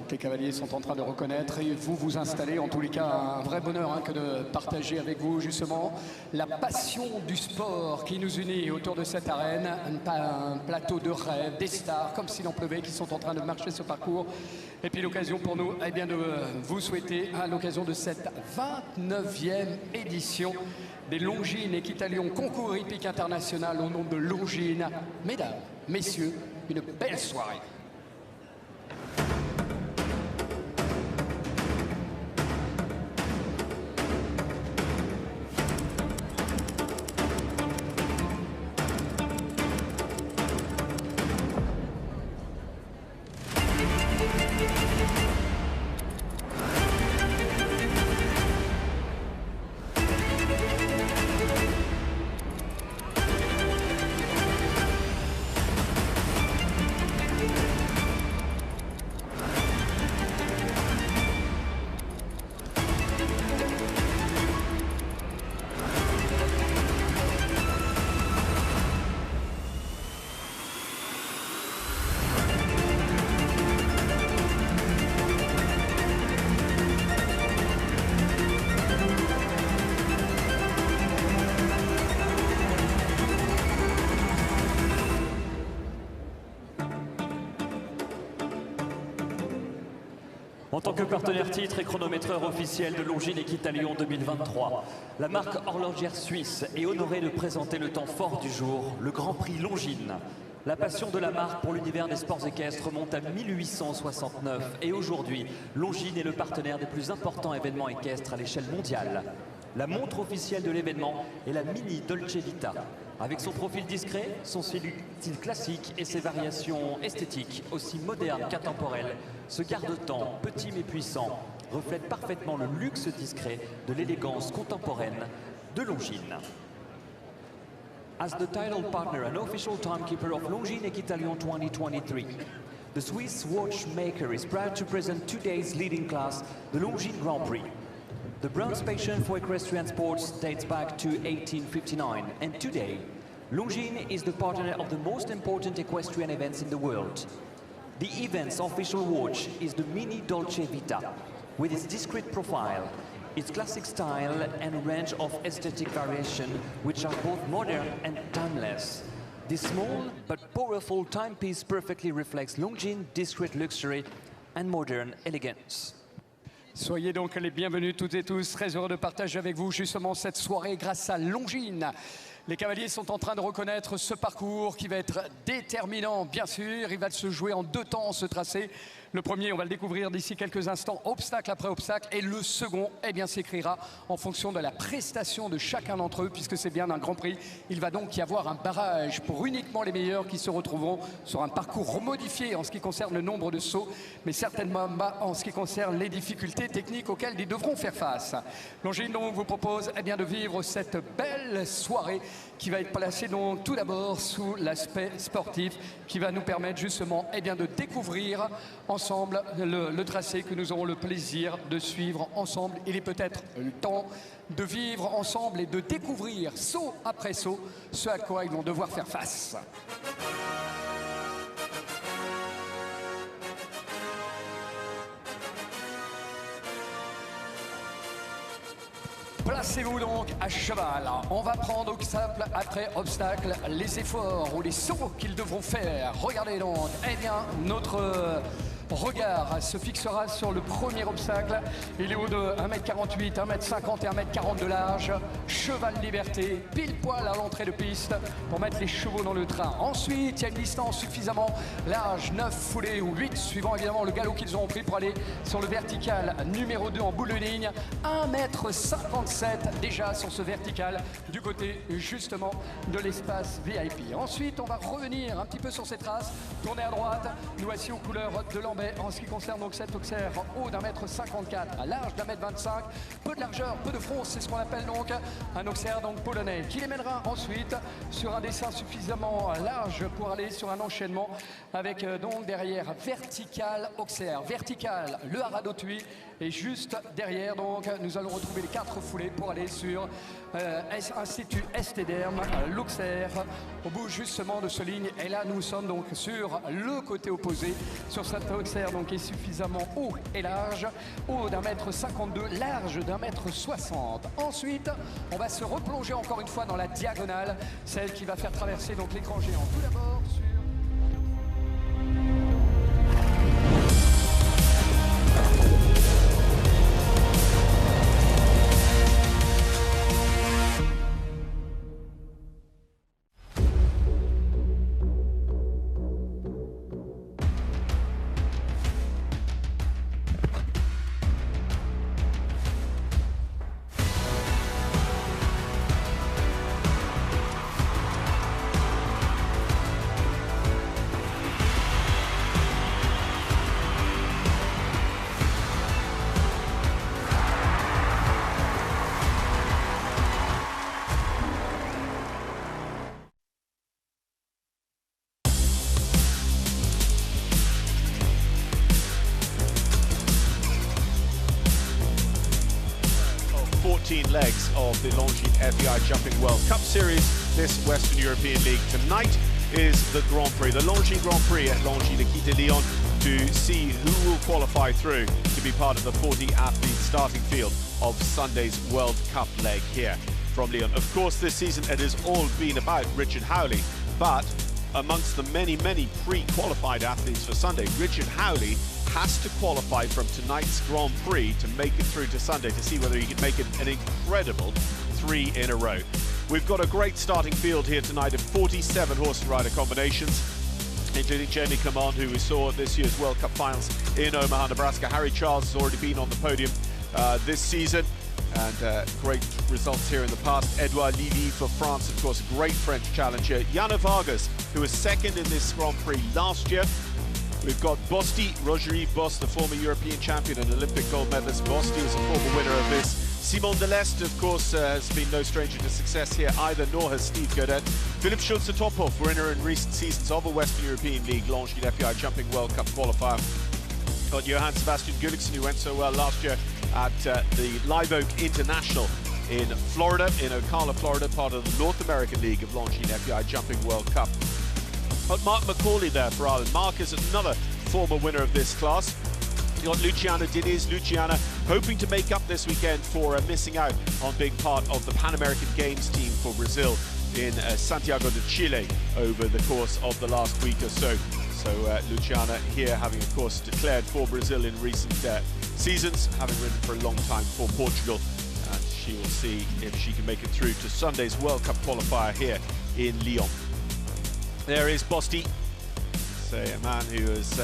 que les cavaliers sont en train de reconnaître et vous vous installez. En tous les cas, un vrai bonheur que de partager avec vous justement la passion du sport qui nous unit autour de cette arène. Un plateau de rêve, des stars, comme s'il en pleuvait, qui sont en train de marcher ce parcours. Et puis l'occasion pour nous de vous souhaiter à l'occasion de cette 29e édition des Longines Equestrian concours hippique international au nom de Longines. Mesdames, messieurs, une belle soirée. En tant que partenaire titre et chronométreur officiel de Longines Equestrian 2023, la marque horlogère suisse est honorée de présenter le temps fort du jour, le Grand Prix Longines. La passion de la marque pour l'univers des sports équestres remonte à 1869 et aujourd'hui, Longines est le partenaire des plus importants événements équestres à l'échelle mondiale. La montre officielle de l'événement est la Mini Dolce Vita. Avec son profil discret, son style classique et ses variations esthétiques aussi modernes qu'intemporelles, ce garde-temps, petit mais puissant, reflète parfaitement le luxe discret de l'élégance contemporaine de Longines. As the title partner and official timekeeper of Longines Equestrian 2023, the Swiss watchmaker is proud to present today's leading class, the Longines Grand Prix. The bronze passion for equestrian sports dates back to 1859, and today, Longines is the partner of the most important equestrian events in the world. The event's official watch is the Mini Dolce Vita, with its discreet profile, its classic style and a range of aesthetic variation which are both modern and timeless. This small but powerful timepiece perfectly reflects Longines' discreet luxury and modern elegance. Soyez donc les bienvenus toutes et tous, très heureux de partager avec vous justement cette soirée grâce à Longines. Les cavaliers sont en train de reconnaître ce parcours qui va être déterminant, bien sûr. Il va se jouer en deux temps, ce tracé. Le premier, on va le découvrir d'ici quelques instants, obstacle après obstacle. Et le second, s'écrira en fonction de la prestation de chacun d'entre eux, puisque c'est bien un Grand Prix. Il va donc y avoir un barrage pour uniquement les meilleurs qui se retrouveront sur un parcours remodifié en ce qui concerne le nombre de sauts, mais certainement en ce qui concerne les difficultés techniques auxquelles ils devront faire face. Longines donc vous propose de vivre cette belle soirée qui va être placée donc tout d'abord sous l'aspect sportif, qui va nous permettre justement de découvrir ensemble le tracé que nous aurons le plaisir de suivre ensemble. Il est peut-être le temps de vivre ensemble et de découvrir saut après saut ce à quoi ils vont devoir faire face. Placez-vous donc à cheval. On va prendre obstacle après obstacle les efforts ou les sauts qu'ils devront faire. Regardez donc, notre regard se fixera sur le premier obstacle. Il est haut de 1m48, 1m50 et 1m40 de large. Cheval liberté, pile poil à l'entrée de piste pour mettre les chevaux dans le train. Ensuite, il y a une distance suffisamment large, 9 foulées ou 8, suivant évidemment le galop qu'ils auront pris pour aller sur le vertical numéro 2 en bout de ligne. 1m57 déjà sur ce vertical du côté justement de l'espace VIP. Ensuite, on va revenir un petit peu sur ces traces, tourner à droite. Nous voici aux couleurs de l'Ambert en ce qui concerne donc cet auxerre haut d'1m54, large d'1m25, peu de largeur, peu de front, c'est ce qu'on appelle donc un auxerre donc polonais, qui les mènera ensuite sur un dessin suffisamment large pour aller sur un enchaînement avec donc derrière vertical auxerre, vertical le haras d'autui Et juste derrière, donc, nous allons retrouver les 4 foulées pour aller sur Institut Estéderme, l'Auxerre, au bout justement de ce ligne. Et là, nous sommes donc sur le côté opposé, sur cet Auxerre donc, qui est suffisamment haut et large, haut d'1,52 m, large d'1,60 m. Ensuite, on va se replonger encore une fois dans la diagonale, celle qui va faire traverser donc l'écran géant. Tout d'abord sur... legs of the Longines FEI Jumping World Cup Series, this Western European League. Tonight is the Grand Prix, the Longines Grand Prix at Longines Lyon, to see who will qualify through to be part of the 40-athlete starting field of Sunday's World Cup leg here from Lyon. Of course, this season it has all been about Richard Howley, but amongst the many pre-qualified athletes for Sunday, Richard Howley has to qualify from tonight's Grand Prix to make it through to Sunday to see whether he can make it an incredible 3 in a row. We've got a great starting field here tonight of 47 horse and rider combinations, including Jamie Command, who we saw at this year's World Cup finals in Omaha, Nebraska. Harry Charles has already been on the podium this season, and great results here in the past. Edouard Levy for France, of course, a great French challenger. Yana Vargas, who was second in this Grand Prix last year. We've got Bosti, Roger-Yves Bost, the former European champion and Olympic gold medalist. Bosti is a former winner of this. Simon Deleste, of course, has been no stranger to success here either, nor has Steve Godet. Philipp Schulze-Tophoff, winner in recent seasons of a Western European League Longines FEI Jumping World Cup qualifier. Got Johann Sebastian Gulliksen, who went so well last year at the Live Oak International in Florida, in Ocala, Florida, part of the North American League of Longines FEI Jumping World Cup. Got Mark McCauley there for Ireland. Mark is another former winner of this class. You got Luciana Diniz. Luciana hoping to make up this weekend for missing out on being part of the Pan American Games team for Brazil in Santiago de Chile over the course of the last week or so. So Luciana here having, of course, declared for Brazil in recent seasons, having ridden for a long time for Portugal. And she will see if she can make it through to Sunday's World Cup qualifier here in Lyon. There is Bosti, a man who has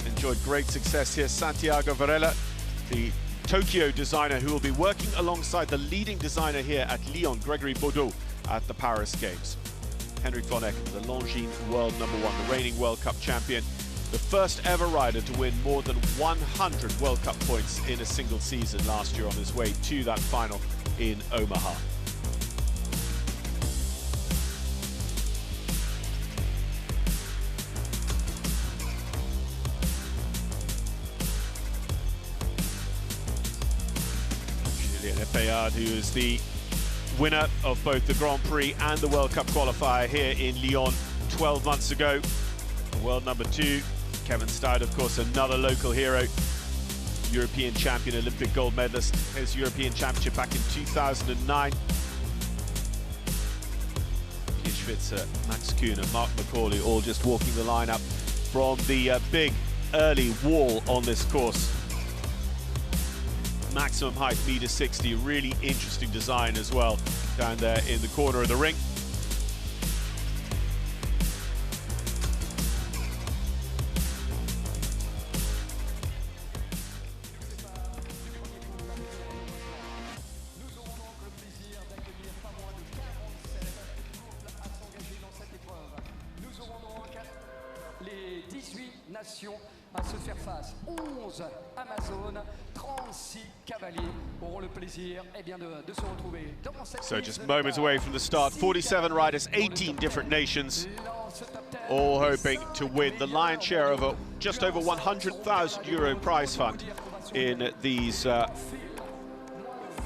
enjoyed great success here. Santiago Varela, the Tokyo designer who will be working alongside the leading designer here at Lyon, Gregory Baudot, at the Paris Games. Henrik von Eck, the Longines world #1, the reigning World Cup champion, the first ever rider to win more than 100 World Cup points in a single season last year on his way to that final in Omaha. Fayard, who is the winner of both the Grand Prix and the World Cup qualifier here in Lyon 12 months ago. World #2, Kevin Stout, of course, another local hero, European champion, Olympic gold medalist, his European championship back in 2009. Pierre Schwitzer, Max Kuhn and Mark McCauley all just walking the line up from the big early wall on this course. Maximum height, -60, really interesting design as well, down there in the corner of the ring. Les 18 nations à se faire face. 11 Amazones, 36 cavaliers auront le plaisir de se retrouver dans cette So just moments away from the start, 47 riders, 18 different nations, all hoping to win the lion's share of a just over €100,000 prize fund in these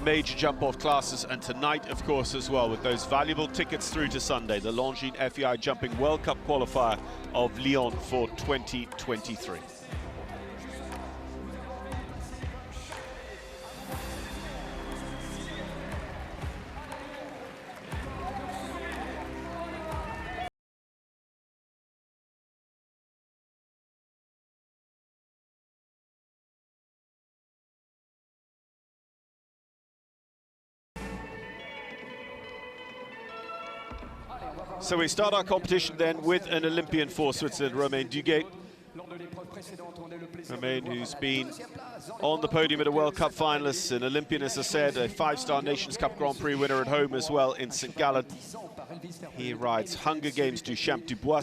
major jump-off classes, and tonight, of course, as well, with those valuable tickets through to Sunday, the Longines FEI Jumping World Cup qualifier of Lyon for 2023. So we start our competition then with an Olympian for Switzerland, Romain Duguay. Romain, who's been on the podium at a World Cup finalist, an Olympian, as I said, a 5-star Nations Cup Grand Prix winner at home as well in St. Gallen. He rides Hunger Games du Champ du Bois.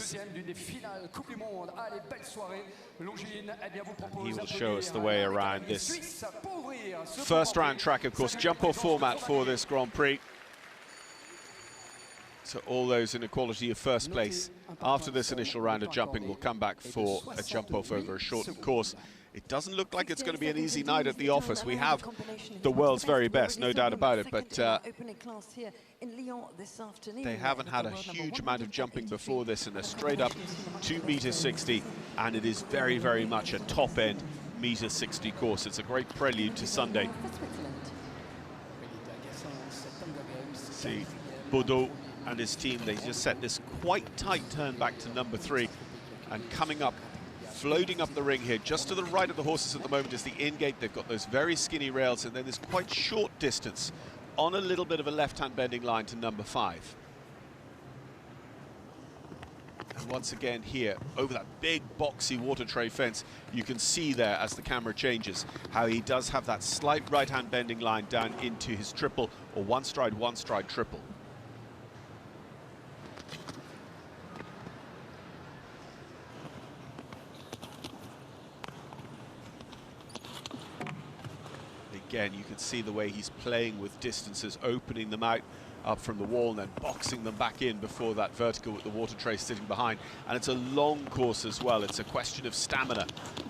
He will show us the way around this first round track, of course, jump-off format for this Grand Prix. So all those in equality of first place after this initial round of jumping will come back for a jump-off over a shortened course. It doesn't look like it's going to be an easy night at the office. We have the world's very best, no doubt about it, but they haven't had a huge amount of jumping before this, and they're straight up 2.60 meters, and it is very, very much a top-end 1.60 meter course. It's a great prelude to Sunday. See, Bordeaux and his team, they just set this quite tight turn back to number 3, and coming up, floating up the ring here, just to the right of the horses at the moment is the in-gate. They've got those very skinny rails, and then this quite short distance on a little bit of a left-hand bending line to number 5. And once again here, over that big boxy water tray fence, you can see there as the camera changes how he does have that slight right-hand bending line down into his triple, or one stride triple. Again, you can see the way he's playing with distances, opening them out up from the wall and then boxing them back in before that vertical with the water tray sitting behind. And it's a long course as well. It's a question of stamina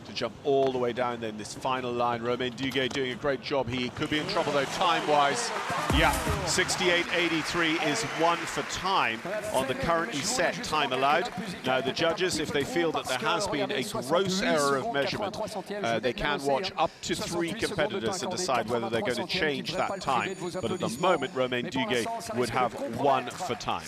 to jump all the way down then this final line. Romain Duguay doing a great job. He could be in trouble though time-wise. Yeah, 68.83 is 1 for time on the currently set time allowed. Now the judges, if they feel that there has been a gross error of measurement, they can watch up to 3 competitors and decide whether they're going to change that time. But at the moment, Romain Duguay would have 1 for time.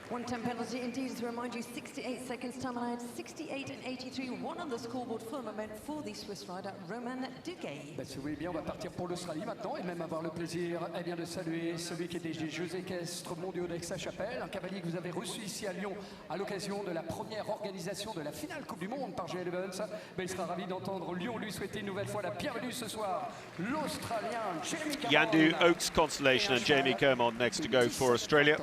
One-time penalty indeed, to remind you, 68 seconds time allowed, 68.83, 1 on the scoreboard for the moment for the Swiss rider, Romain Duguay. Si vous voulez bien, on va partir pour l'Australie maintenant et même avoir le plaisir de saluer celui qui est des Jeux équestres mondiaux d'Aix-la-Chapelle, un cavalier que vous avez reçu ici à Lyon à l'occasion de la première organisation de la finale Coupe du Monde par GL Evans. Il sera ravi d'entendre Lyon lui souhaiter une nouvelle fois la bienvenue ce soir, l'Australien Jamie Yandu Oaks Constellation and Jamie Kermond next to go for Australia.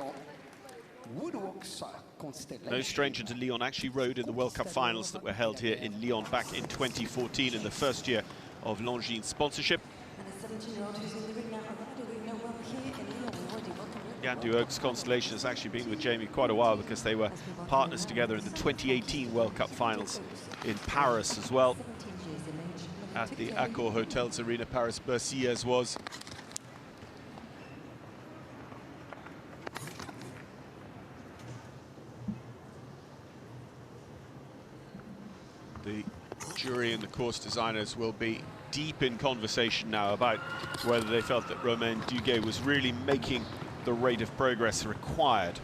No stranger to Lyon, actually rode in the World Cup finals that were held here in Lyon back in 2014 in the first year of Longines sponsorship. Yandu Oaks Constellation has actually been with Jamie quite a while because they were partners together in the 2018 World Cup finals in Paris as well, at the Accor Hotels Arena, Paris-Bercy as was. The jury and the course designers will be deep in conversation now about whether they felt that Romain Duguay was really making the rate of progress required.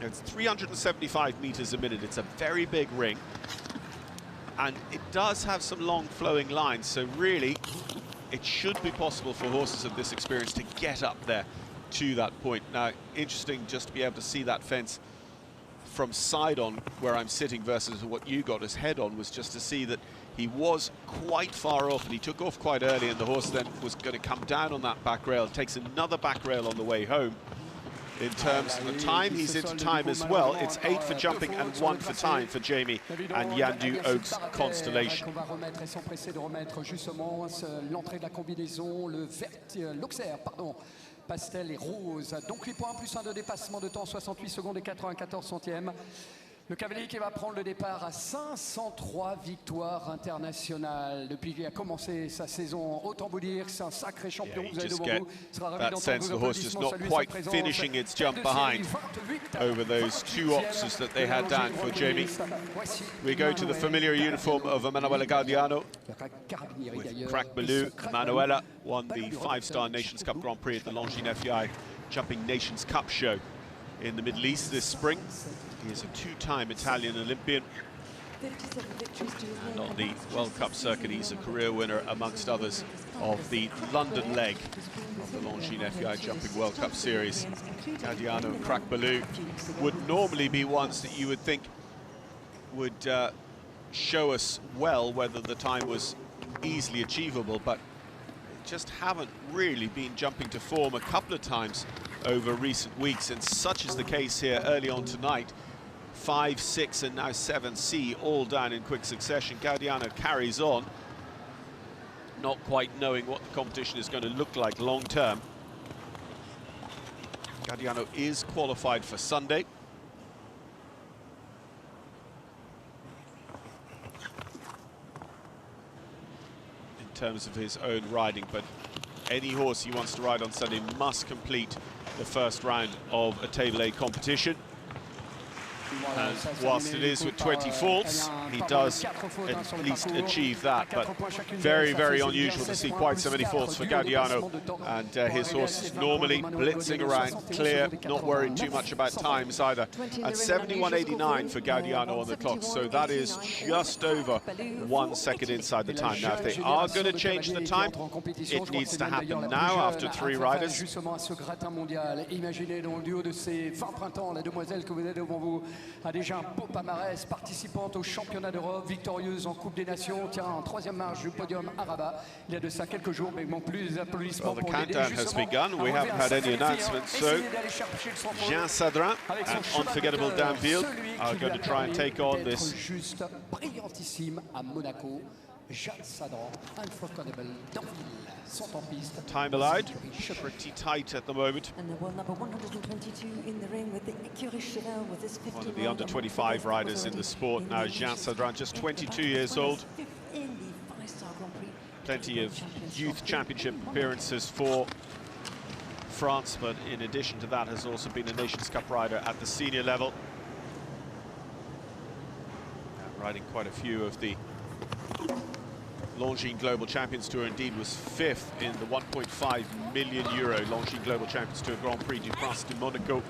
It's 375 meters a minute. It's a very big ring, and it does have some long flowing lines, so really it should be possible for horses of this experience to get up there to that point. Now, interesting just to be able to see that fence from side on where I'm sitting versus what you got as head on, was just to see that he was quite far off, and he took off quite early, and the horse then was going to come down on that back rail, takes another back rail on the way home. In terms of the time, he's into time as well. It's 8 for jumping and 1 for time for Jamie and Yandu Oaks Constellation. Pastel et rose. Donc 8 points plus 1 de dépassement de temps, 68 secondes et 94 centièmes. Le cavalier qui va prendre le départ à 503 victoires internationales depuis qu'il a commencé sa saison. Autant vous dire que c'est un sacré champion. Yeah, vous avez just devant get vous. Sera ravi that d'entendre sense vos the horse just applaudissements, not saluer quite sa présence. finishing its Tête jump de behind série, 28, over those two oxes that they had down for Jamie. We go to the familiar uniform of Emanuela Gaudiano with Crack Baloo. Emanuela won the 5-star Nations Cup Grand Prix at the Longines FEI Jumping Nations Cup show in the Middle East this spring. He is a two-time Italian Olympian. And on the World Cup circuit, he's a career winner, amongst others, of the London leg of the Longines FEI Jumping World Cup Series. Gaudiano and Crack Baloo would normally be ones that you would think would show us well whether the time was easily achievable, but just haven't really been jumping to form a couple of times over recent weeks, and such is the case here early on tonight. 5, 6 and now 7C all down in quick succession. Gaudiano carries on, not quite knowing what the competition is going to look like long term. Gaudiano is qualified for Sunday. In terms of his own riding, but any horse he wants to ride on Sunday must complete the first round of a Table A competition. And whilst it is with 20 faults, he does at least achieve that. But very, very unusual to see quite so many faults for Gaudiano. And his horse is normally blitzing around, clear, not worried too much about times either. And 71.89 for Gaudiano on the clock. So that is just over 1 second inside the time. Now, if they are going to change the time, it needs to happen now after 3 riders. A déjà un beau palmarès, participante au championnat d'Europe, victorieuse en Coupe des Nations, tiens, en 3e marche du podium à Rabat. Il y a de ça quelques jours, mais il manque plus d'applaudissements pour l'aider. The countdown has begun. We haven't had any announcements, so Jean Sadrin and Unforgettable Danville are going to try and take on this. Juste brillantissime à Monaco. Jean Sadran, Unforgettable Danville sont en piste. Time allowed, pretty tight at the moment. And the world number 122 in the ring with the Equestrian with this 50 One of the under-25 riders in the sport now, Jean Sadran, just 22 years old. Plenty of youth championship appearances for France, but in addition to that has also been a Nations Cup rider at the senior level. And riding quite a few of the Longines Global Champions Tour. Indeed was 5th in the 1.5 million euro Longines Global Champions Tour Grand Prix du Prince de Monaco.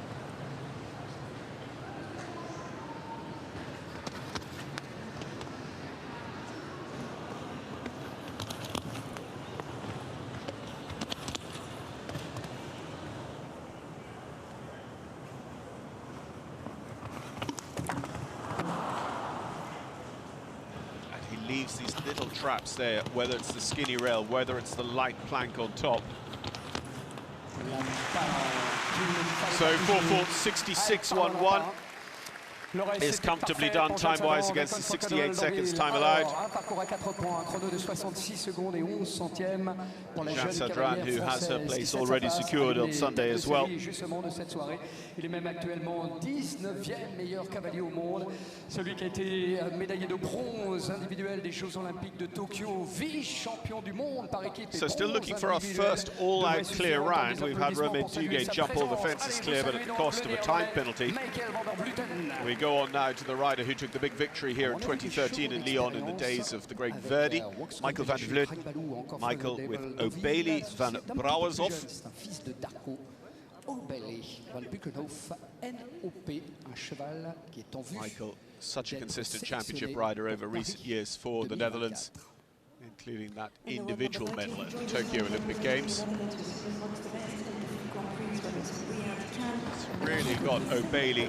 Leaves these little traps there, whether it's the skinny rail, whether it's the light plank on top. So 4 faults, 66.11 is comfortably done time-wise against the 68 seconds time allowed. Jean Sadran, who has her place already secured on Sunday as well. Il est même actuellement 19e meilleur cavalier au monde. Celui qui a été médaillé de bronze individuel des Jeux Olympiques de Tokyo, vice-champion du monde par équipe. So still looking for our first all-out clear round. We've had Romain Duguay jump all the fences clear, but at the cost of a time penalty. We go on now to the rider who took the big victory here in 2013 in Lyon in the days of the great Verdi, Michael van der Vleuten. Michael with O'Bailey van Brouwershoff. Michael, such a consistent championship rider over recent years for the Netherlands, including that individual medal at the Tokyo Olympic Games. It's really got O'Bailey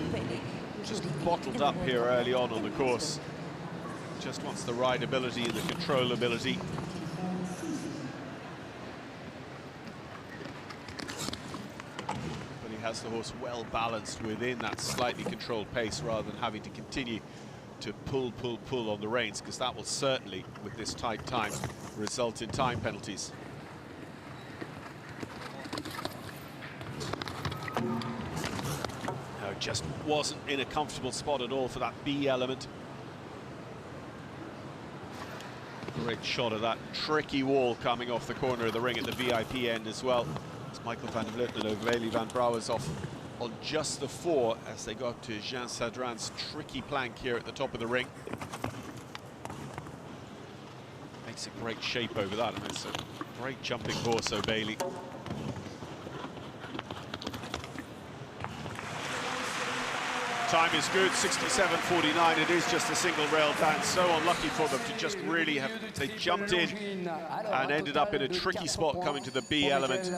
just bottled up here early on the course. Just wants the rideability and the controllability. But he has the horse well balanced within that slightly controlled pace rather than having to continue to pull on the reins, because that will certainly, with this tight time, result in time penalties. Now just wasn't in a comfortable spot at all for that B element. Great shot of that tricky wall coming off the corner of the ring at the VIP end as well. It's Michael van Vleuten and O'Reilly van Brouwers off on just the 4 as they go up to Jean Sadran's tricky plank here at the top of the ring. Makes a great shape over that, and it's a great jumping horse, O'Reilly. Time is good, 67.49. It is just a single rail dance. So unlucky for them to just really have... They jumped in and ended up in a tricky spot coming to the B element. The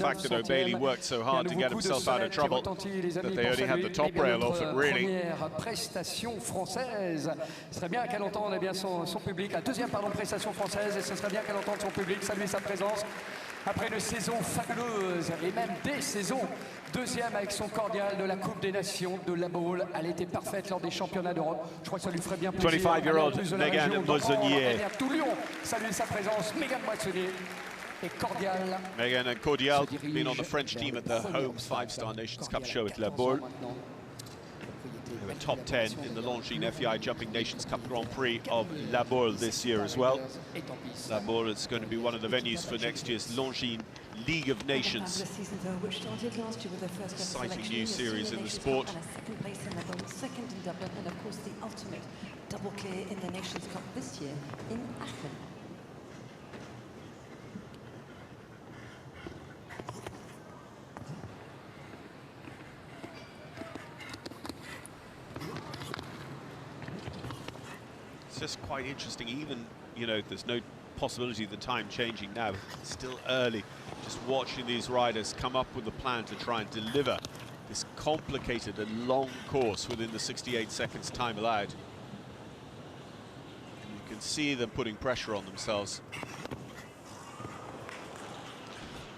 fact that O'Reilly worked so hard to get himself out of trouble, that they only had the top rail off it, really. Prestation française. Ce serait bien qu'elle entende son public. La deuxième prestation française, et ce serait bien qu'elle entende son public saluer sa présence après une saison fabuleuse et même des saisons. Deuxième avec son cordial de la Coupe des Nations de la Baule. Elle était parfaite lors des championnats d'Europe. Je crois que ça lui ferait bien plaisir. 25-year-old Megan Moissonnier. Tout Lyon saluer sa présence. Megan Moissonnier et cordial. Megan and Cordial been on the French team at the home 5-star Nations Cup show at La Baule. They were top 10 in the Longines FEI Jumping Nations Cup Grand Prix of La Baule this year as well. La Baule is going to be one of the venues for next year's Longines League of Nations. Exciting new series in the sport. Second place in Lebanon, second in Dublin, and of course the ultimate double clear in the Nations Cup this year in Aachen. It's just quite interesting, even, you know, there's no possibility of the time changing now. It's still early. Just watching these riders come up with a plan to try and deliver this complicated and long course within the 68 seconds time allowed. And you can see them putting pressure on themselves.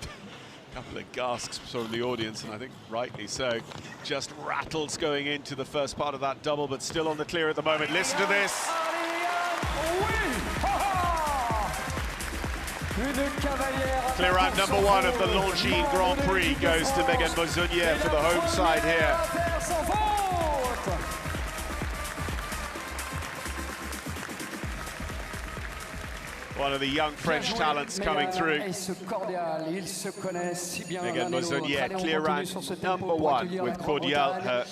A couple of gasps from the audience, and I think rightly so. Just rattles going into the first part of that double, but still on the clear at the moment. Listen to this. Clear out number 1 of the Longines Grand Prix goes to Megan Moissonnier for the home side here. One of the young French talents coming through. Megan Moissonnier, clear round number 1 with Cordial, her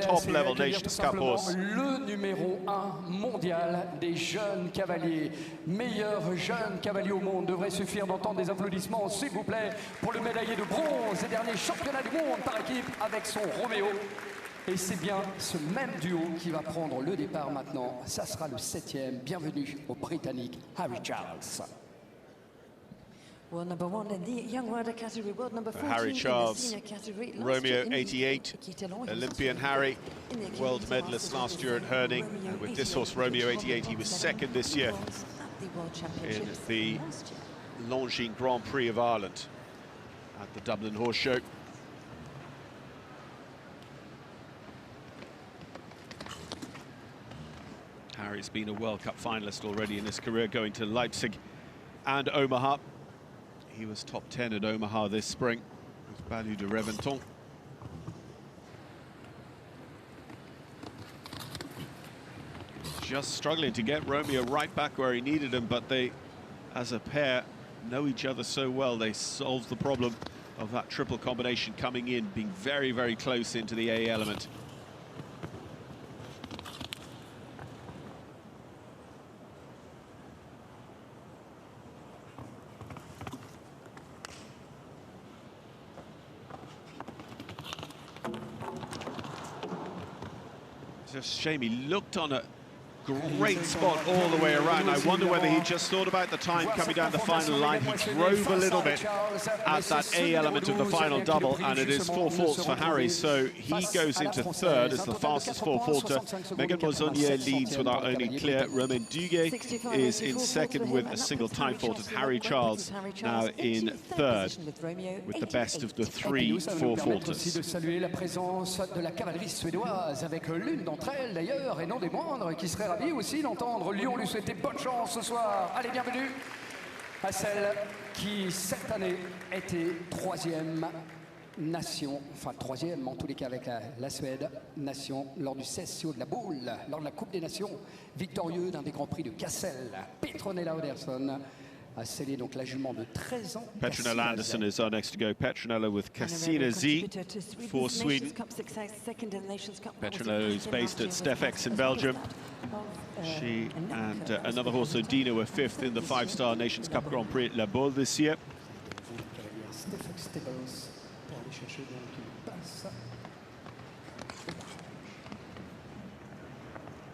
top-level Nations Cup horse. Le numéro 1 mondial des jeunes cavaliers. Meilleur jeune cavalier au monde. Devrait suffire d'entendre des applaudissements, s'il vous plaît, pour le médaillé de bronze et dernier championnat du monde par équipe avec son Roméo. Et c'est bien ce même duo qui va prendre le départ maintenant. Ça sera le 7e. Bienvenue au Britannique Harry Charles. Well, number 1 in the young rider category, world number 14 Harry Charles, in the senior category. Romeo 88, Olympian Harry, world medalist last year at Herning. And with this horse, Romeo 88, he was second this year in the Longines Grand Prix of Ireland at the Dublin Horse Show. Harry's been a World Cup finalist already in his career, going to Leipzig and Omaha. He was top 10 at Omaha this spring with Balou de Reventon. Just struggling to get Romeo right back where he needed him, but they, as a pair, know each other so well. They solved the problem of that triple combination coming in, being very, very close into the A element. It's a shame he looked on a great spot all the way around. I wonder whether he just thought about the time coming down the final line. He drove a little bit at that A element of the final double, and it is 4 faults for Harry, so he goes into third as the fastest 4-faulter. Megan Moissonnier leads with our only clear. Romain Duguay is in second with a single time fault, and Harry Charles now in third with the best of the 3 4-faulters. De saluer la présence de la cavalerie suédoise avec l'une d'entre elles d'ailleurs, et non des moindres, qui serait ravie aussi d'entendre Lyon lui souhaiter bonne chance ce soir. Allez, bienvenue à celle qui cette année était 3e nation, enfin troisième en tous les cas avec la Suède, nation lors du CSCO de la Boule, lors de la Coupe des Nations, victorieux d'un des Grands Prix de Kassel. Petronella Andersson a scellé donc la jument de 13 ans. Petronella Andersson is our next to go. Petronella with Cassina Z for Sweden. Petronella is based at Stefex in Belgium. She and another horse, Odina, were fifth in the five-star Nations Cup Grand Prix at La Baule this year.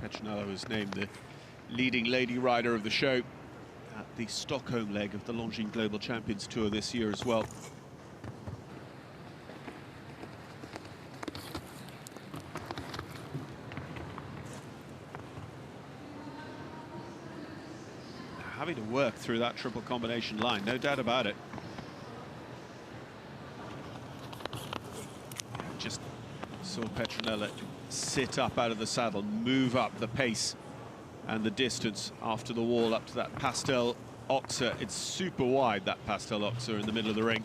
Petronella was named the leading lady rider of the show at the Stockholm leg of the Longines Global Champions Tour this year as well. Having to work through that triple combination line, no doubt about it. Just saw Petronella sit up out of the saddle, move up the pace and the distance after the wall up to that pastel oxer. It's super wide, that pastel oxer in the middle of the ring.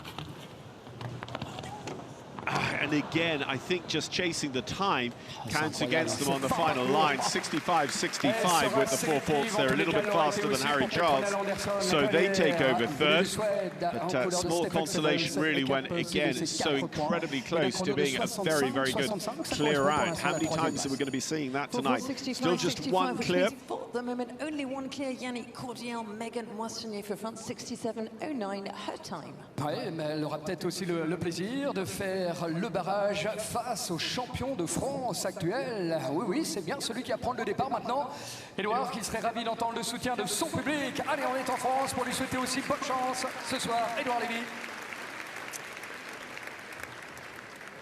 And again, I think just chasing the time counts against them on the final line. 65-65 with the 4 faults. They're a little bit faster than Harry Charles, so they take over third. But small consolation really when, again, it's so incredibly close to being a very, very good clear round. How many times are we going to be seeing that tonight? Still just one clear. For the moment, only one clear. Yannick Cordial, Megan Moissonnier for France, 67.09 her time. Ouais, mais elle aura peut-être aussi le plaisir de faire le barrage face au champion de France actuel. Oui, oui, c'est bien celui qui va prendre le départ maintenant. Édouard, qui serait ravi d'entendre le soutien de son public. Allez, on est en France pour lui souhaiter aussi bonne chance ce soir. Édouard Lévy,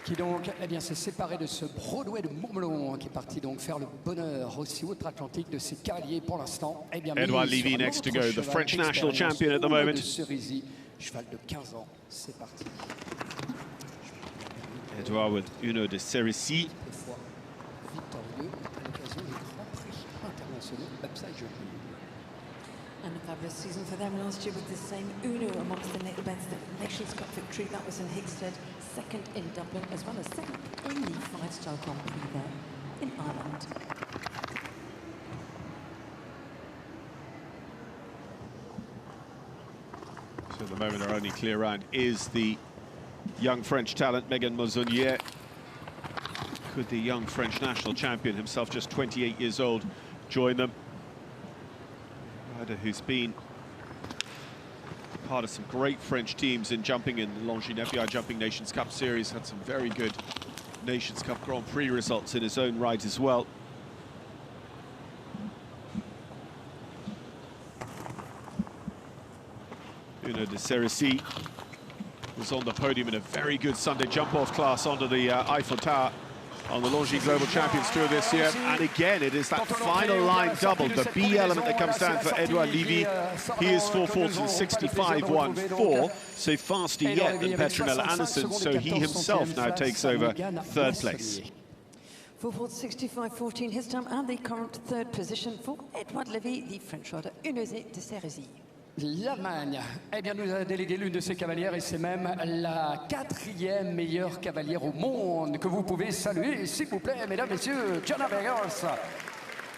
qui donc s'est séparé de ce Broadway de Montmelon, qui est parti donc faire le bonheur aussi outre-Atlantique de ses cavaliers pour l'instant. Edouard Lévy next to go, the French national champion at the moment. Cheval de 15 ans, c'est parti. Edouard with Uno de Cerisy. Victorieux à l'occasion des Grands Prix internationaux Upside Jumping. And a fabulous season for them last year with the same Uno amongst the events, the Nations Cup victory. That was in Hickstead, second in Dublin, as well as second in the five-star Grand Prix there in Ireland. So at the moment our only clear round is the young French talent, Megan Moissonnier. Could the young French national champion, himself just 28 years old, join them? Rider who's been part of some great French teams in jumping in the Longines FEI Jumping Nations Cup Series, had some very good Nations Cup Grand Prix results in his own right as well. Uno de Cerisy was on the podium in a very good Sunday jump-off class onto the Eiffel Tower on the Longines Global Champions Tour this year. And again, it is that final line double, the B element that comes down for Edouard Lévy. He is 4 faults in 65.14, so faster yet than Petronella Andersson, so he himself now takes over third place. 4 faults, 65.14 his time, and the current third position for Edouard Lévy, the French rider Uno de Cerisy. L'Allemagne, nous a délégué l'une de ses cavalières et c'est même la 4e meilleure cavalière au monde que vous pouvez saluer, s'il vous plaît, mesdames, messieurs, Jana Bergers.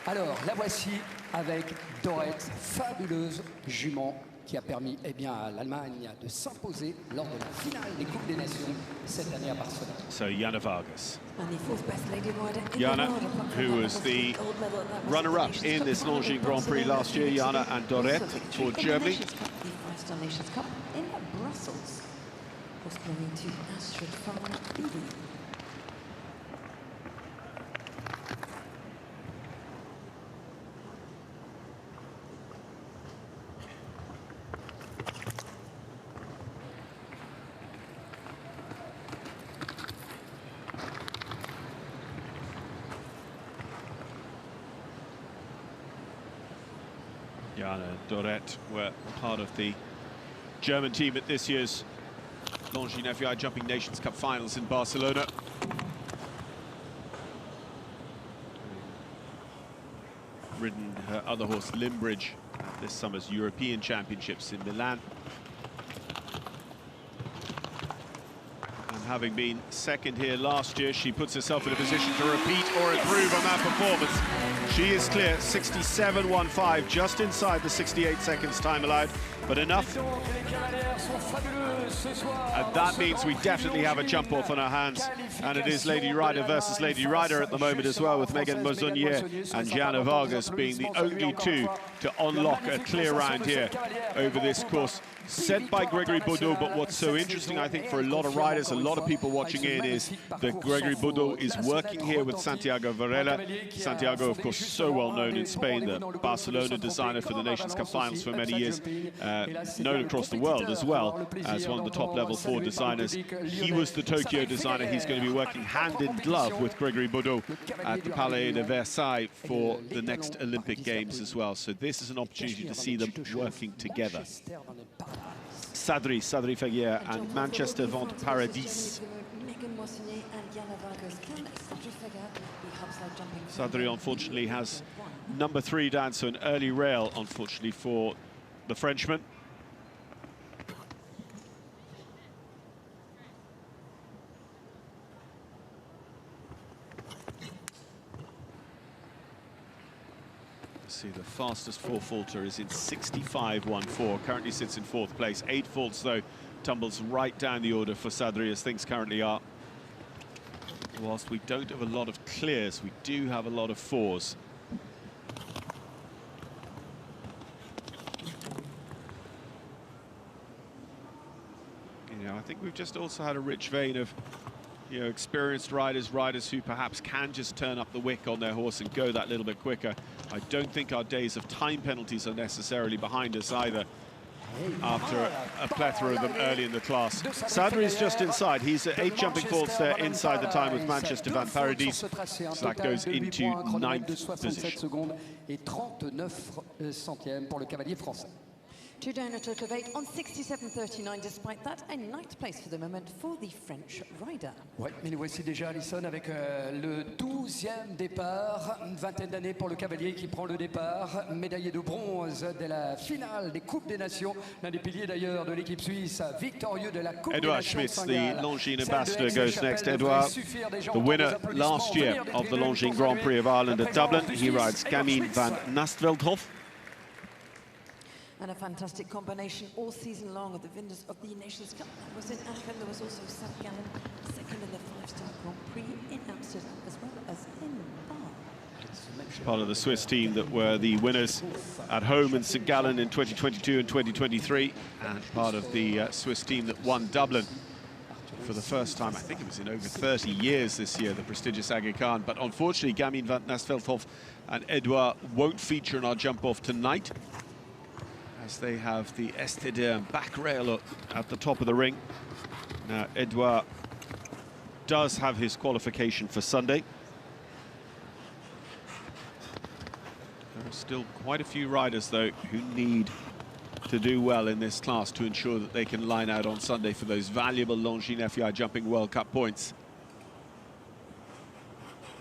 Alors, la voici avec Dorette, fabuleuse jument qui a permis à l'Allemagne de s'imposer lors de la finale des Coupes des Nations cette année à Barcelone. So Jana Vargas. And the fourth best lady rider in Jana, the world, who was the runner-up in this Longines Grand Prix last year, Jana and Dorette for Germany. The five-star Nations Cup in Brussels was belonging to Astrid from BB. Jana and Dorette were part of the German team at this year's Longines FEI Jumping Nations Cup finals in Barcelona. Ridden her other horse, Limbridge, at this summer's European Championships in Milan. And having been second here last year. She puts herself in a position to repeat or improve on that performance. She is clear, 67.15, just inside the 68 seconds time allowed, but enough. And that means we definitely have a jump off on our hands. And it is Lady Rider versus Lady Rider at the moment as well, with Megan Mozonier and Gianna Vargas being the only two to unlock a clear round here over this course. Set by Gregory Boudot, but what's so interesting, I think, for a lot of riders, a lot of people watching in, is that Gregory Boudot is working here with Santiago Varela. Santiago, of course, so well known in Spain, the Barcelona designer for the Nations Cup finals for many years, known across the world as well as one of the top level 4 designers. He was the Tokyo designer. He's going to be working hand in glove with Gregory Boudot at the Palais de Versailles for the next Olympic Games as well. So this is an opportunity to see them working together. Sadri Feguier and Manchester Vente Paradis. Sadri, unfortunately, has number 3 down, so an early rail, unfortunately, for the Frenchman. See, the fastest 4-faulter is in 65.14, currently sits in 4th place. 8 faults, though, tumbles right down the order for Sadri as things currently are. Whilst we don't have a lot of clears, we do have a lot of 4s. You know, I think we've just also had a rich vein of, you know, experienced riders who perhaps can just turn up the wick on their horse and go that little bit quicker. I don't think our days of time penalties are necessarily behind us either, after a plethora of them early in the class. Sadri is just inside. He's at 8 jumping faults there inside the time with Manchester Vente Paradis. So that goes into 9th position. 2 down, a total of 8 on 67.39. Despite that, a 9th place for the moment for the French rider. Ouais, mais nous voici déjà, Alison, avec le 12e départ. Une vingtaine d'années pour le cavalier qui prend le départ. Médaillé de bronze de la finale des Coupes des Nations. L'un des piliers d'ailleurs de l'équipe suisse, victorieux de la Coupe des Nations. Schmitz, the Longines ambassador, goes next. Edouard, the winner last year of the Longines Grand Prix of Ireland at Dublin. He rides Gamine van Nastveldhof. And a fantastic combination all season long of the winners of the Nations Cup. That was in Aachen. There was also St. Gallen, second in the 5-star Grand Prix in Amsterdam, as well as in Bar. Part of the Swiss team that were the winners at home in St. Gallen in 2022 and 2023, and part of the Swiss team that won Dublin for the first time, I think it was in over 30 years this year, the prestigious Aga Khan. But unfortunately, Gamine van Nastveldhof and Edouard won't feature in our jump-off tonight, as they have the Estede back rail at the top of the ring. Now, Edouard does have his qualification for Sunday. There are still quite a few riders, though, who need to do well in this class to ensure that they can line out on Sunday for those valuable Longines FEI Jumping World Cup points.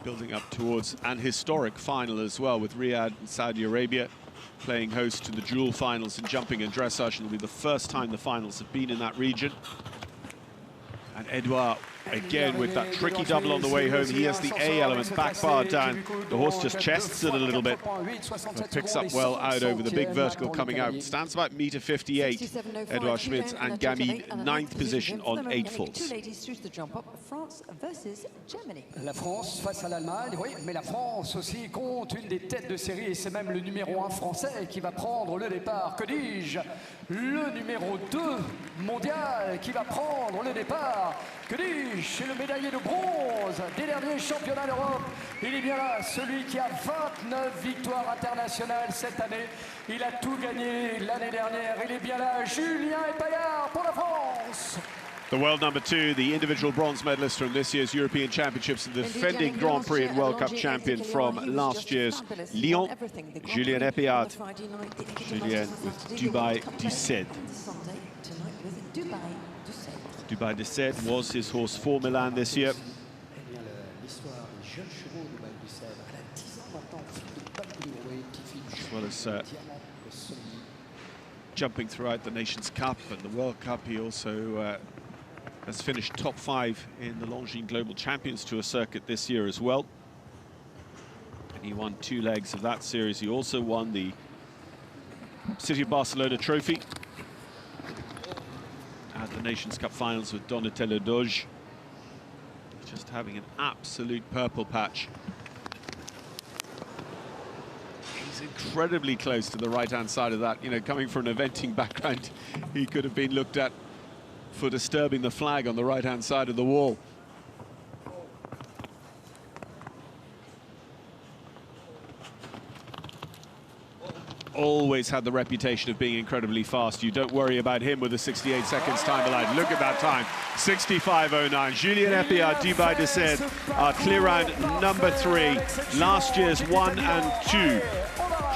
Building up towards an historic final as well, with Riyadh and Saudi Arabia playing host to the dual finals in jumping and dressage. It'll be the first time the finals have been in that region. And Edouard, again, with that tricky double on the way home. He has the A element, back bar down. The horse just chests it a little bit, but picks up well out over the big vertical coming out. Stands about meter 58. Edouard Schmitz and Gamine, 9th position on 8 faults. La France face à l'Allemagne, oui, mais la France aussi compte une des têtes de série, et c'est même le numéro 1 français qui va prendre le départ. Que dis-je? Le numéro 2 mondial qui va prendre le départ. Que dis-je? C'est le médaillé de bronze des derniers championnats d'Europe. Il est bien là, celui qui a 29 victoires internationales cette année. Il a tout gagné l'année dernière. Il est bien là, Julien Epaillard pour la France. The world number 2, the individual bronze medalist from this year's European Championships, and the defending Grand Prix and World Cup champion from last year's Lyon, Julien Epaillard. Julien with Dubai Duced. Dubai Duced was his horse for Milan this year. As well as jumping throughout the Nations Cup and the World Cup, he also has finished top 5 in the Longines Global Champions Tour circuit this year as well. And he won 2 legs of that series. He also won the City of Barcelona trophy at the Nations Cup finals with Donatello Doge. Just having an absolute purple patch. He's incredibly close to the right-hand side of that. You know, coming from an eventing background, he could have been looked at for disturbing the flag on the right-hand side of the wall. Always had the reputation of being incredibly fast. You don't worry about him with the 68 seconds time allowed. Look at that time, 65.09. Julien Epillard, Dubai Descent are clear round number 3. Last year's 1 and 2.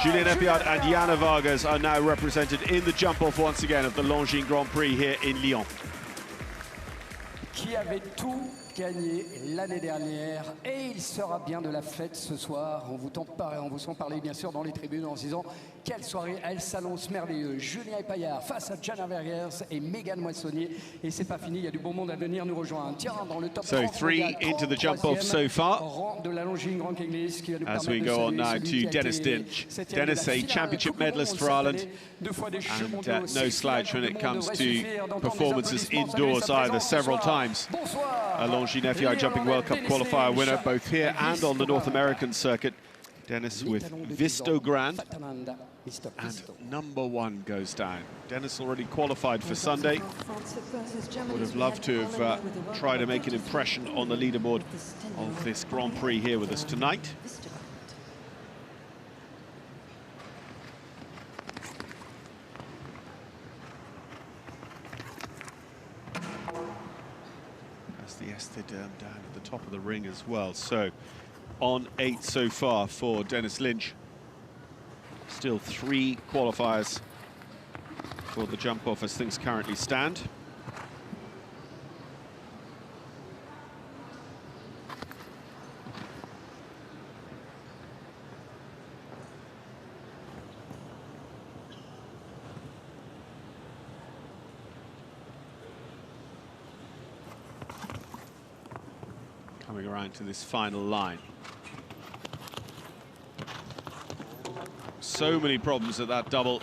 Julien Epillard and Yana Vargas are now represented in the jump-off once again of the Longines Grand Prix here in Lyon. Qui avait tout gagné l'année dernière et il sera bien de la fête ce soir. On vous sent parler bien sûr dans les tribunes en se disant quelle soirée, elle s'annonce merveilleuse. Julien Epillard face à Jana Vergers et Megan Moissonnier, et c'est pas fini, il y a du bon monde à venir nous rejoindre. Tiens, dans le top 30, 3 into the jump-off so far. De la Longines Grand English, qui va nous As we go on now to Dennis Lynch. Dennis, a championship medalist for Ireland, and no slouch when it comes to performances indoors either, several times. A Longines FEI Jumping World Cup qualifier winner both here and on the North American circuit. Dennis with Visto Grand, and number 1 goes down. Dennis already qualified for Sunday. Would have loved to have tried to make an impression on the leaderboard of this Grand Prix here with us tonight. As the Esthéderme down at the top of the ring as well. So on 8 so far for Dennis Lynch. Still 3 qualifiers for the jump-off as things currently stand. Coming around to this final line. So many problems at that double.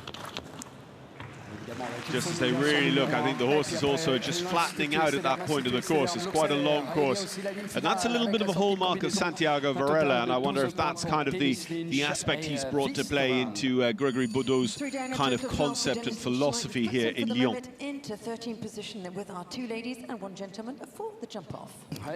Just as they really look, I think the horse is also just flattening out at that point of the course. It's quite a long course. And that's a little bit of a hallmark of Santiago Varela, and I wonder if that's kind of the aspect he's brought to play into Gregory Boudou's kind of concept and philosophy here in Lyon. Into 13th position with our 2 ladies and 1 gentleman for the jump-off.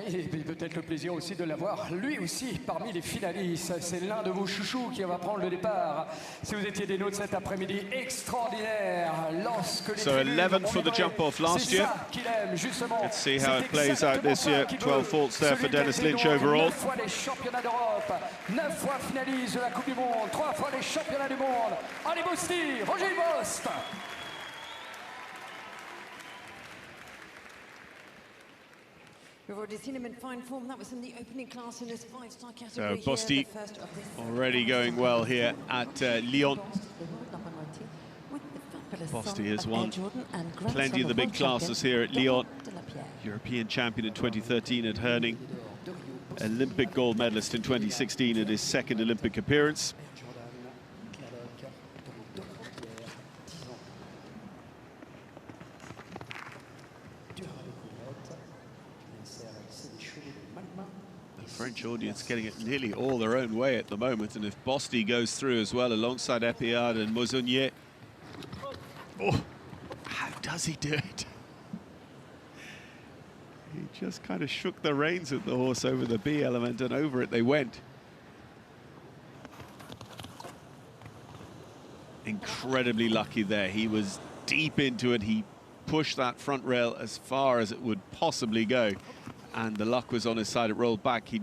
Et peut-être le plaisir aussi de l'avoir, lui aussi, parmi les finalistes. C'est l'un de vos chouchous qui va prendre le départ. Si vous étiez des nôtres cet après-midi, extraordinaire. So 11 for the jump-off last year. Let's see how it plays out this year. 12 faults there for Dennis Lynch overall. 9 fois les championnats d'Europe, 9 fois finaliste de la Coupe du Monde, 3 fois les championnats du monde. Allez, Bosti, Roger Bost. We've already seen him in fine form. That was in the opening class in this 5-star category. So Bosti already going well here at Lyon. Bosti has won plenty of the big classes here at Lyon. European champion in 2013 at Herning. Olympic gold medalist in 2016 at his 2nd Olympic appearance. The French audience getting it nearly all their own way at the moment, and if Bosti goes through as well alongside Epillard and Moissonnier, oh, how does he do it? He just kind of shook the reins at the horse over the B element, and over it they went. Incredibly lucky there. He was deep into it. He pushed that front rail as far as it would possibly go, and the luck was on his side. It rolled back. He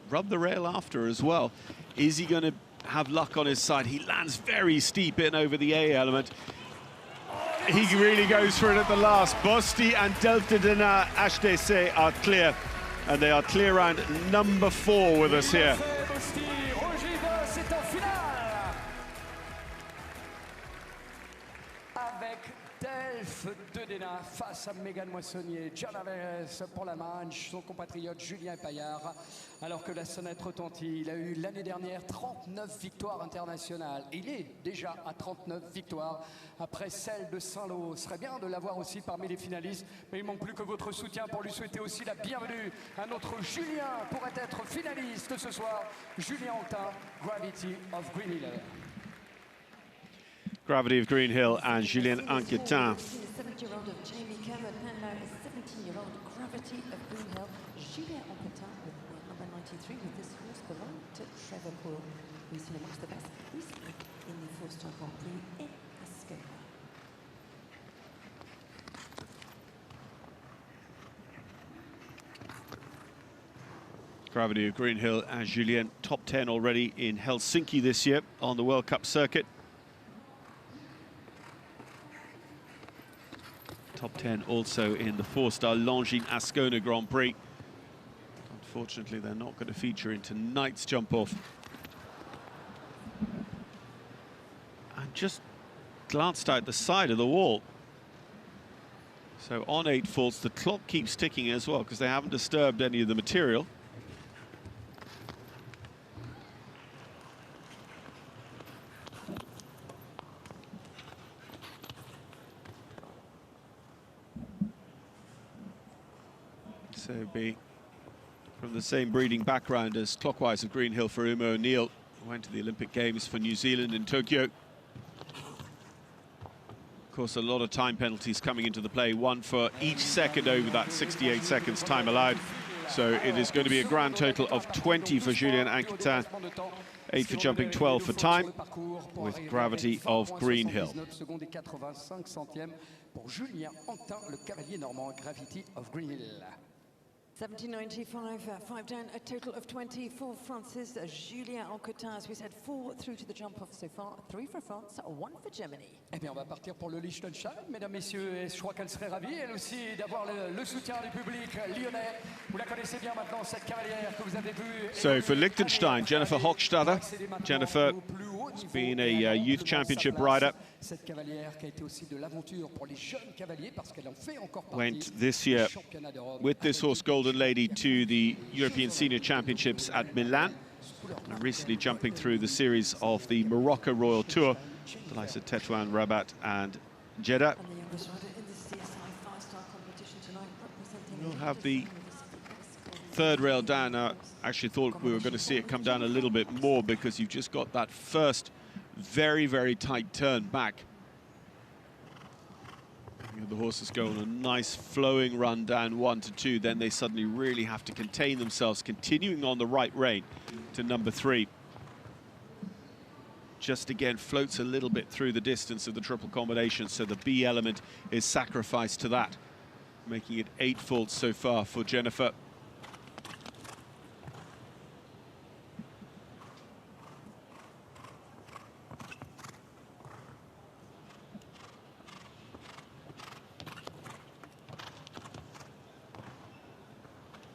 rubbed the rail after as well. Is he going to have luck on his side? He lands very steep in over the A element. He really goes for it at the last. Bosti and Delta Dena HDC are clear, and they are clear round number 4 with us here. avec Delphes de Dena face à Mégane Moissonnier. John Alvarez pour la manche, son compatriote Julien Paillard. Alors que la sonnette retentit, il a eu l'année dernière 39 victoires internationales. Il est déjà à 39 victoires après celle de Saint-Lô. Ce serait bien de l'avoir aussi parmi les finalistes, mais il ne manque plus que votre soutien pour lui souhaiter aussi la bienvenue à notre Julien, pourrait être finaliste ce soir. Julien Anquetin, Gravity of Green Hill. Gravity of Green Hill and Julien Anquetin. The 7-year-old of Jamie Kermode and now a 17-year-old Gravity of Green Hill. Julien Anquetin with number 93 with this horse belonging to Trevor Poole, who's been amongst the best recently in the 4-star Grand Prix in Ascona. Gravity of Green Hill and Julien, top 10 already in Helsinki this year on the World Cup circuit. Top 10 also in the 4-star Longines Ascona Grand Prix. Unfortunately, they're not going to feature in tonight's jump-off. And just glanced out the side of the wall. So on 8 faults, the clock keeps ticking as well because they haven't disturbed any of the material. So be from the same breeding background as Clockwise of Green Hill for Uma O'Neill, who went to the Olympic Games for New Zealand in Tokyo. Of course, a lot of time penalties coming into the play, one for each second over that 68 seconds time allowed. So it is going to be a grand total of 20 for Julien Anquetin, 8 for jumping, 12 for time, with Gravity of Green Hill. 17.95, 5 down, a total of 20 for Francis Julien Anquetin. As we said, 4 through to the jump-off so far, 3 for France, 1 for Germany. Eh bien, on va partir pour le Liechtenstein, mesdames, messieurs, et je crois qu'elle serait ravie, elle aussi, d'avoir le soutien du public lyonnais. Vous la connaissez bien maintenant, cette cavalière que vous avez vue. So for Liechtenstein, Jennifer Hochstadter. Jennifer has been a youth championship rider. Cette cavalière qui a été aussi de l'aventure pour les jeunes cavaliers parce qu'elle en fait encore partie. Went this year with this horse Golden Lady to the European Senior Championships at Milan. And recently jumping through the series of the Morocco Royal Tour, the likes of Tetouan, Rabat and Jeddah. And the youngest rider in the CSI 5-star competition tonight, representing We'll have the third rail down. I actually thought we were going to see it come down a little bit more because you've just got that first very, very tight turn back. The horses go on a nice flowing run down 1 to 2, then they suddenly really have to contain themselves, continuing on the right rein to number 3. Just again floats a little bit through the distance of the triple combination, so the B element is sacrificed to that, making it 8 faults so far for Jennifer.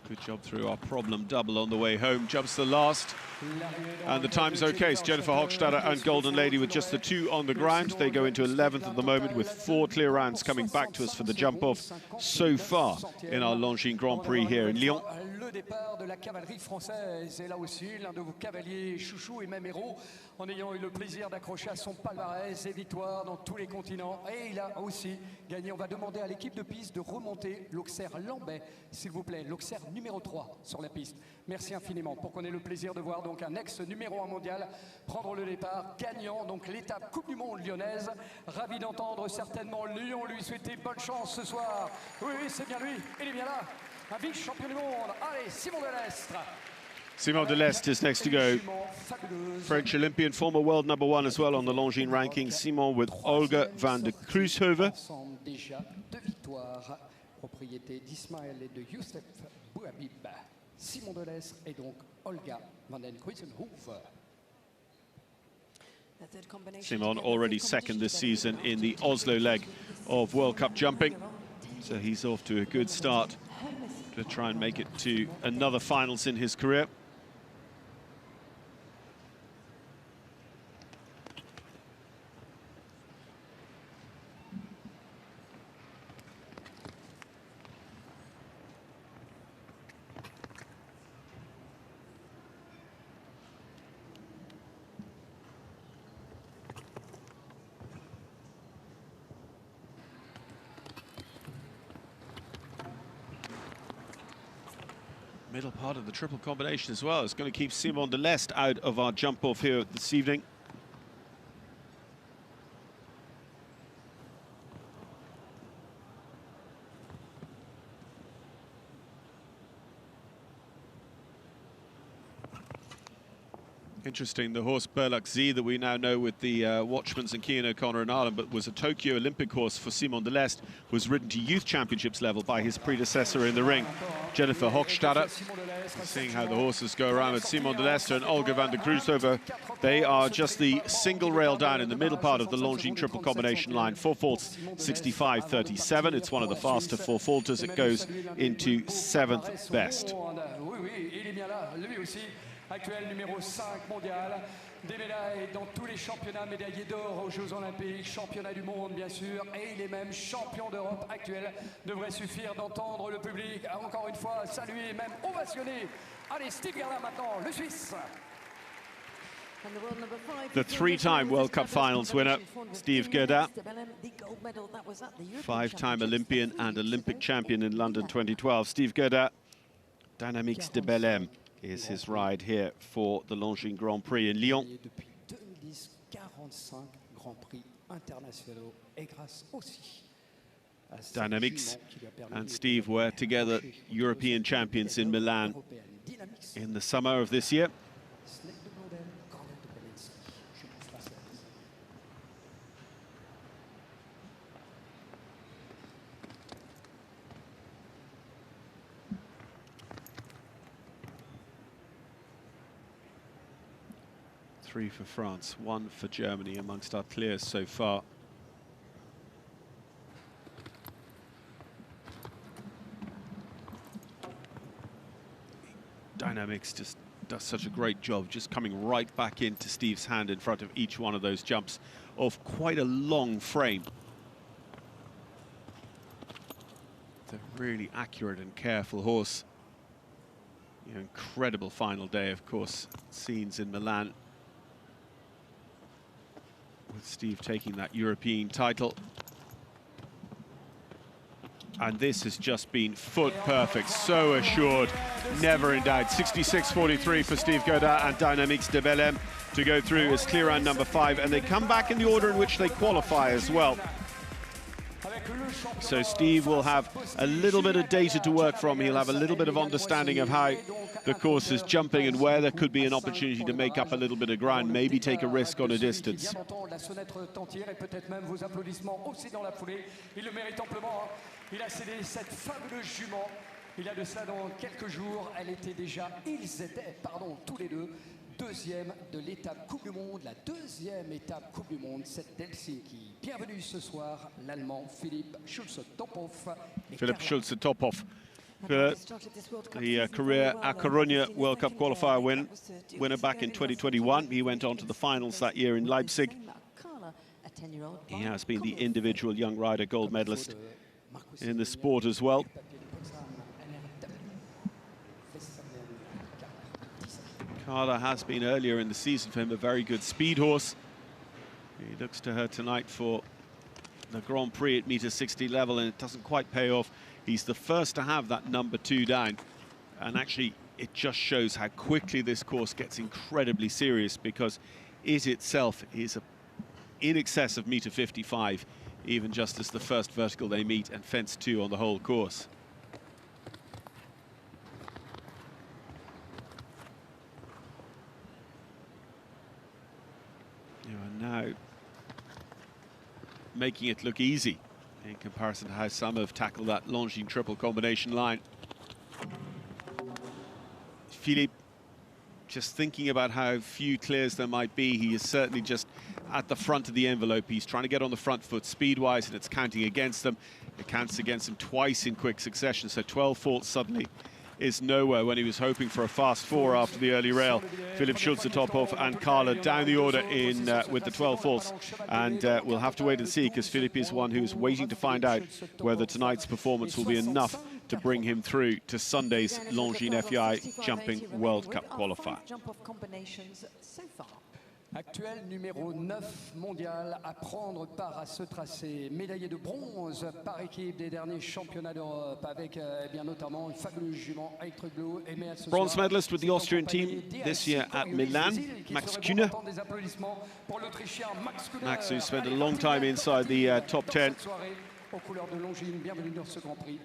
Good job through our problem double on the way home. Jumps the last, and the time's okay. It's Jennifer Hochstadter and Golden Lady with just the 2 on the ground. They go into 11th at the moment with 4 clear rounds coming back to us for the jump-off so far in our Longines Grand Prix here in Lyon. Le départ de la cavalerie française, et là aussi l'un de vos cavaliers chouchous et même héros, en ayant eu le plaisir d'accrocher à son palmarès et victoires dans tous les continents. Et il a aussi gagné. On va demander à l'équipe de piste de remonter l'Auxerre Lambais, s'il vous plaît, l'Auxerre numéro 3 sur la piste. Merci infiniment pour qu'on ait le plaisir de voir donc un ex-numéro 1 mondial prendre le départ, gagnant donc l'étape Coupe du Monde lyonnaise. Ravi d'entendre certainement Lyon lui souhaiter bonne chance ce soir. Oui, c'est bien lui, il est bien là. Un vice-champion du monde. Allez, Simon Delestre. Simon Delestre is next to go. French Olympian, former world number 1 as well on the Longines ranking. Simon with Olga van der Kruishoven. Déjà 2 victoires, propriété d'Ismaël et de Youssef Bouhabib. Simon Delestre et donc Olga van der Kruishoven. Simon already second this season in the Oslo leg of World Cup jumping. So he's off to a good start to try and make it to another finals in his career. Middle part of the triple combination as well. It's going to keep Simon Delestre out of our jump-off here this evening. Interesting, the horse Burlak Z that we now know with the Watchmans and Keane O'Connor in Ireland, but was a Tokyo Olympic horse for Simon Delestre, was ridden to youth championships level by his predecessor in the ring, Jennifer Hochstadter. Seeing how the horses go around with Simon Delestre and Olga van der Kruishoven, they are just the single rail down in the middle part of the Longines triple combination line. 4 faults, 65.37. It's one of the faster 4 faulters. It goes into 7th best. Actuel numéro 5 mondial, des médailles dans tous les championnats, médaillé d'or aux Jeux Olympiques, championnat du monde bien sûr, et il est même champion d'Europe actuel. Devrait suffire d'entendre le public, encore une fois, saluer, même ovationner. Allez, Steve Gerda maintenant, le Suisse. The 3-time World Cup Finals winner, Steve Gerda, 5-time Olympian and Olympic champion in London 2012. Steve Gerda, Dynamics de Belém is his ride here for the Longines Grand Prix in Lyon. Depuis 2010, 45 Grands Prix internationaux et grâce aussi à Dynamics and Steve were together European champions in Milan in the summer of this year. Three for France, 1 for Germany amongst our clears so far. Dynamics just does such a great job, just coming right back into Steve's hand in front of each one of those jumps of quite a long frame. It's a really accurate and careful horse. You know, incredible final day, of course, scenes in Milan, with Steve taking that European title. And this has just been foot perfect, so assured, never in doubt. 66.43 for Steve Gerda and Dynamics de Belém to go through as clear round number 5, and they come back in the order in which they qualify as well. So Steve will have a little bit of data to work from. He'll have a little bit of understanding of how the course is jumping and where there could be an opportunity to make up a little bit of ground, maybe take a risk on a distance. Il a cédé cette fabuleuse jument. Il a de cela dans quelques jours. Ils étaient, tous les deux, deuxième de l'étape Coupe du Monde, la deuxième étape Coupe du Monde, c'est d'Helsinki. Bienvenue ce soir, l'Allemand Philipp Schulze-Tophoff. Philipp Schulze-Tophoff, the career A Coruña World Cup qualifier winner back in 2021. He went on to the finals that year in Leipzig. He has been the individual young rider gold medalist in the sport as well. Carla has been earlier in the season for him a very good speed horse. He looks to her tonight for the Grand Prix at meter 60 level, and it doesn't quite pay off. He's the first to have that number 2 down, and actually it just shows how quickly this course gets incredibly serious, because it itself is in excess of meter 55, even just as the first vertical they meet, and fence 2 on the whole course. You are now making it look easy in comparison to how some have tackled that Longines triple combination line. Philippe, just thinking about how few clears there might be, he is certainly just at the front of the envelope. He's trying to get on the front foot speed-wise, and it's counting against them. It counts against him twice in quick succession, so 12 faults suddenly is nowhere when he was hoping for a fast 4 after the early rail. Philipp Schulze-Tophoff and Carla down the order in with the 12 faults, and we'll have to wait and see, because Philippe is one who's waiting to find out whether tonight's performance will be enough to bring him through to Sunday's Longines FEI Jumping World Cup qualifier. Actuel numéro 9 mondial à prendre part à ce tracé. Médaillé de bronze par équipe des derniers championnats d'Europe avec bien notamment une fabuleuse jument Electric Blue. Bronze medalist with the Austrian team this year at Milan, Max Kühne. Max, who spent a long time inside the top 10. Aux couleurs de Longines, bienvenue dans ce Grand Prix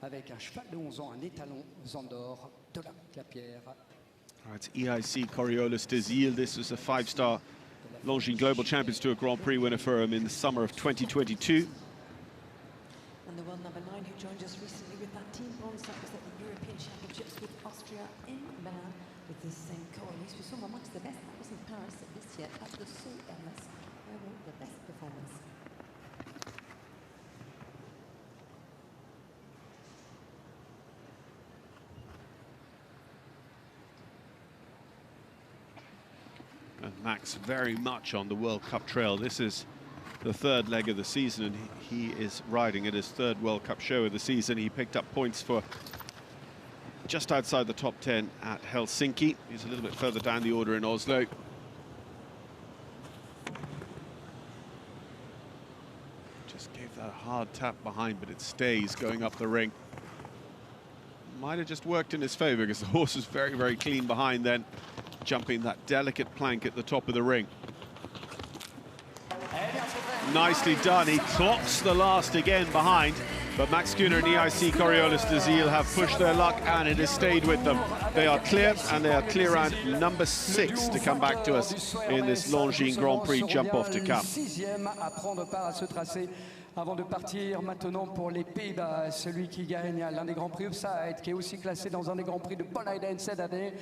avec un cheval de 11 ans, un étalon Zandor de la Clapière. It's EIC Coriolis de Zille. This was a 5-star Longines Global Champions Tour Grand Prix winner for him in the summer of 2022. And the world number 9 who joined us recently with that team bronze, that was at the European Championships with Austria in Milan with this same Coriolis. We saw him amongst the best. That was in Paris this year at the Saut Hermes, where were the best performers. And Max very much on the World Cup trail. This is the third leg of the season, and he is riding at his third World Cup show of the season. He picked up points for just outside the top 10 at Helsinki. He's a little bit further down the order in Oslo. Just gave that a hard tap behind, but it stays going up the ring. Might have just worked in his favor because the horse was very, very clean behind then, jumping that delicate plank at the top of the ring. Nicely done. He clocks the last again behind, but Max Kühne and EIC Coriolis de Zille have pushed their luck, and it has stayed with them. They are clear, and they are clear round number 6 to come back to us in this Longines Grand Prix jump-off to come. Avant de partir maintenant pour les Pays-Bas, celui qui gagne l'un des Grands Prix Upside, qui est aussi classé dans un des Grands Prix de Bonheiden cette année.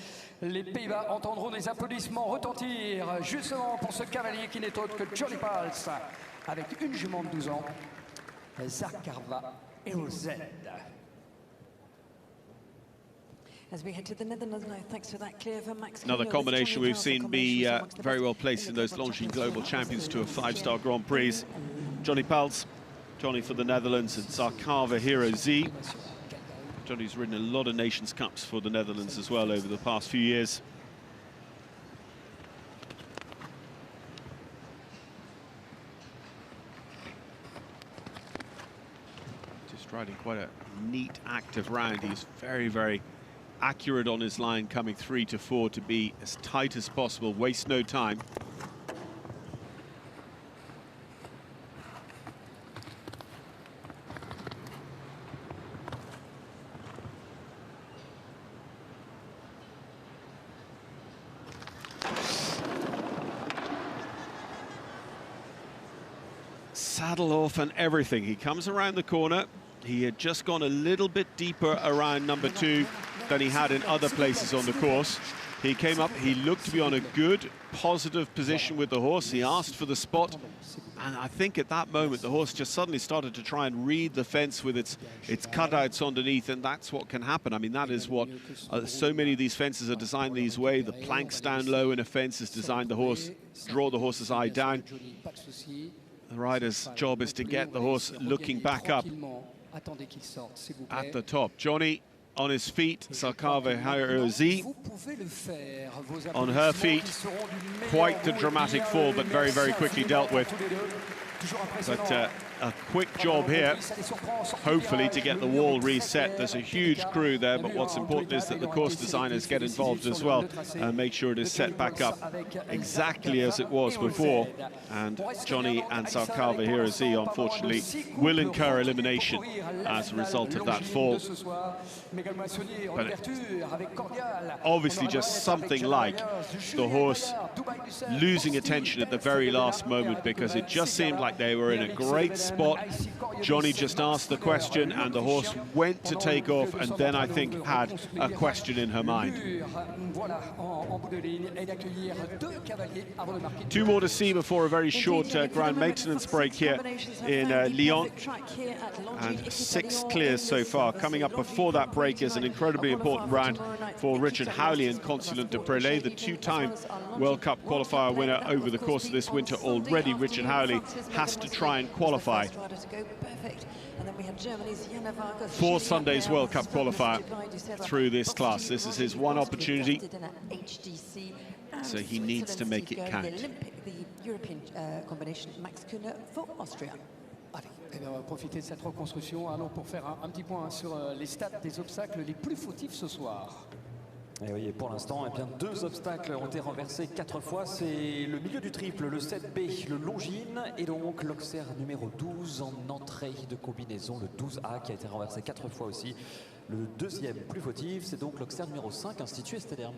Les Pays-Bas entendront des applaudissements retentir justement pour ce cavalier qui n'est autre que Johnny Pals, avec une jument de 12 ans, Zarkarva et OZ. As we head to the Netherlands now, thanks to that clear for Max. Another combination we've seen be very well placed in those Longines Global Champions Tour 5-star Grand Prix. Johnny Pals, Johnny for the Netherlands, and Zarkarva Hero Z. Johnny's ridden a lot of Nations Cups for the Netherlands as well over the past few years. Just riding quite a neat, active round. He's very, very accurate on his line, coming 3 to 4 to be as tight as possible, waste no time. Saddle off and everything. He comes around the corner. He had just gone a little bit deeper around number 2 than he had in other places on the course. He came up, he looked to be on a good, positive position with the horse. He asked for the spot, and I think at that moment the horse just suddenly started to try and read the fence with its cutouts underneath, and that's what can happen. I mean, that is what so many of these fences are designed this way. The planks down low in a fence is designed to draw the horse's eye down. The rider's job is to get the horse looking back up at the top. Johnny on his feet, Zarkarva Hero Z on her feet. Quite the dramatic fall, but very, very quickly dealt with. But a quick job here, hopefully, to get the wall reset. There's a huge crew there, but what's important is that the course designers get involved as well and make sure it is set back up exactly as it was before. And Johnny and Zarkarva Hero Z, unfortunately, will incur elimination as a result of that fall. But obviously just something like the horse losing attention at the very last moment, because it just seemed like they were in a great spot. Johnny just asked the question and the horse went to take off, and then I think had a question in her mind. 2 more to see before a very short ground maintenance break here in Lyon, and 6 clears so far. Coming up before that break is an incredibly important round for Richard Howley and Consulate de Prelay, the 2-time World Cup qualifier winner over the course of this winter already. Richard Howley has to try and qualify for Sunday's World Cup qualifier through this class. This is his one opportunity. so he needs to make it count. The Olympic, the European combination, Max Kühne for Austria. Allez, eh bien, on va profiter de cette reconstruction alors pour faire un petit point sur les stats des obstacles les plus fautifs ce soir. Et oui, et pour l'instant, eh bien, 2 obstacles ont été renversés 4 fois. C'est le milieu du triple, le 7B, le Longines, et donc l'Auxerre numéro 12 en entrée de combinaison, le 12A qui a été renversé 4 fois aussi. Le deuxième plus fautif, c'est donc l'Auxerre numéro 5, Institut Estéderme.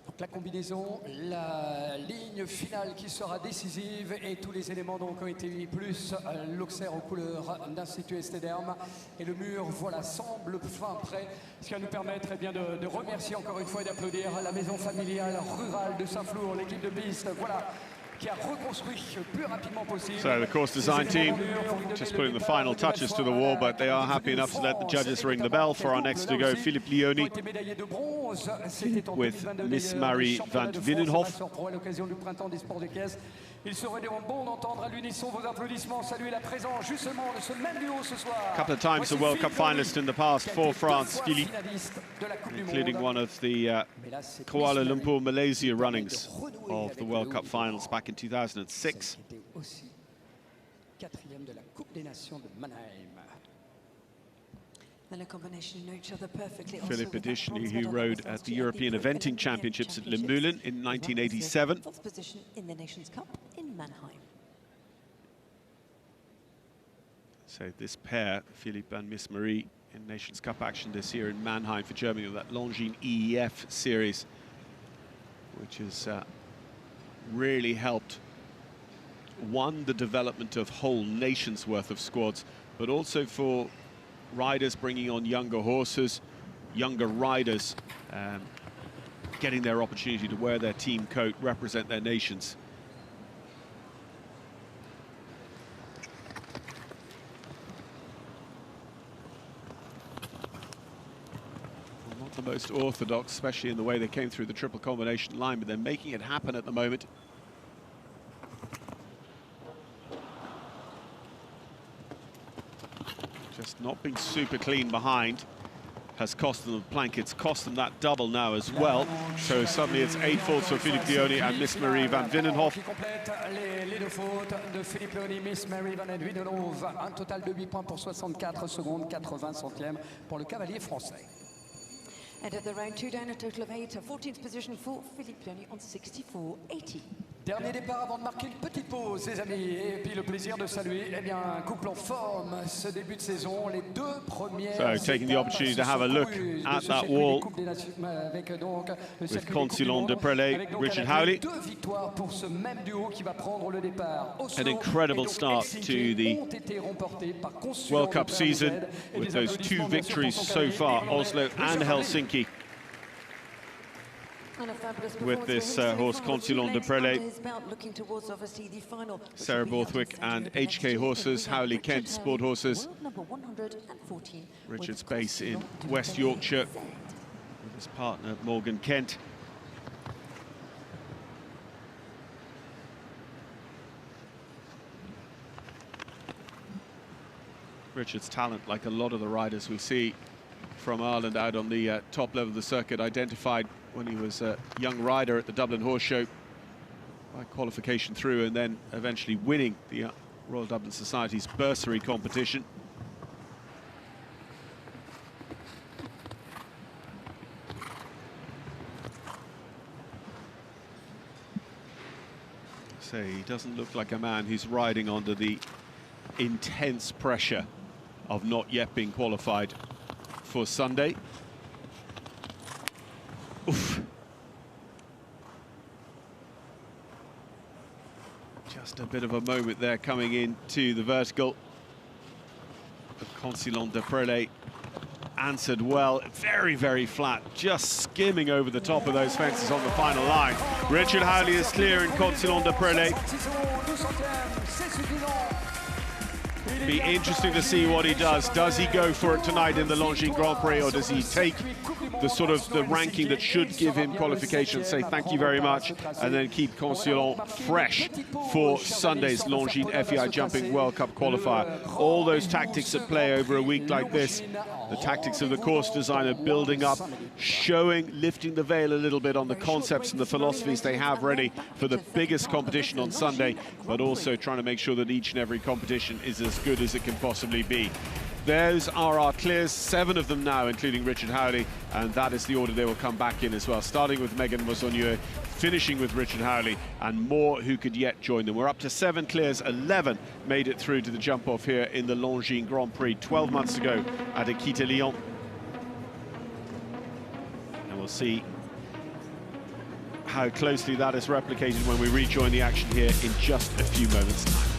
Donc la combinaison, la ligne finale qui sera décisive et tous les éléments donc ont été mis, plus l'Auxerre aux couleurs d'Institut Estéderme. Et le mur, voilà, semble fin prêt, ce qui va nous permettre eh bien, de remercier encore une fois et d'applaudir la maison familiale rurale de Saint-Flour, l'équipe de piste, voilà, qui a reconstruit le plus rapidement possible. So the course design team just putting the final touches to the wall, but they are happy enough to let the judges ring the bell for our next to go, Philippe Lioni with Miss Marie van Winnenhof. Il serait bon d'entendre à l'unisson vos applaudissements, saluer la présence justement de ce même duo ce soir. A couple of times a World Cup finalist in the past for France, Philippe, including one of the Kuala Lumpur, Malaysia runnings of the World Cup finals back in 2006. Quatrième de la Coupe des Nations de Mannheim. Philippe additionally, who rode at the European Eventing Championships at Limousin in 1987. Fourth position in the Nations Cup in Mannheim. So this pair, Philippe and Miss Marie, in Nations Cup action this year in Mannheim for Germany with that Longines EEF series, which has really helped, one, the development of whole nations worth of squads, but also for riders bringing on younger horses, younger riders, getting their opportunity to wear their team coat, represent their nations. Well, not the most orthodox, especially in the way they came through the triple combination line, but they're making it happen at the moment. Just not being super clean behind has cost them the plank. It's cost them that double now as well. So suddenly it's 8 faults for Philippe Lioni and Miss Marie van Winnenhof. Les 2 fautes de Philippe Lioni, Miss Marie van Winnenhof. Un total de 8 points pour 64 secondes, 80 centièmes pour le cavalier français. And at the round 2 down, a total of 8. 14th position for Philippe Lioni on 64.80. Dernier départ avant de marquer une petite pause, les amis. Et puis le plaisir de saluer eh bien, un couple en forme ce début de saison. Les 2 premières. So taking the opportunity to have a look at that wall with Consilon de Prelay, Richard Howley. 2 victoires pour ce même duo qui va prendre le départ. An incredible start to the World Cup season with those 2 victories so far, Oslo and Helsinki. With this horse, Consilon de Prelay, Sarah Borthwick and HK Horses, Howley Kent Sport Horses, Richard's base in West Yorkshire, with his partner Morgan Kent. Richard's talent, like a lot of the riders we see from Ireland out on the top level of the circuit, identified when he was a young rider at the Dublin Horse Show by qualification through and then eventually winning the Royal Dublin Society's bursary competition. So he doesn't look like a man who's riding under the intense pressure of not yet being qualified for Sunday. Oof. Just a bit of a moment there coming into the vertical. But Consilon de Prelay answered well, very, very flat, just skimming over the top of those fences on the final line. Richard Howley is clear in Consilon de Prelay. Be interesting to see what he does. Does he go for it tonight in the Longines Grand Prix, or does he take the ranking that should give him qualification and say thank you very much, and then keep Consilon fresh for Sunday's Longines FEI Jumping World Cup qualifier? All those tactics at play over a week like this, the tactics of the course designer building up, showing, lifting the veil a little bit on the concepts and the philosophies they have ready for the biggest competition on Sunday, but also trying to make sure that each and every competition is as good as it can possibly be. Those are our clears, 7 of them now, including Richard Howley, and that is the order they will come back in as well, starting with Megan Mosonier, finishing with Richard Howley, and more who could yet join them. We're up to 7 clears, 11 made it through to the jump-off here in the Longines Grand Prix 12 months ago at Equestrian Lyon. And we'll see how closely that is replicated when we rejoin the action here in just a few moments' time.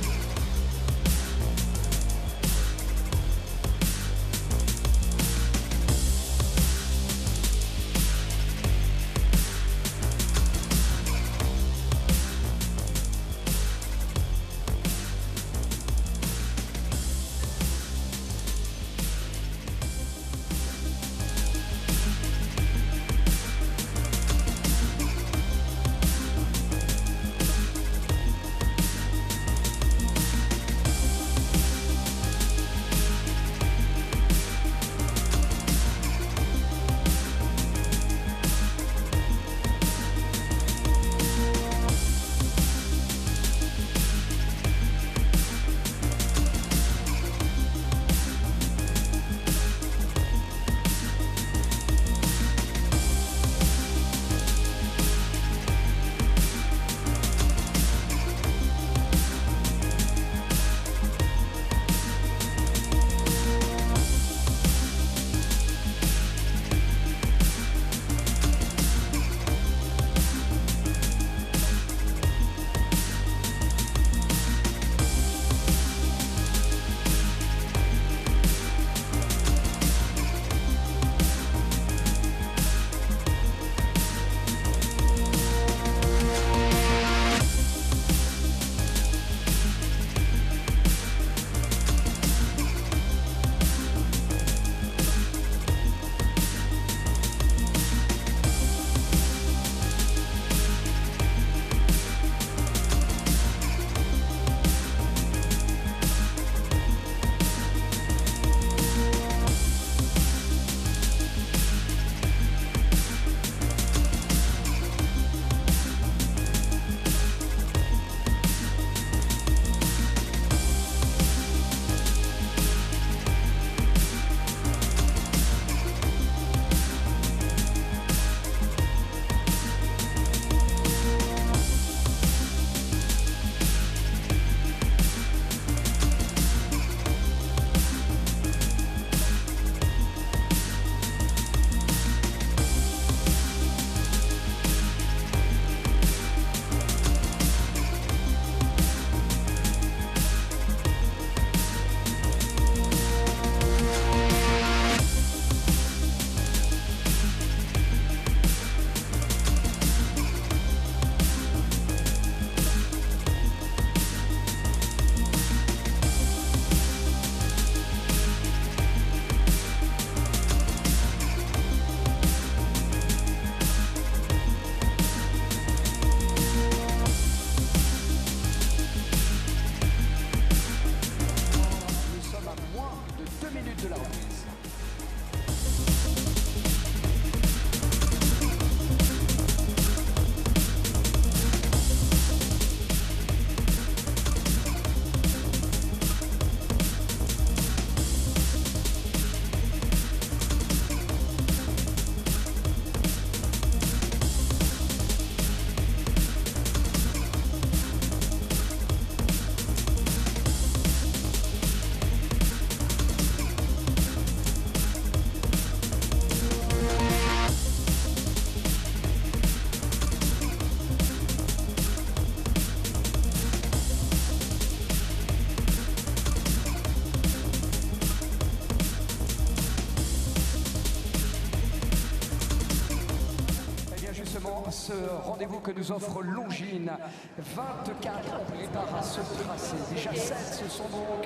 ce rendez-vous que nous offre Longines. 24 on prépare à ce tracé. Déjà 7 se sont donc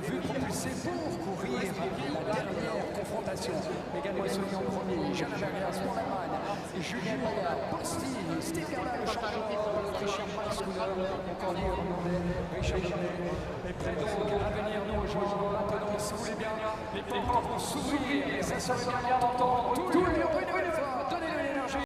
vus propulsés pour courir la dernière confrontation. Également souligné en premier, Jeanne Bergers pour l'Allemagne, Julien Bayard, Posti, Steve Garland, le champion autrichien, Max Kuhner, encore néerlandais, Richard Genet. Et prêt donc à venir nous rejoindre maintenant, si vous voulez bien, les portes vont s'ouvrir et ça serait bien d'entendre tous les bruits de fois. Donnez-nous l'énergie.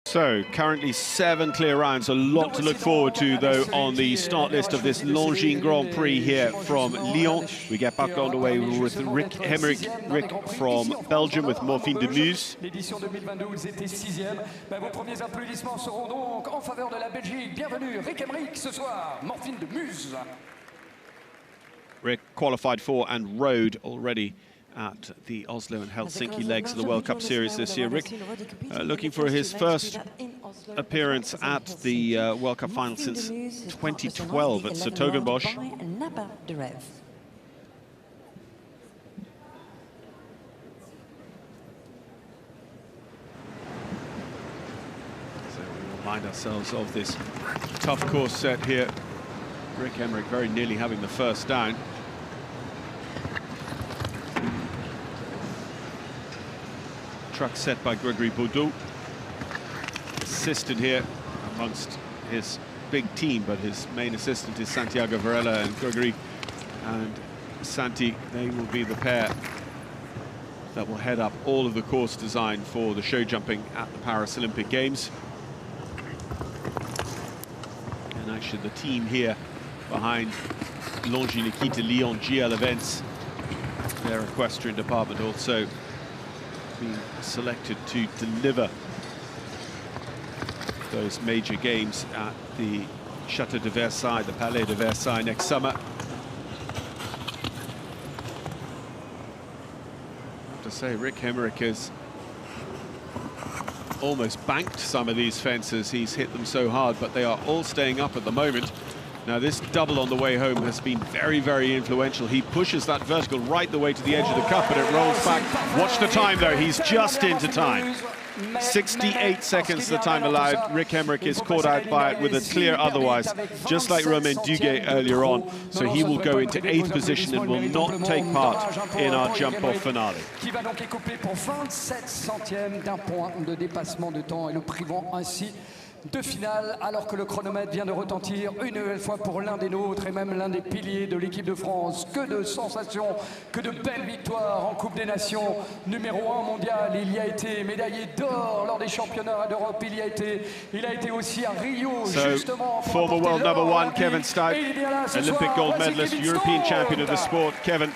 So, currently 7 clear rounds. A lot to look forward to, though, on the start list of this Longines Grand Prix here from Lyon. We get back underway with Rick Hemmerich, Rick from Belgium with Morphine de Muse. L'édition 2022, ils étaient 6e. Vos premiers applaudissements seront donc en faveur de la Belgique. Bienvenue, Rick Hemmerich, ce soir, Morphine de Muse. Rick qualified for and rode already at the Oslo and Helsinki legs of the World Cup Series this year. Rick looking for his first appearance at the World Cup final since 2012 at Sertogenbosch. So we remind ourselves of this tough course set here. Rick Hemmerich very nearly having the first down. Truck set by Gregory Baudot, assisted here amongst his big team, but his main assistant is Santiago Varela, and Gregory and Santi, they will be the pair that will head up all of the course design for the show jumping at the Paris Olympic Games. And actually the team here behind Longines Equestrian Lyon GL Events, their equestrian department also being selected to deliver those major games at the Château de Versailles, the Palais de Versailles next summer. I have to say, Rick Hemmerich has almost banked some of these fences. He's hit them so hard, but they are all staying up at the moment. Now, this double on the way home has been very, very influential. He pushes that vertical right the way to the edge of the cup, but it rolls back. Watch the time, though. He's just into time. 68 seconds the time allowed. Rick Hemmerich is caught out by it with a clear otherwise, just like Romain Duguay earlier on. So he will go into 8th position and will not take part in our jump-off finale. Qui va donc écoper pour 27 centièmes d'un point de dépassement de temps et le privant ainsi de finale, alors que le chronomètre vient de retentir une nouvelle fois pour l'un des nôtres et même l'un des piliers de l'équipe de France. Que de sensations, que de belles victoires en Coupe des Nations. Numéro 1 mondial, il y a été médaillé d'or lors des championnats d'Europe. Il a été aussi à Rio, justement. Former world number 1 Kevin Stout, Olympic gold medalist, European champion of the sport. Kevin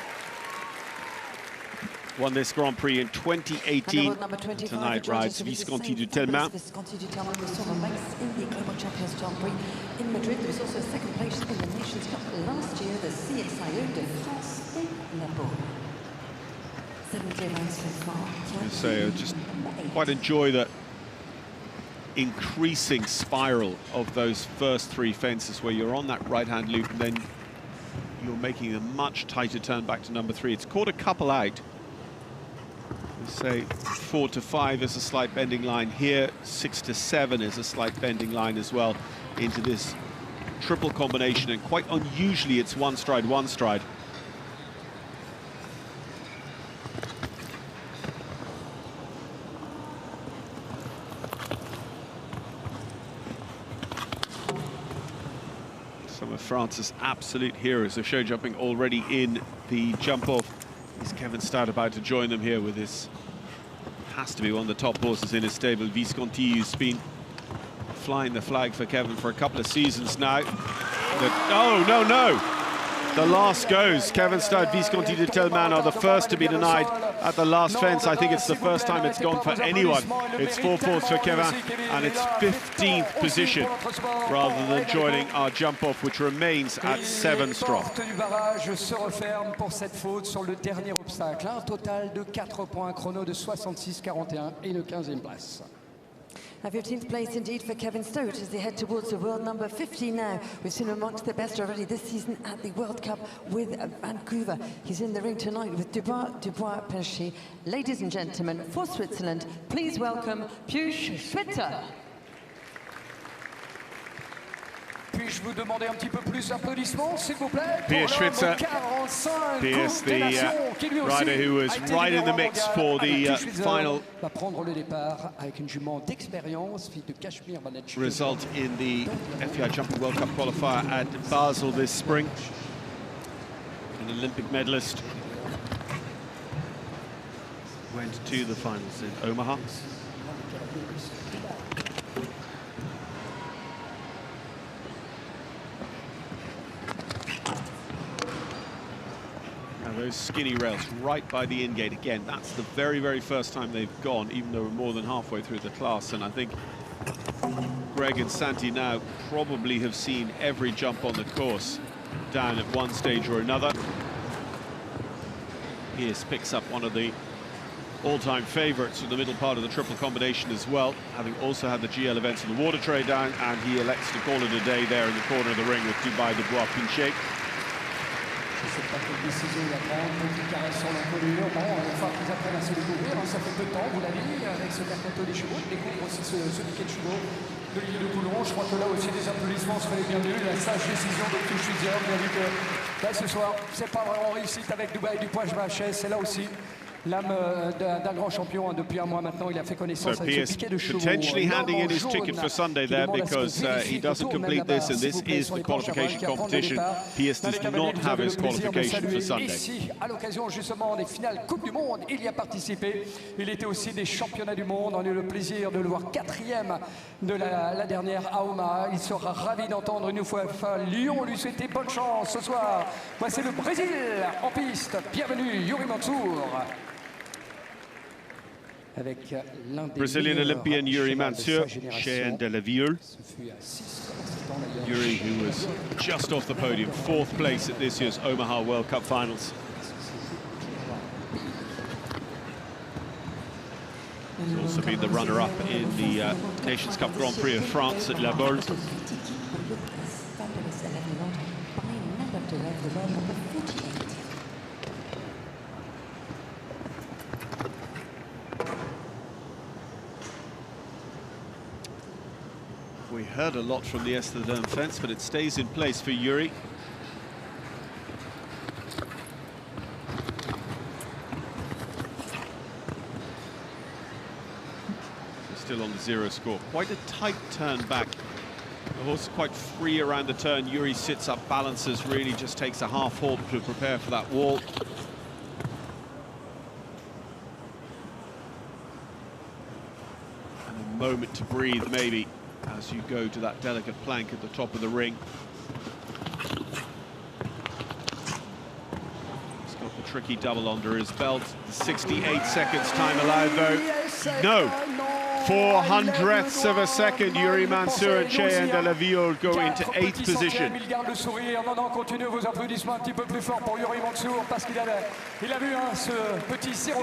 won this Grand Prix in 2018. Tonight rides Visconti du Telmain. Visconti du Telmain was sort of race in the Global Champions Grand Prix in Madrid. There was also second place in the Nations Cup last year, the CXIO de France in Naples. 70 rounds so far. So I just quite enjoy the increasing spiral of those first 3 fences where you're on that right-hand loop and then you're making a much tighter turn back to number 3. It's caught a couple out. Say 4 to 5 is a slight bending line here, 6 to 7 is a slight bending line as well into this triple combination, and quite unusually it's one stride, one stride. Some of France's absolute heroes of show jumping already in the jump-off. Is Kevin Stout about to join them here with his, has to be one of the top horses in his stable, Visconti, who's been flying the flag for Kevin for a couple of seasons now. Oh, no. The last goes. Kevin Stout, Visconti du Telmain are the first to be denied at the last fence. I think it's the first time it's gone for anyone. It's 4 points for Kevin, and it's 15th position rather than joining our jump-off, which remains at 7 strong. Du barrage se referme pour cette faute sur le dernier obstacle. Un total de 4 points, chrono de 66-41 et de 15e place. Now, 15th place indeed for Kevin Stout as they head towards the world number 15 now. We've seen him amongst the best already this season at the World Cup with Vancouver. He's in the ring tonight with Dubois Prix. Ladies and gentlemen, for Switzerland, please welcome Puis Schwitzer. Puis-je vous demander un petit peu plus d'applaudissements, s'il vous plaît, Puis Schwitzer, Pierce, the rider who was right in the mix for the final va prendre le départ avec une jument d'expérience, fille de Cachemire Manage. result in the FEI Jumping World Cup qualifier at Basel this spring. An Olympic medalist went to the finals in Omaha. Those skinny rails right by the in-gate. Again, that's the very, very first time they've gone, even though we're more than halfway through the class. And I think Greg and Santi now probably have seen every jump on the course down at one stage or another. Pierce picks up one of the all-time favourites in the middle part of the triple combination as well, having also had the GL events in the water tray down, and he elects to call it a day there in the corner of the ring with Dubois Pinché. Je ne sais pas quelle décision il va prendre, petit caresse sur l'inconnu. Bon, il va falloir qu'ils apprennent à se découvrir. Ça fait peu de temps, vous l'avez dit, avec ce mercato des chevaux. Je découvre aussi ce piquet de chevaux de l'île de Toulon. Je crois que là aussi, des applaudissements seraient les bienvenus. La sage décision de Puis Schwitzer. Bien vu que là, ce soir, c'est pas vraiment réussite avec Dubois du Poix-Vachès. C'est là aussi l'âme d'un grand champion. Depuis un mois maintenant, il a fait connaissance So avec Pierce ce piquet de chevaux. potentially handing in his ticket for Sunday there because he doesn't complete this, and this is the qualification competition. Pierce does not have his qualification for Sunday. Ici, à l'occasion justement des finales Coupe du Monde, il y a participé. Il était aussi des championnats du monde. On a eu le plaisir de le voir 4e de la dernière à Omaha. Il sera ravi d'entendre une fois Lyon lui souhaiter bonne chance ce soir. Voici le Brésil en piste. Bienvenue, Yuri Mansour. Avec Brazilian Olympian Yuri Mansour, Cheyenne de la Viole. Yuri, who was just off the podium, 4th place at this year's Omaha World Cup Finals. He's also been the runner-up in the Nations Cup Grand Prix of France at La Baule. We heard a lot from the Estradome fence, but it stays in place for Yuri. Still on the 0 score. Quite a tight turn back. The horse is quite free around the turn. Yuri sits up, balances, really just takes a half halt to prepare for that wall. And a moment to breathe, maybe, as you go to that delicate plank at the top of the ring. He's got the tricky double under his belt. 68 seconds time allowed, though. No. 400ths of a second, Yuri Mansour and Cheyenne de la Viole go into 8th position. Il garde le sourire. Non, continuez vos applaudissements un petit peu plus fort pour Yuri Mansour parce qu'il a vu ce petit 0,4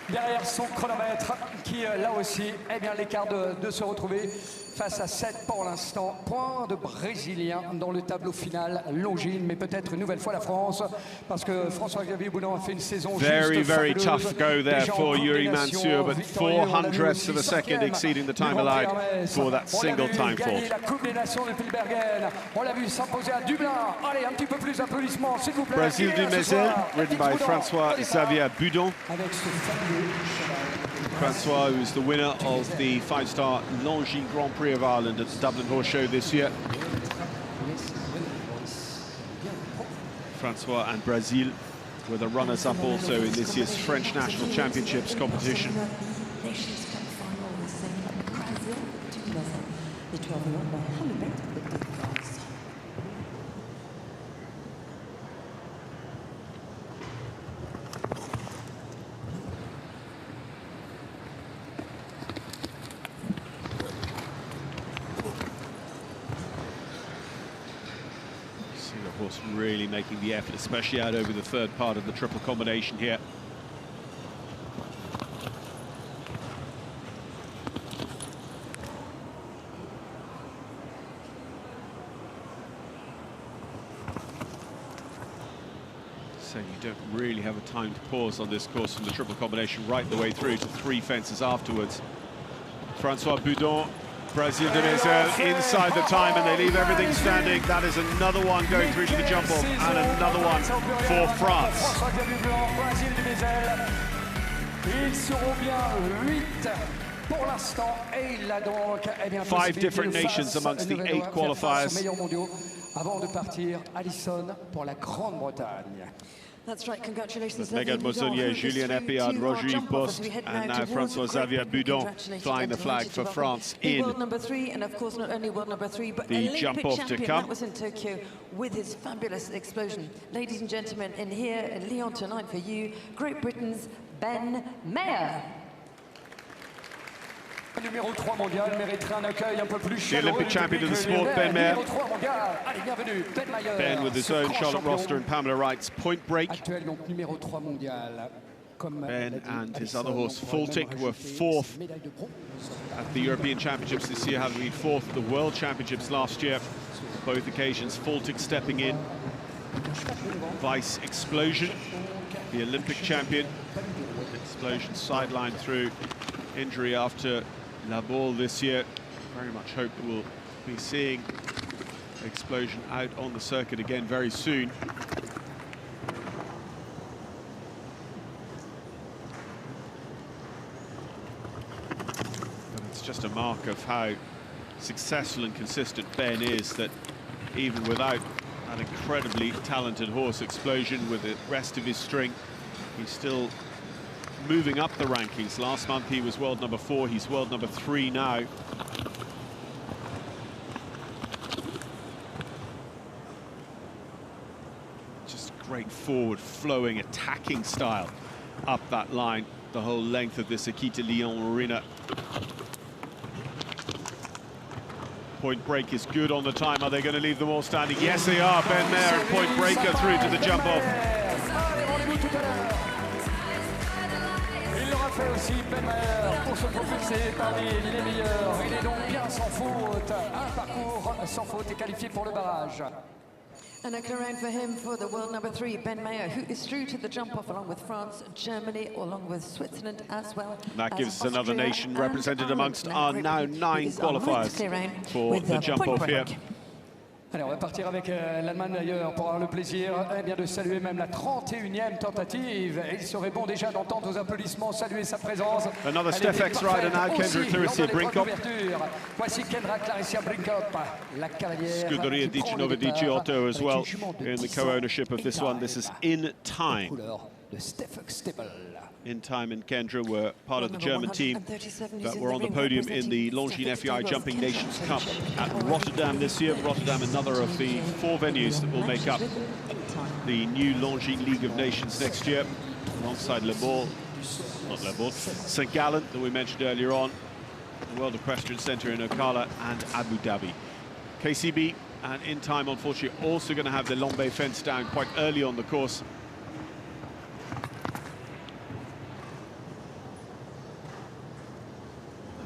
derrière son chronomètre qui, là aussi, eh bien, l'écart de se retrouver face à 7 pour l'instant. Point de Brésilien dans le tableau final, Longines, mais peut-être une nouvelle fois la France, parce que François-Xavier Boulan a fait une saison very, juste very fabuleuse. tough go there for Yuri Mansour, but 400ths of a second exceeding the time allowed for that single time fault. La Coupe des Nations de Pilbergen. On l'a vu s'imposer à Dublin. Allez, un petit peu plus d'applaudissements, s'il vous plaît. Brazil du Mézel, ridden by François-Xavier Boudon. Avec ce fabuleux François, who's the winner of the 5-star Longines Grand Prix of Ireland at the Dublin Horse Show this year. François and Brazil were the runners-up also in this year's French National Championships competition. Horse really making the effort, especially out over the 3rd part of the triple combination here. So you don't really have a time to pause on this course from the triple combination right the way through to 3 fences afterwards. Francois Boudon, Brazil de Mezelle inside the time, and they leave everything standing. That is another one going through to the jump off, and another one for France. Five different nations amongst the 8 qualifiers. That's right, congratulations. Megan Mossonnier, Julien Epillard, Roger Post, and now François-Xavier Boudon flying the flag for France in world number 3, and of course not only world number 3, but the Olympic jump off champion. to come. That was in Tokyo with his fabulous explosion. Ladies and gentlemen, in here in Lyon tonight for you, Great Britain's Ben Mayer. Numéro 3 mondial mériterait un accueil un peu plus The Olympic champion of the sport, Ben Mayer. Numéro 3 mondial. Allez, bienvenue, Ben Mayer. Ben with his own Charlotte Roster and Pamela Wright's point break. Actuel, donc numéro 3 mondial. Ben and his other horse, Fultic, were 4th at the European Championships this year, having been 4th at the World Championships last year. Both occasions, Fultic stepping in. Vice Explosion, the Olympic champion. Explosion sidelined through injury after La Baule this year. Very much hope that we'll be seeing Explosion out on the circuit again very soon. But it's just a mark of how successful and consistent Ben is, that even without an incredibly talented horse, Explosion, with the rest of his string, he's still moving up the rankings. Last month he was world number 4, he's world number 3 now. Just great forward flowing attacking style up that line the whole length of this Equite Lyon arena. Point break is good on the time. Are they going to leave them all standing? Yes, they are. Ben Mayer and point breaker through to the jump off. Fait aussi Ben Mayer pour se propulser parmi les meilleurs. Il est donc bien sans faute. Un parcours sans faute est qualifié pour le barrage. And a clear round for him for the world number 3, Ben Mayer, who is through to the jump-off along with France, Germany, along with Switzerland as well. That gives us another nation represented amongst our now 9 qualifiers for the jump-off here. Allez, on va partir avec l'Allemagne d'ailleurs pour avoir le plaisir de saluer même la 31e tentative. Et il serait bon déjà d'entendre aux applaudissements saluer sa présence. Another Stefex rider now, Kendra Clarissa Brinkhoff. Voici Kendra Clarissa Brinkhoff, la cavalière. Scuderia Dici Nova Dici Otto as well in the co-ownership of this one. This is In Time. In Time and Kendra were part of the German team that were on the podium in the Longines FEI Jumping Nations Cup at Rotterdam this year. Rotterdam, another of the 4 venues that will make up the new Longines League of Nations next year, alongside Le Bourg, not Le Bourg, St. Gallen that we mentioned earlier on, the World Equestrian Centre in Ocala, and Abu Dhabi. KCB and In Time, unfortunately, also going to have the Lombay fence down quite early on the course.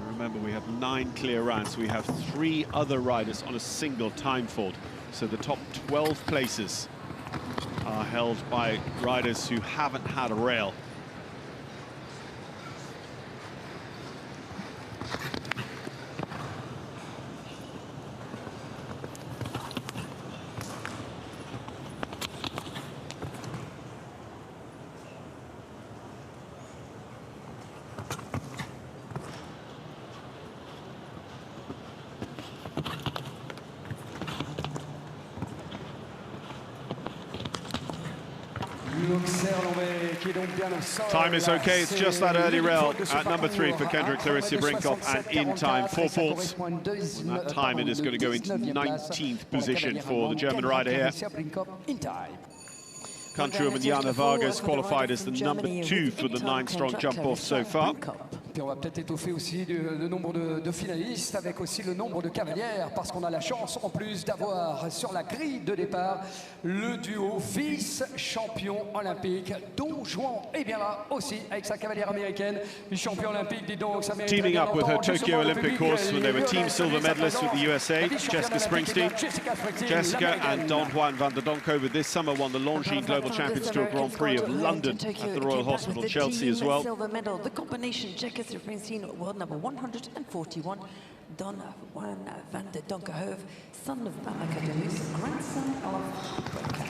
Remember, we have 9 clear rounds. We have 3 other riders on a single time fault. So the top 12 places are held by riders who haven't had a rail. Time is okay, it's just that early rail at number 3 for Kendra Clarissa Brinkhoff, and In Time 4 faults. And that time it is going to go into 19th position for the German rider here. Countrywoman Jana Vargas qualified as the number 2 for the 9-strong jump-off so far. Puis on va peut-être étoffer aussi le nombre de finalistes avec aussi le nombre de cavalières parce qu'on a la chance en plus d'avoir sur la grille de départ le duo vice-champion olympique Don Juan est bien là aussi avec sa cavalière américaine, champion olympique dit donc ça mérite Teaming bien up with her d'entendre Tokyo justement le Olympic public, course when they were team silver medalists with the USA, Jessica Springsteen. Jessica and Don Juan van der Donk over this summer won the Longines Global Champions Tour Grand Prix of London at the Royal Hospital, Chelsea as well. Silver medal, the combination Jessica Springsteen, world number 141. Don Juan van der Donkerhove, son of Baracadus, grandson of Heartbreaker.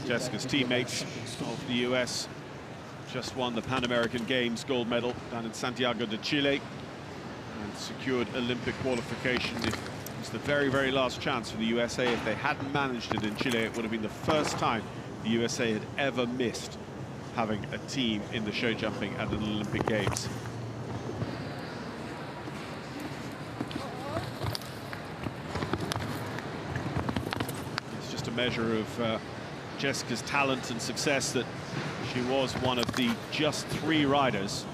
Jessica's teammates of the US just won the Pan American Games gold medal down in Santiago de Chile and secured Olympic qualification. It was the very, very last chance for the USA. If they hadn't managed it in Chile, it would have been the first time the USA had ever missed having a team in the show jumping at an Olympic Games. It's just a measure of Jessica's talent and success that she was one of the just 3 riders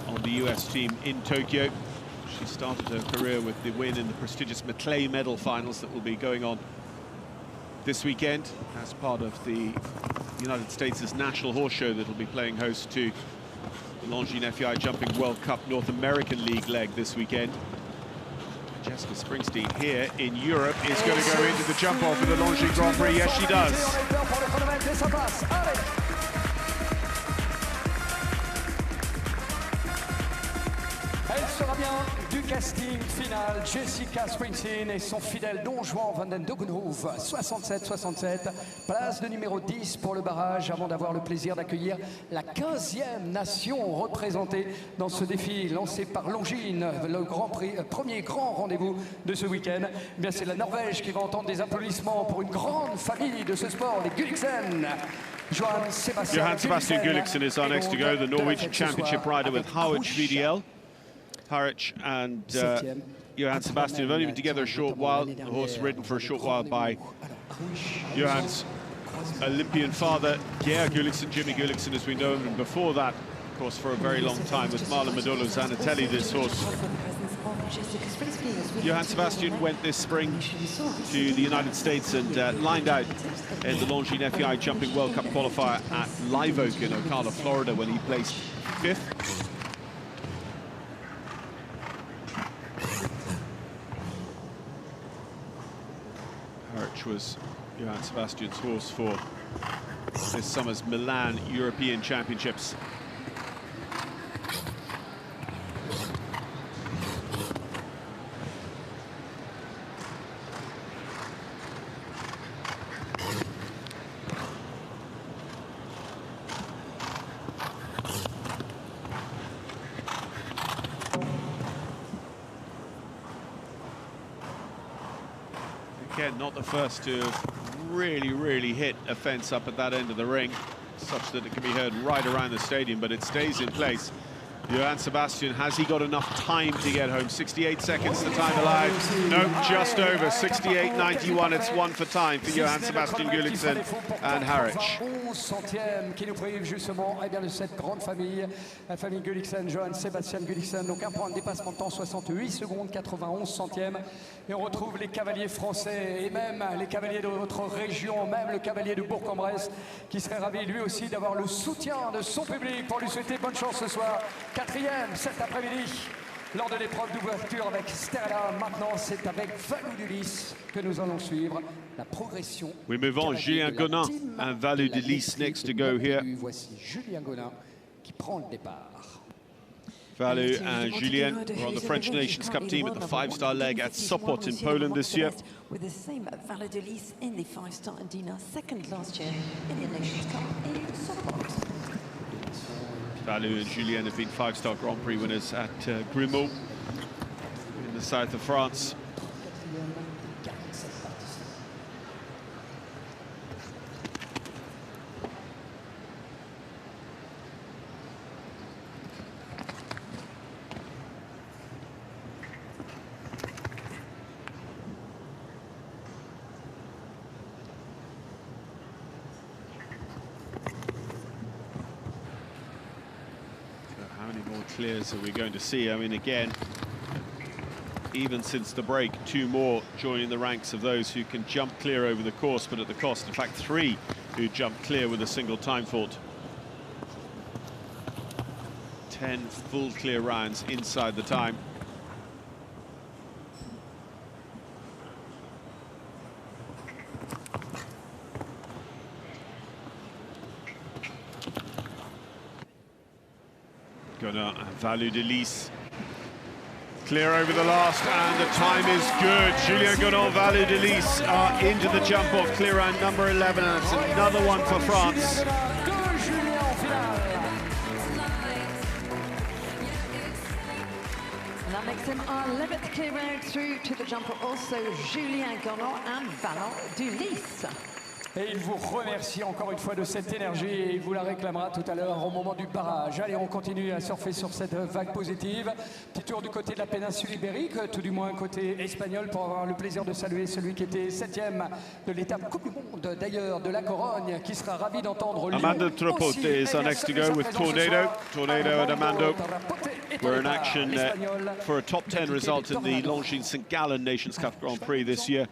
on the US team in Tokyo. She started her career with the win in the prestigious McClay medal finals that will be going on this weekend as part of the United States' National Horse Show that will be playing host to the Longines FEI Jumping World Cup North American League leg this weekend. Jessica Springsteen here in Europe is going to go into the jump-off in the Longines Grand Prix. Yes, she does. Elle sera bien du casting final. Jessica Springsteen et son fidèle Don Juan van den Donkerhove, 67-67, place de numéro 10 pour le barrage avant d'avoir le plaisir d'accueillir la 15e nation représentée dans ce défi lancé par Longines, le Grand Prix, premier grand rendez-vous de ce week-end. Eh bien, c'est la Norvège qui va entendre des applaudissements pour une grande famille de ce sport, les Gulliksen. Johan Sebastian Gulliksen is our next to go, the Norwegian Championship rider with Howard VDL. Harich and Johan Sebastian have only been together a short while. The horse ridden for a short while by Johan's Olympian father, Geir Gulliksen, Jimmy Gulliksen, as we know him. And before that, of course, for a very long time with Marlon Madolo Zanatelli, this horse. Johan Sebastian went this spring to the United States and lined out in the Longines FEI Jumping World Cup qualifier at Live Oak in Ocala, Florida, when he placed 5th. Harich was Johan Sebastian's horse for this summer's Milan European Championships. Again, not the first to have really hit a fence up at that end of the ring, such that it can be heard right around the stadium, but it stays in place. Johan Sebastian, has he got enough time to get home? 68 seconds the time allowed. No, just over. 68.91. It's one for time for Johan Sebastian Gulliksen and Harich. 11 centièmes qui nous prive justement de cette grande famille, la famille Gulliksen, Johan Sebastian Gulliksen. Donc un point de dépassement de temps, 68 secondes, 91 centièmes. Et on retrouve les cavaliers français et même les cavaliers de notre région, même le cavalier de Bourg-en-Bresse, qui serait ravi lui aussi d'avoir le soutien de son public pour lui souhaiter bonne chance ce soir. 4e cet après-midi lors de l'épreuve d'ouverture avec Sterla. Maintenant, c'est avec Valoudulis que nous allons suivre la progression. We move on. Julien Gonin and Valoudulis next to go here. Voici Julien Gonin qui prend le départ. Valou and Julien were on the French Nations Cup team at the 5-star leg at Sopot in Poland this year. With the same Valoudulis in the 5-star and Dina second last year in the Nations Cup in Sopot. Valou and Julien have been 5-star Grand Prix winners at Grimaud in the south of France. clears that we're going to see. I mean, again, even since the break, 2 more joining the ranks of those who can jump clear over the course, but at the cost, in fact, 3 who jumped clear with a single time fault. 10 full clear rounds inside the time. Gunnar and Valu de Lys clear over the last, and the time is good. Julien Gunnar, Valu de Lys are into the jump off, clear round number 11, and it's another one for France. That makes him our 11th clear round through to the jumper, also Julien Gunnar and Valu de Lys. Et il vous remercie encore une fois de cette énergie et il vous la réclamera tout à l'heure au moment du barrage. Allez, on continue à surfer sur cette vague positive. Petit tour du côté de la péninsule ibérique, tout du moins côté espagnol, pour avoir le plaisir de saluer celui qui était 7e de l'étape Coupe du Monde, d'ailleurs, de la Corogne, qui sera ravi d'entendre Lyon. Amando Trapote is our next to go with Tornado. Tornado and Amando were in action for a top 10 result in the Longines St. Gallen Nations Cup Grand Prix this year.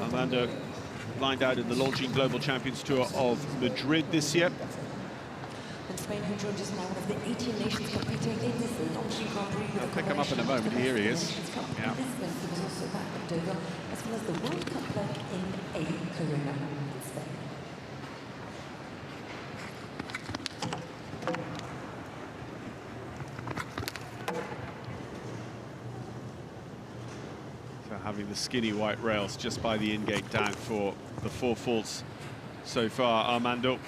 Amando lined out in the Longines Global Champions Tour of Madrid this year. And Spain, who joined us now, one of the 18 nations competing in this Longines Grand Prix. I'll pick him up in a moment. Here he is. Yeah. This event was also back at Dover, as well as the World Cup leg in A Corona in Spain. Having the skinny white rails just by the in-gate down for the 4 faults so far. Armando.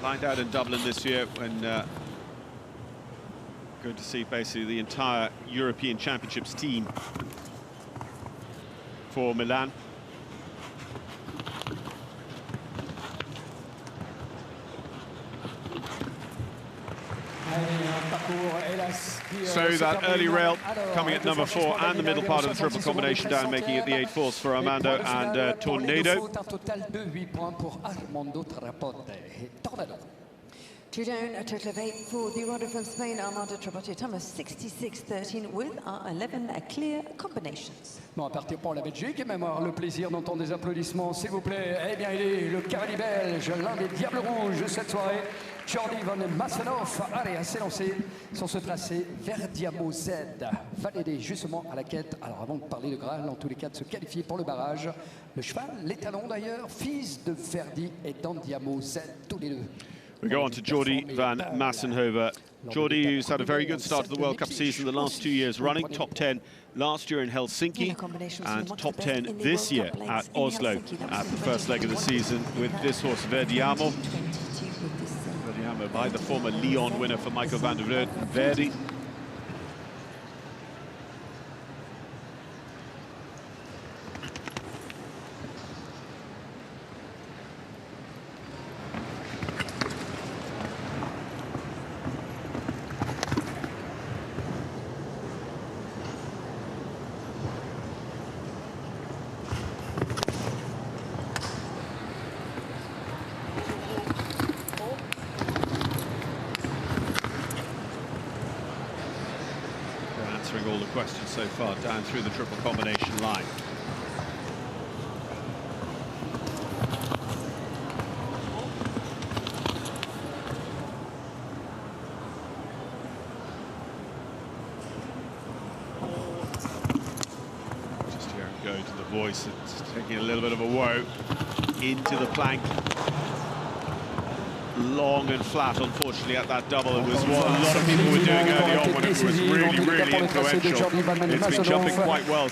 Lined out in Dublin this year when good to see basically the entire European Championships team for Milan. So that early rail coming at number 4 and the middle part of the triple combination down, making it the 8 fourths for Armando and Tornado. 2 down, a total of 8 for the rider from Spain, Armando Trapote, time of 66.13 with our 11 clear combinations. Bon, à partir pour la Belgique, et même avoir le plaisir d'entendre des applaudissements, s'il vous plaît. Eh bien, il est le cavalier belge, l'un des diables rouges de cette soirée, Jordi van Massenhoff. Allez, à s'élancer sur ce tracé vers Diamo Z. Va l'aider justement à la quête. Alors, avant de parler de Graal, en tous les cas, de se qualifier pour le barrage. Le cheval, l'étalon d'ailleurs, fils de Verdi et d'Andiamo Z, tous les deux. We go on to Jordi van Massenhoven. Jordi, who's had a very good start to the World Cup season the last 2 years running, top 10 last year in Helsinki and top 10 this year at Oslo at the first leg of the season with this horse Verdiamo. Verdiamo by the former Lyon winner for Michael van der Vleuten, Verdi. All the questions so far down through the triple combination line. Just here and go to the voice, it's taking a little bit of a woe into the plank. Long and flat, unfortunately, at that double. It was what a lot of people were doing early on when it was really influential. It's been jumping quite well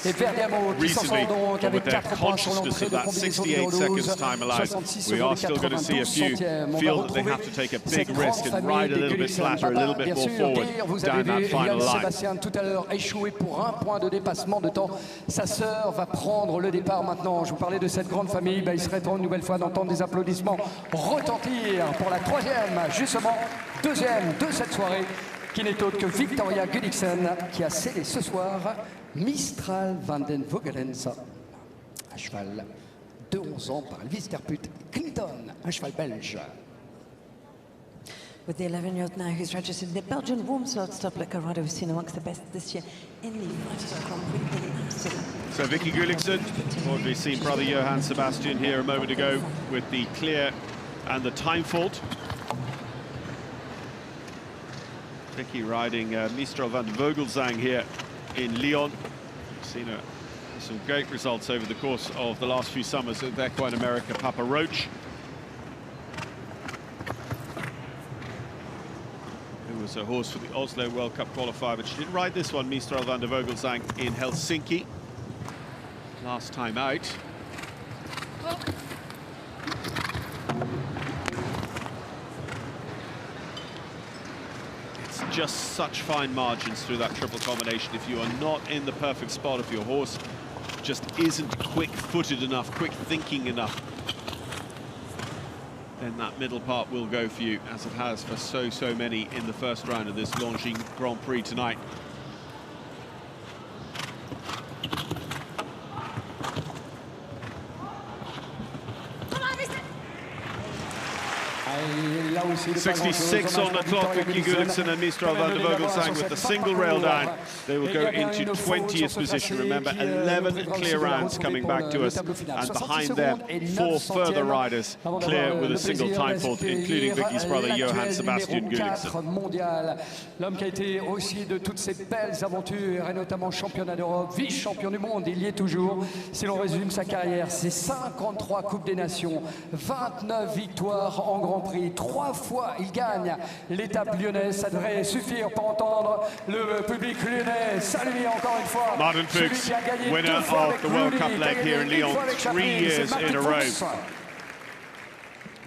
recently, but with their consciousness of that 68 seconds time allowed, we are still going to see a few feel that they have to take a big risk and ride a little bit flatter, a little bit more forward down that final line. Sébastien tout à l'heure échoué pour 1 point de dépassement de temps. Sa sœur va prendre le départ maintenant. Je vous parlais de cette grande famille. Il serait temps une nouvelle fois d'entendre des applaudissements retentir pour la 3e, justement, 2e de cette soirée. qui n'est autre que Victoria Gulliksen, qui a scellé ce soir Mistral van den Vogelens, un cheval de 11 ans par Wisterput Clinton, un cheval belge. With the 11-year-old now who's registered the Belgian warm slot stop Corrado, we've seen amongst the best this year in the 5-star Grand Prix in Amsterdam. So Vicky Gulliksen, well, we've seen brother Johann Sebastian here a moment ago with the clear and the time fault. Vicky riding Mistral van den Vogelzang here in Lyon. We've seen some great results over the course of the last few summers at Equestrian America, Papa Roach. Who was a horse for the Oslo World Cup qualifier, but she didn't ride this one, Mistral van den Vogelzang, in Helsinki last time out. It's just such fine margins through that triple combination. If you are not in the perfect spot, if your horse just isn't quick-footed enough, quick-thinking enough, then that middle part will go for you, as it has for so many in the first round of this Longines Grand Prix tonight. Là aussi, 66 on the clock, Vicky Gulliksen and Mistral van den Vogelzang with the single rail down. They will go into 20th position. Remember, 11 clear rounds coming back to us, and behind them 4 further riders clear with a single time fault, including Vicky's brother Johann Sebastian Gulliksen. L'homme qui a été aussi de toutes ces belles aventures, et notamment championnat d'Europe, vice-champion du monde, il y est toujours. Si l'on résume sa carrière, c'est 53 Coupes des Nations, 29 victoires en Grand Prix, 3 fois il gagne l'étape lyonnaise. Ça devrait suffire pour entendre le public lyonnais saluer encore une fois Martin Fuchs, winner of the World Cup leg here in Lyon 3 years in a row.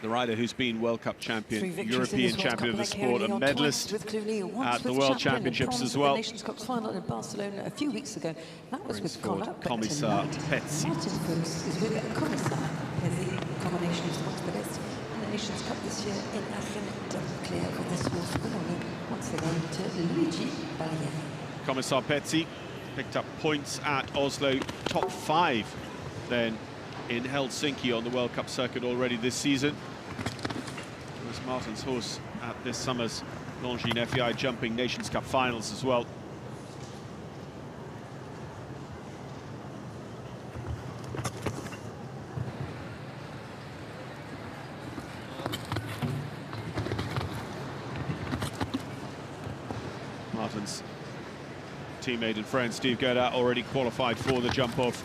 The rider who's been World Cup champion, European champion of the sport, a medalist at the World Championships as well. Nations Cup final in Barcelona a few weeks ago. That was with Commissar Pezzi. Martin Fuchs is with Commissar Pezzi. Combination is amongst the best in the Nations Cup this year in Aachen. Double clear with this horse belonging once again to Luigi Ballieri. Commissar Pezzi picked up points at Oslo, top 5 then in Helsinki on the World Cup circuit already this season. It was Martin's horse at this summer's Longines FEI Jumping Nations Cup finals as well. Martin's teammate and friend Steve Gerda already qualified for the jump off.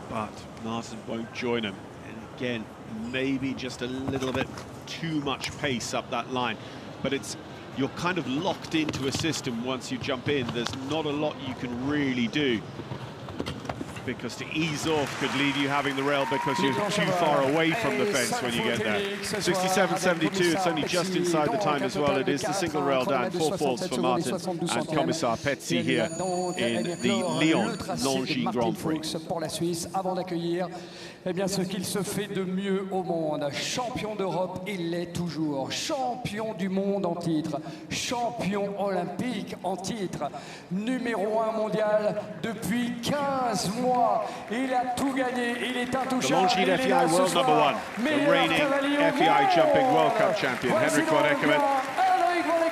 But Martin won't join him. And again, maybe just a little bit too much pace up that line. But you're kind of locked into a system once you jump in. There's not a lot you can really do, because to ease off could leave you having the rail because you're too far away from the fence when you get there. 67.72, it's only just inside the time as well. It is the single rail down, 4 faults for Martin and Commissar Pezzi here in the Lyon Longines Grand Prix. Pour la Suisse, avant d'accueillir ce qu'il se fait de mieux au monde. Champion d'Europe, il l'est toujours. Champion du monde en titre. Champion olympique en titre. Numéro 1 mondial depuis 15 mois. Il a tout gagné, il est intouchable. The Longines FEI World number 1, the reigning FEI Jumping World Cup champion, Henrik von Eckermann,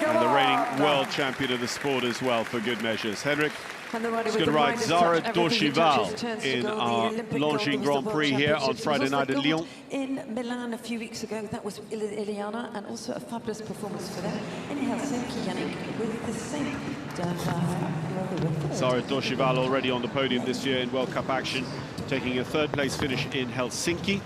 and the reigning world champion of the sport as well, for good measures. Henrik is going to ride Zara Dorchival in our Longines Grand Prix here on Friday night in Lyon. In Milan a few weeks ago, that was Iliana, and also a fabulous performance for them. In Helsinki, Yannick, with the same Zara Dorchival already on the podium this year in World Cup action, taking a 3rd place finish in Helsinki.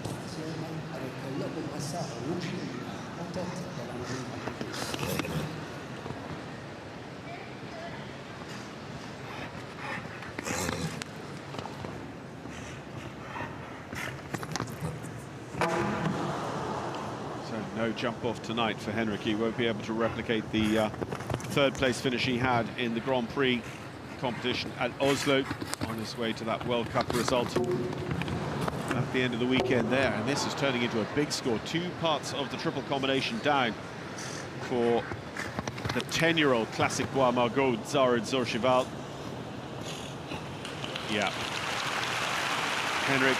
No jump off tonight for Henrik. He won't be able to replicate the 3rd place finish he had in the Grand Prix competition at Oslo, on his way to that World Cup result. at the end of the weekend there, and this is turning into a big score. 2 parts of the triple combination down for the 10-year-old Classic Bois Margot, Zara Zorcheval. Yeah. Henrik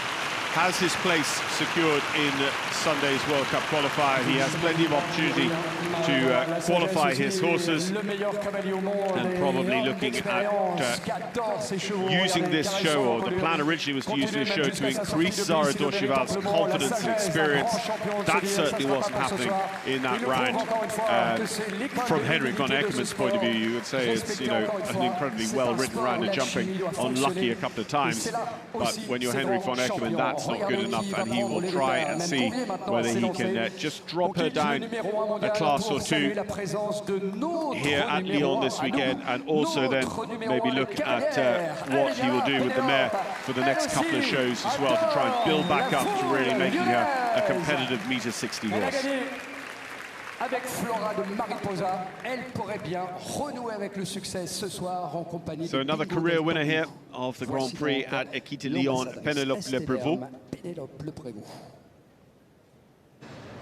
has his place secured in Sunday's World Cup qualifier. He has plenty of opportunity to qualify his horses, and probably looking at using this show, or the plan originally was to use this show to increase Zara Zorcheval's confidence and experience. That certainly wasn't happening in that round. From Henrik von Eckermann's point of view, you would say it's, you know, an incredibly well-written round of jumping, unlucky a couple of times. But when you're Henrik von Eckermann, that's not good enough, and he will try and see whether he can just drop her down a class or 2 here at Lyon this weekend, and also then maybe look at what he will do with the mare for the next couple of shows as well, to try and build back up to really making her a competitive meter 60 horse. Avec Flora de Mariposa, elle pourrait bien renouer avec le succès ce soir en compagnie. So another career winner here of the Grand Prix at Equite Lyon, Pénélope Leprevaux.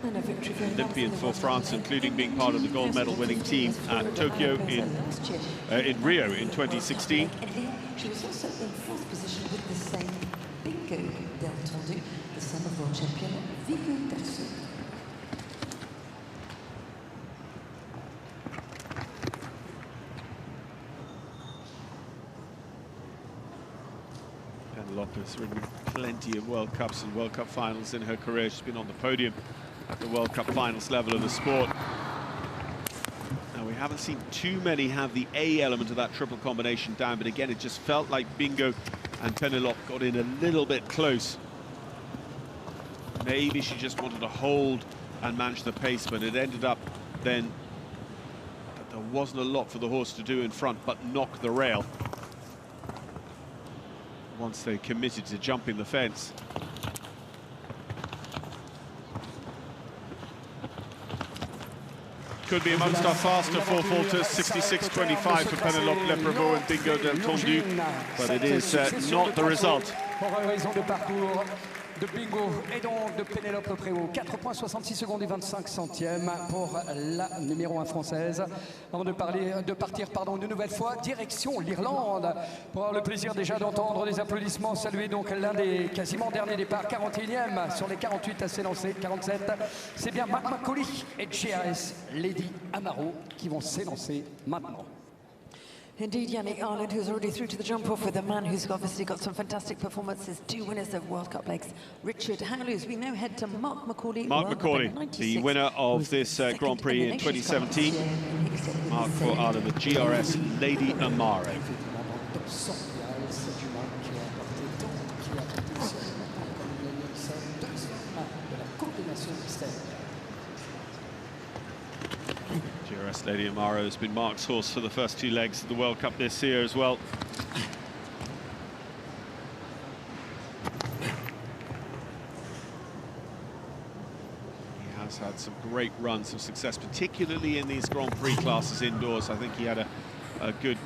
Olympian for France, including being part of the gold medal winning team at Tokyo in Rio in 2016. She was also in 4th position with the same Bingo Del Tondu, the son of world champion Vigo Berceau. Penelope has ridden plenty of World Cups and World Cup finals in her career. She's been on the podium at the World Cup finals level of the sport. Now, we haven't seen too many have the A element of that triple combination down, but again, it just felt like Bingo and Penelope got in a little bit close. Maybe she just wanted to hold and manage the pace, but it ended up then that there wasn't a lot for the horse to do in front but knock the rail once they committed to jumping the fence. Could be amongst our faster 4-faulters, 66.25 for Penelope Leprevaux and Bingo Del Tondu, but it is not the result. De Bingo et donc de Pénélope Leprevaux. 4,66 secondes et 25 centièmes pour la numéro 1 française. Avant de partir une nouvelle fois, direction l'Irlande, pour avoir le plaisir déjà d'entendre des applaudissements. Saluer donc l'un des quasiment derniers départs, 41e sur les 48 à s'élancer, 47. C'est bien Mark McCauley et GRS Lady Amaro qui vont s'élancer maintenant. Indeed, Yannick Arnold, who's already through to the jump-off with a man who's obviously got some fantastic performances, 2 winners of World Cup legs. Richard Howlers, we now head to Mark McCauley. Mark McCauley, the winner of this Grand Prix in 2017. Mark for out of the GRS Lady Amaro. GRS Lady Amaro has been Mark's horse for the first 2 legs of the World Cup this year as well. He has had some great runs of success, particularly in these Grand Prix classes indoors. I think he had a good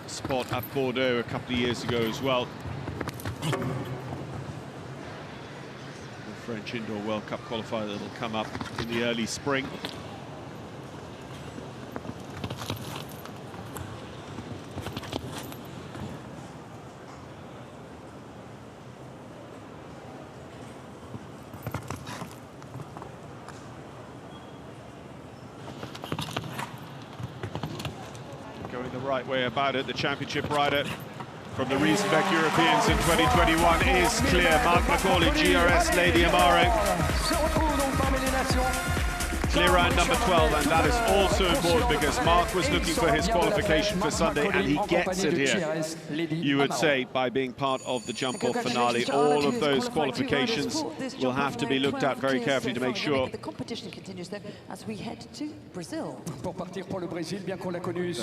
spot at Bordeaux a couple of years ago as well. The French Indoor World Cup qualifier that will come up in the early spring. Going the right way about it, the championship rider from the Riesenbeck Europeans in 2021 is clear. Mark McCauley, GRS Lady Amaro. Clear round number 12, and that is also important because Mark was looking for his qualification for Sunday, and he gets it here, you would say, by being part of the jump-off finale. All of those qualifications will have to be looked at very carefully to make sure the competition continues there as we head to Brazil. That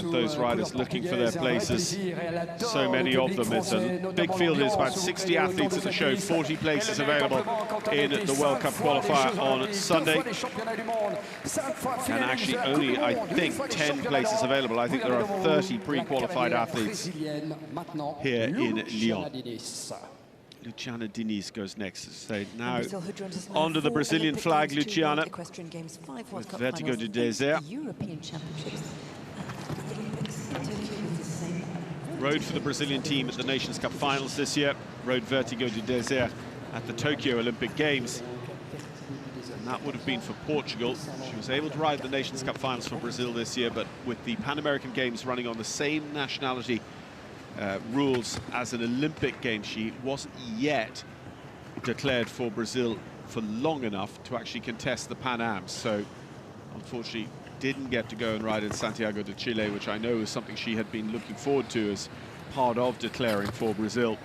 those riders looking for their places, so many of them. It's a big field. There's about 60 athletes at the show, 40 places available in the World Cup qualifier on Sunday. And actually only, I think, 10 places available. I think there are 30 pre-qualified athletes here in Lyon. Luciana Diniz goes next. So now Brazil, who joins us now onto the for Brazilian Olympic flag, Games, 2 Luciana. World Equestrian Games, 5 World Cup Vertigo finals, du Désert. 8 European Championships, and the Olympics in Tokyo with the same. Rode for the Brazilian team at the Nations Cup finals this year. Rode Vertigo du Désert at the Tokyo Olympic Games. And that would have been for Portugal. She was able to ride the Nations Cup finals for Brazil this year, but with the Pan American Games running on the same nationality rules as an Olympic game, she wasn't yet declared for Brazil for long enough to actually contest the Pan Ams. So unfortunately didn't get to go and ride in Santiago de Chile, which I know is something she had been looking forward to as part of declaring for Brazil.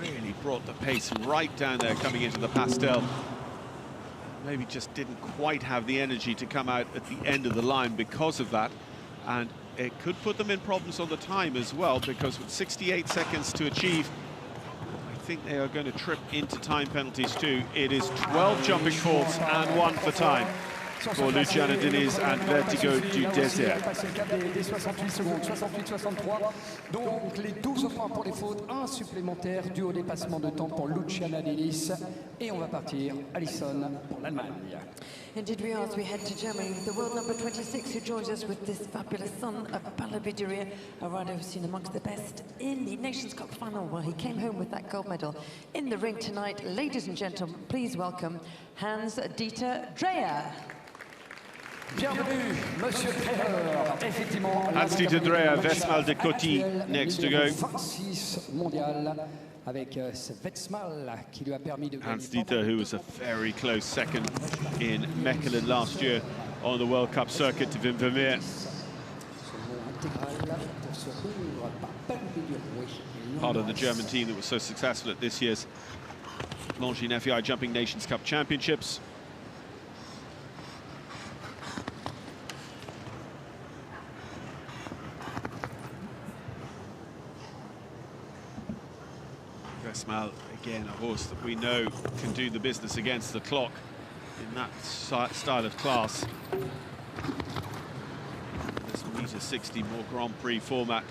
Really brought the pace right down there coming into the pastel. Maybe just didn't quite have the energy to come out at the end of the line because of that. And it could put them in problems on the time as well, because with 68 seconds to achieve, I think they are going to trip into time penalties too. It is 12 jumping faults and 1 for time for Luciana Diniz and Vertigo du Désert. Des 68 secondes, 68-63. Donc les 12 points pour les fautes, un supplémentaire dû au dépassement de temps pour Luciana Diniz. Et on va partir, Alison, pour l'Allemagne. Indeed we are, as we head to Germany with the world number 26 who joins us with this fabulous son of Balabiduria, a rider who's seen amongst the best in the Nations Cup final where he came home with that gold medal. In the ring tonight, ladies and gentlemen, please welcome Hans-Dieter Dreyer. Bienvenue, Monsieur Dreher. Effectivement, Hans-Dieter Dreher, Westmal de Coty, next to go. 26 mondial avec ce Westmal qui lui a permis de gagner. Hans-Dieter, who was a very close second in Mechelen last year on the World Cup circuit to Wim Vermeer. Part of the German team that was so successful at this year's Longines FEI Jumping Nations Cup Championships. Westmal, again, a horse that we know can do the business against the clock in that style of class. This meter 60 more Grand Prix format,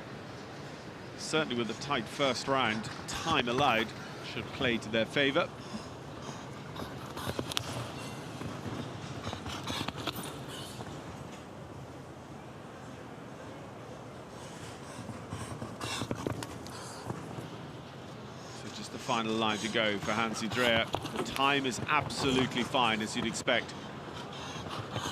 certainly with a tight first round, time allowed should play to their favour. Final line to go for Hansi Dreher. The time is absolutely fine, as you'd expect.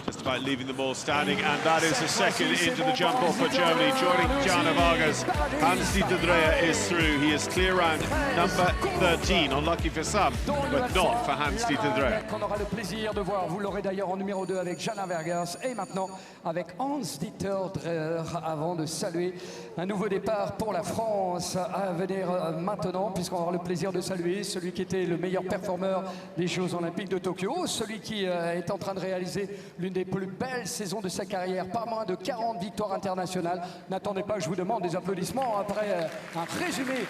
Just about leaving them all standing, and that is a second into the jump off for Germany, joining Jana Vargas. Hans-Dieter Dreher is through. He is clear round number 13. Unlucky for some, but not for Hans-Dieter Dreher. On aura le plaisir de voir, vous l'aurez d'ailleurs en numéro 2 avec Jana Vargas et maintenant avec Hans-Dieter Dreher, avant de saluer un nouveau départ pour la France à venir maintenant, puisqu'on aura le plaisir de saluer celui qui était le meilleur performeur des Jeux Olympiques de Tokyo, celui qui est en train de réaliser l'une des plus belles saisons de sa carrière, pas moins de 40 victoires internationales. N'attendez pas, je vous demande des applaudissements après un résumé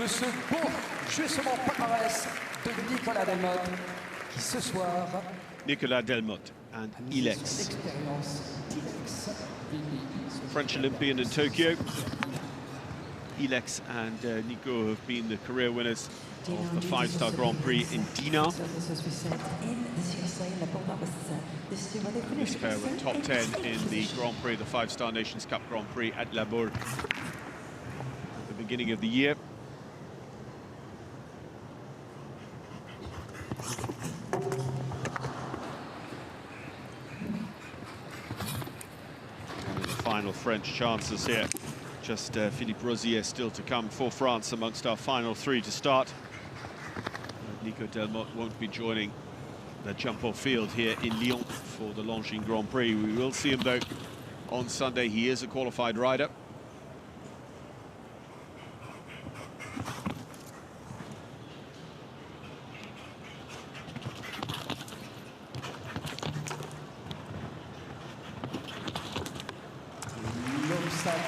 de ce beau, justement, palmarès de Nicolas Delmotte, qui ce soir... Nicolas Delmotte and Ilex. French Olympian in Tokyo. Ilex and Nico have been the career winners of the five-star Grand Prix in Dinah. This pair were top 10 in the Grand Prix, the five-star Nations Cup Grand Prix at La Bourg at the beginning of the year. And the final French chances here. Just Philippe Rosier still to come for France amongst our final three to start. Nico Delmotte won't be joining the jump-off field here in Lyon for the Longines Grand Prix. We will see him, though, on Sunday. He is a qualified rider.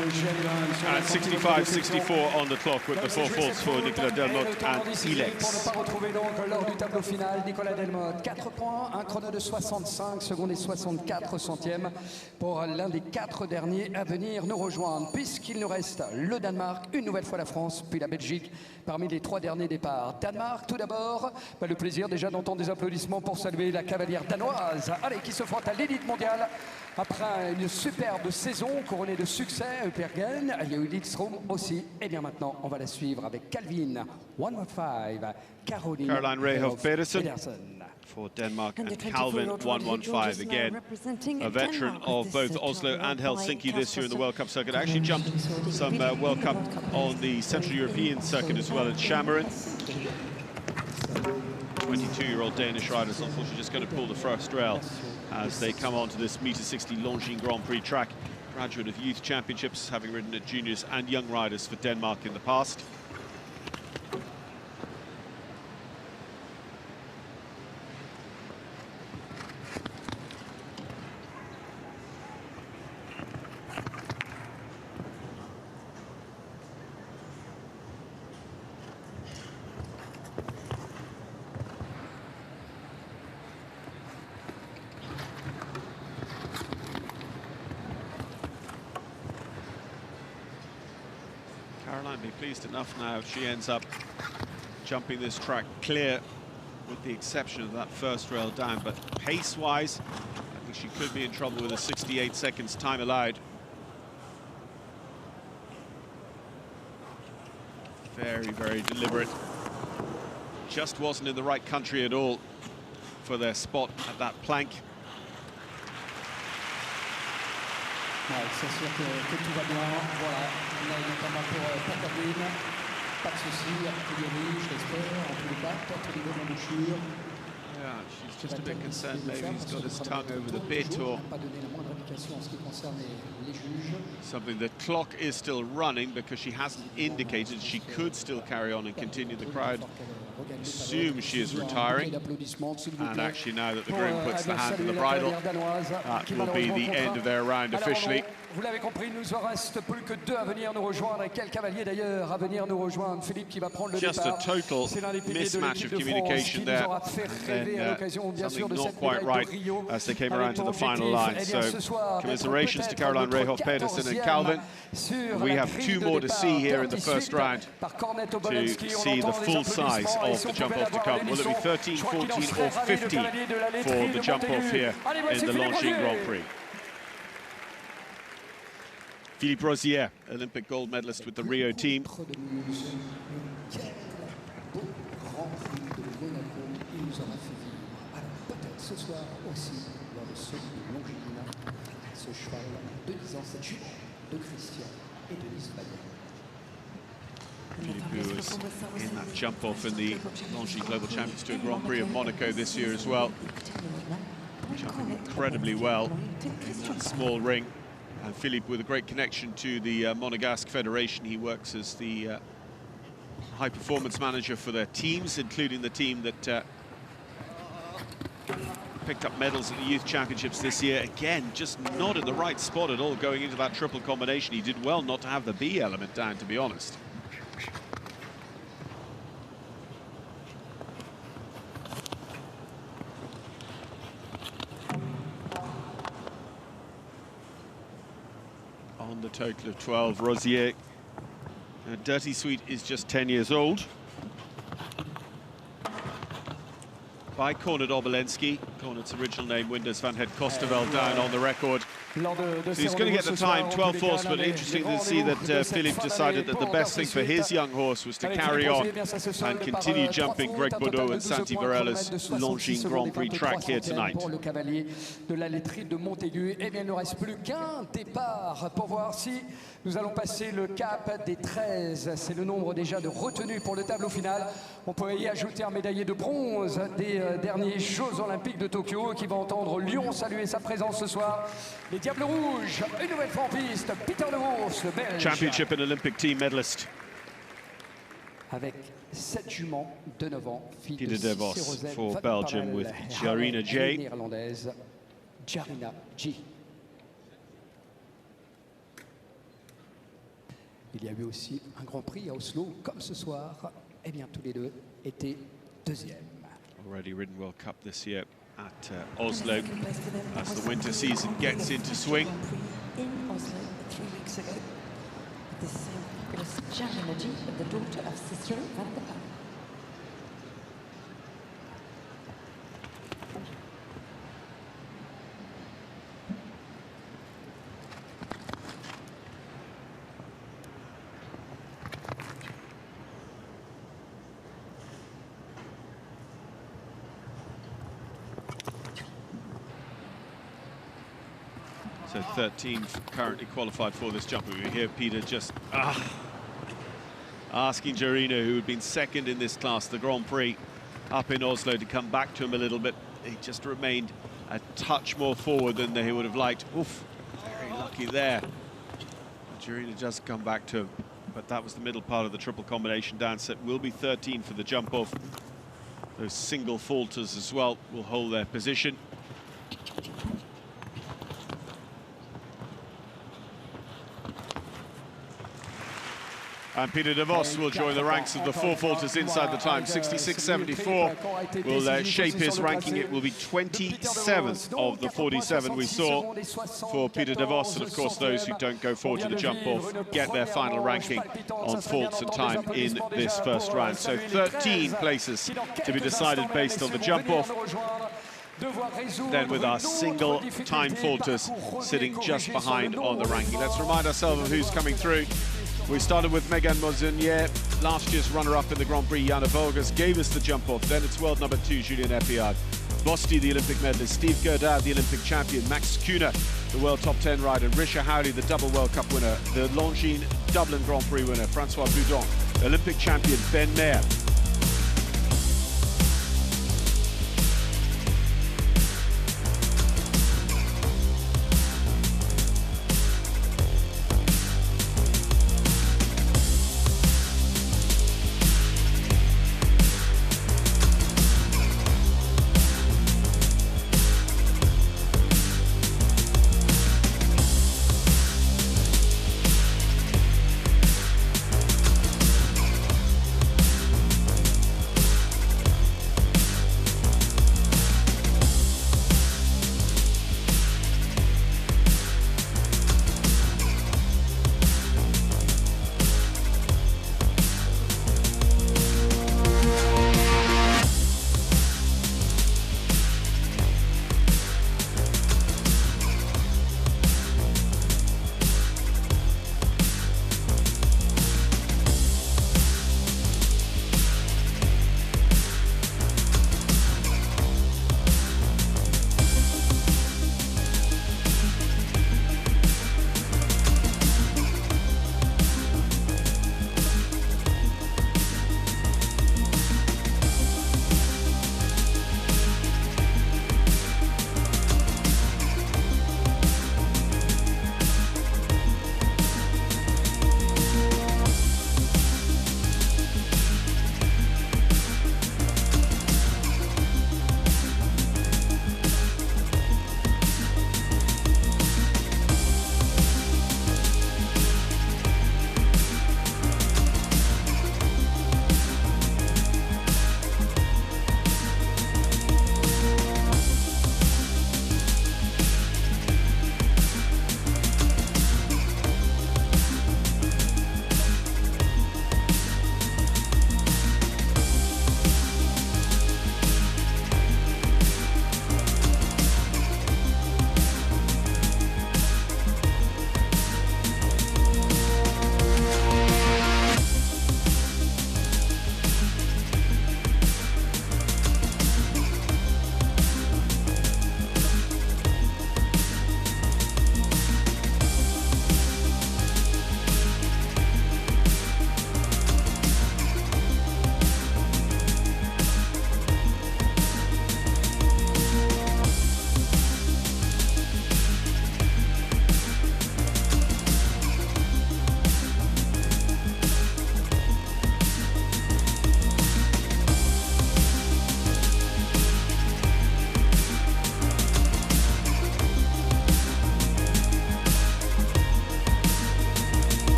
And 65-64 on the clock with the 4 faults for Nicolas Delmotte and Ilex. On ne pas retrouver donc lors du tableau final Nicolas Delmotte. 4 points, un chrono de 65 secondes et 64 centièmes pour l'un des 4 derniers à venir nous rejoindre, puisqu'il nous reste le Danemark, une nouvelle fois la France, puis la Belgique parmi les 3 derniers départs. Danemark, tout d'abord, le plaisir déjà d'entendre des applaudissements pour saluer la cavalière danoise, allez, qui se frotte à l'élite mondiale après une superbe saison couronnée de succès. Pergen, il y a eu Lidstrom aussi. Et bien maintenant, on va la suivre avec Calvin 115, Caroline Rehoff Pedersen for Denmark, and Calvin 115 again, a veteran of both Oslo and Helsinki this year in the World Cup circuit. Actually jumped some World Cup on the Central European circuit as well at Chamerin. 22-year-old Danish riders unfortunately just going to pull the first rail as they come onto this meter 60 Longines Grand Prix track. Graduate of youth championships, having ridden at juniors and young riders for Denmark in the past. Caroline be pleased enough now if she ends up jumping this track clear, with the exception of that first rail down. But pace-wise, I think she could be in trouble with a 68 seconds time allowed. Very, very deliberate. Just wasn't in the right country at all for their spot at that plank. Ouais, c'est sûr que tout va bien. Voilà, on a notamment pour Caroline. Pas de soucis, a priori, je l'espère, en tous les cas, peut-être au niveau de l'embouchure. Yeah, she's just a bit concerned maybe he's got his tongue over the bit or something. The clock is still running because she hasn't indicated she could still carry on and continue. The crowd assume she is retiring, and actually now that the groom puts the hand on the bridle, that will be the end of their round officially. Vous l'avez compris, nous en reste plus que 2 à venir nous rejoindre. Et quel cavalier d'ailleurs à venir nous rejoindre? Philippe qui va prendre le Just départ. a total mismatch of communication there, and something not quite right as they came around to the final line. So commiserations to Caroline Rehoff Pedersen and Calvin. We have 2 more to see here in the first round to see the full size of the jump off to come. Will it be 13, 14 or 15 for the jump off here in the Longines Grand Prix? Philippe Rosier, Olympic gold medalist with the Rio team. Philippe, who was in that jump off in the Longines Global Champions Tour Grand Prix of Monaco this year as well. Jumping incredibly well in that small ring. And Philippe with a great connection to the Monegasque Federation. He works as the high performance manager for their teams, including the team that picked up medals at the youth championships this year. Again, just not in the right spot at all going into that triple combination. He did well not to have the B element down, to be honest. On the total of 12, Rosier. Dirty Sweet is just 10 years old. By Cornet Obolensky. Cornet's original name, Winders van Het Kosterveld, down on the record. So he's going to get the time, 12 horse, but interesting to see that Philippe decided that the best thing for his young horse was to carry on and continue jumping Greg Boudot and Santi Varela's Longines Grand Prix track here tonight. Pour le cavalier de la laiterie de Montaigu, eh bien, il ne reste plus qu'un départ pour voir si nous allons passer le cap des 13. C'est le nombre déjà de retenues pour le tableau final. On peut y ajouter un médaillé de bronze des derniers Jeux Olympiques de Tokyo qui va entendre Lyon saluer sa présence ce soir. Les Diables Rouges, une nouvelle fois en piste, Peter de Vos, le Belge. Championship and Olympic team medalist. Avec 7 juments de 9 ans, fille de Peter de Vos for Belgium with Jarina J. Néerlandaise, Jarina J. Il y a eu aussi un Grand Prix à Oslo, comme ce soir. Eh bien, tous les deux étaient deuxièmes. Already ridden World Cup this year at Oslo as the winter season gets into swing. In Oslo 3 weeks ago, the same fabulous Jam-Energy, the daughter of Cicero van der Pal. So 13 currently qualified for this jump. We hear Peter just asking Jorina, who had been second in this class, the Grand Prix up in Oslo, to come back to him a little bit. He just remained a touch more forward than he would have liked. Oof, very lucky there. Jorina does come back to him, but that was the middle part of the triple combination dance. It will be 13 for the jump off. Those single falters as well will hold their position. And Peter de Vos will join the ranks of the four falters inside the time. 66.74 will shape his ranking. It will be 27th of the 47 we saw for Peter de Vos. And of course, those who don't go forward to the jump off get their final ranking on faults and time in this first round. So 13 places to be decided based on the jump off. Then with our single time falters sitting just behind on the ranking. Let's remind ourselves of who's coming through. We started with Megan Mozenier, last year's runner-up in the Grand Prix. Jana Voges gave us the jump-off. Then it's world number 2, Julien Epiard. Bosti, the Olympic medalist. Steve Gerdau, the Olympic champion. Max Kuhner, the world top 10 rider. Risha Howley, the double World Cup winner. The Longines Dublin Grand Prix winner. Francois Boudon, Olympic champion. Ben Mayer.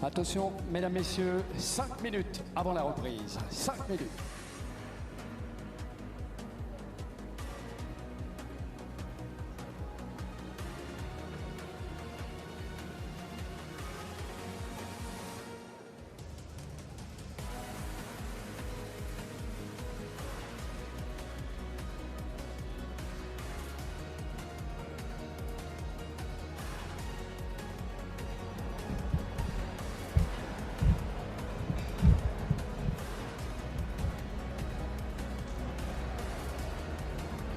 Attention, mesdames, messieurs, 5 minutes avant la reprise. 5 minutes.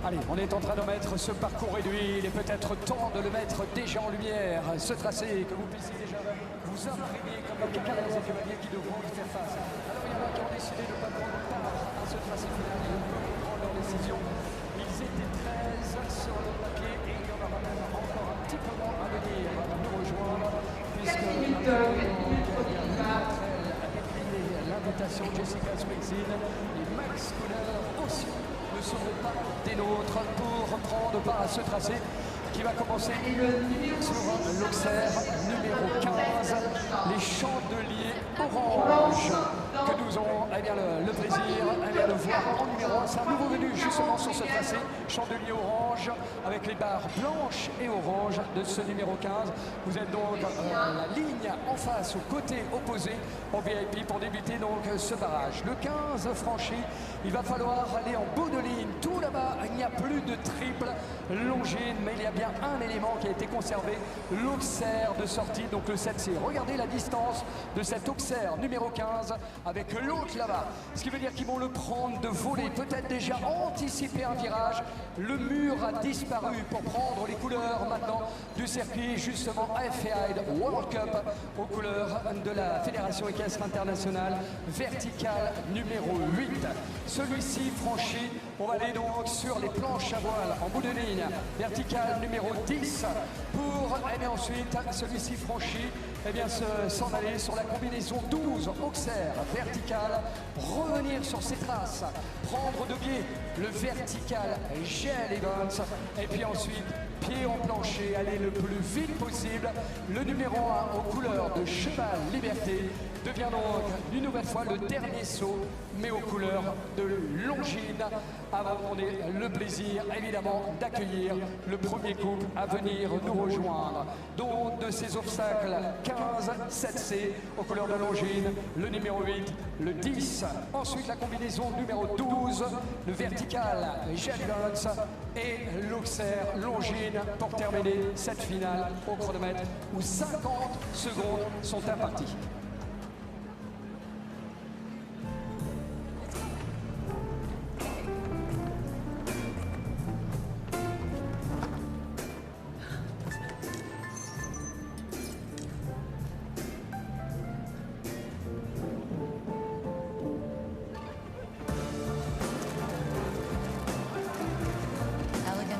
Allez, on est en train de mettre ce parcours réduit. Il est peut-être temps de le mettre déjà en lumière. Ce tracé, que vous puissiez déjà vous imprégner comme les 15 cavaliers qui devront y faire face. Alors, il y en a qui ont décidé de ne pas prendre part à ce tracé final. Ils peuvent prendre leur décision. Ils étaient 13 sur le papier et il y en aura même encore un petit peu moins à venir nous rejoindre. Puisque l'invitation Jessica Springsteen et Max Couleur aussi ne seront pas des nôtres pour prendre part à ce tracé qui va commencer sur l'Auxerre numéro 15, les chandeliers orange que nous aurons le plaisir de voir en numéro 1. C'est un nouveau venu justement sur ce tracé, chandelier orange avec les barres blanches et orange de ce numéro 15. Vous êtes donc la ligne en face, au côté opposé au VIP pour débuter donc ce barrage. Le 15 franchi, il va falloir aller en bout de ligne. Tout là-bas, il n'y a plus de triple Longines, mais il y a bien un élément qui a été conservé, l'Auxerre de sortie, donc le 7C. Regardez la distance de cet Auxerre numéro 15 avec l'autre là-bas. Ce qui veut dire qu'ils vont le prendre de voler, peut-être déjà anticiper un virage. Le mur a disparu pour prendre les couleurs maintenant du circuit, justement FAI World Cup, aux couleurs de la Fédération équestre internationale, verticale numéro 8. Celui-ci franchi, on va aller donc sur les planches à voile en bout de ligne, verticale numéro 10 pour, et bien ensuite, celui-ci franchi, et bien s'en aller sur la combinaison 12, Auxerre, verticale, revenir sur ses traces, prendre de pied le vertical Gel Evans, et puis ensuite, pied en plancher, aller le plus vite possible. Le numéro 1 aux couleurs de Cheval Liberté devient donc une nouvelle fois le dernier saut, mais aux couleurs de Longines, avant qu'on ait le plaisir évidemment d'accueillir le premier couple à venir nous rejoindre. Donc de ces obstacles, 15, 7C aux couleurs de Longines, le numéro 8, le 10, ensuite la combinaison numéro 12, le vertical Jalons et l'Auxerre Longines pour terminer cette finale au chronomètre où 50 secondes sont imparties.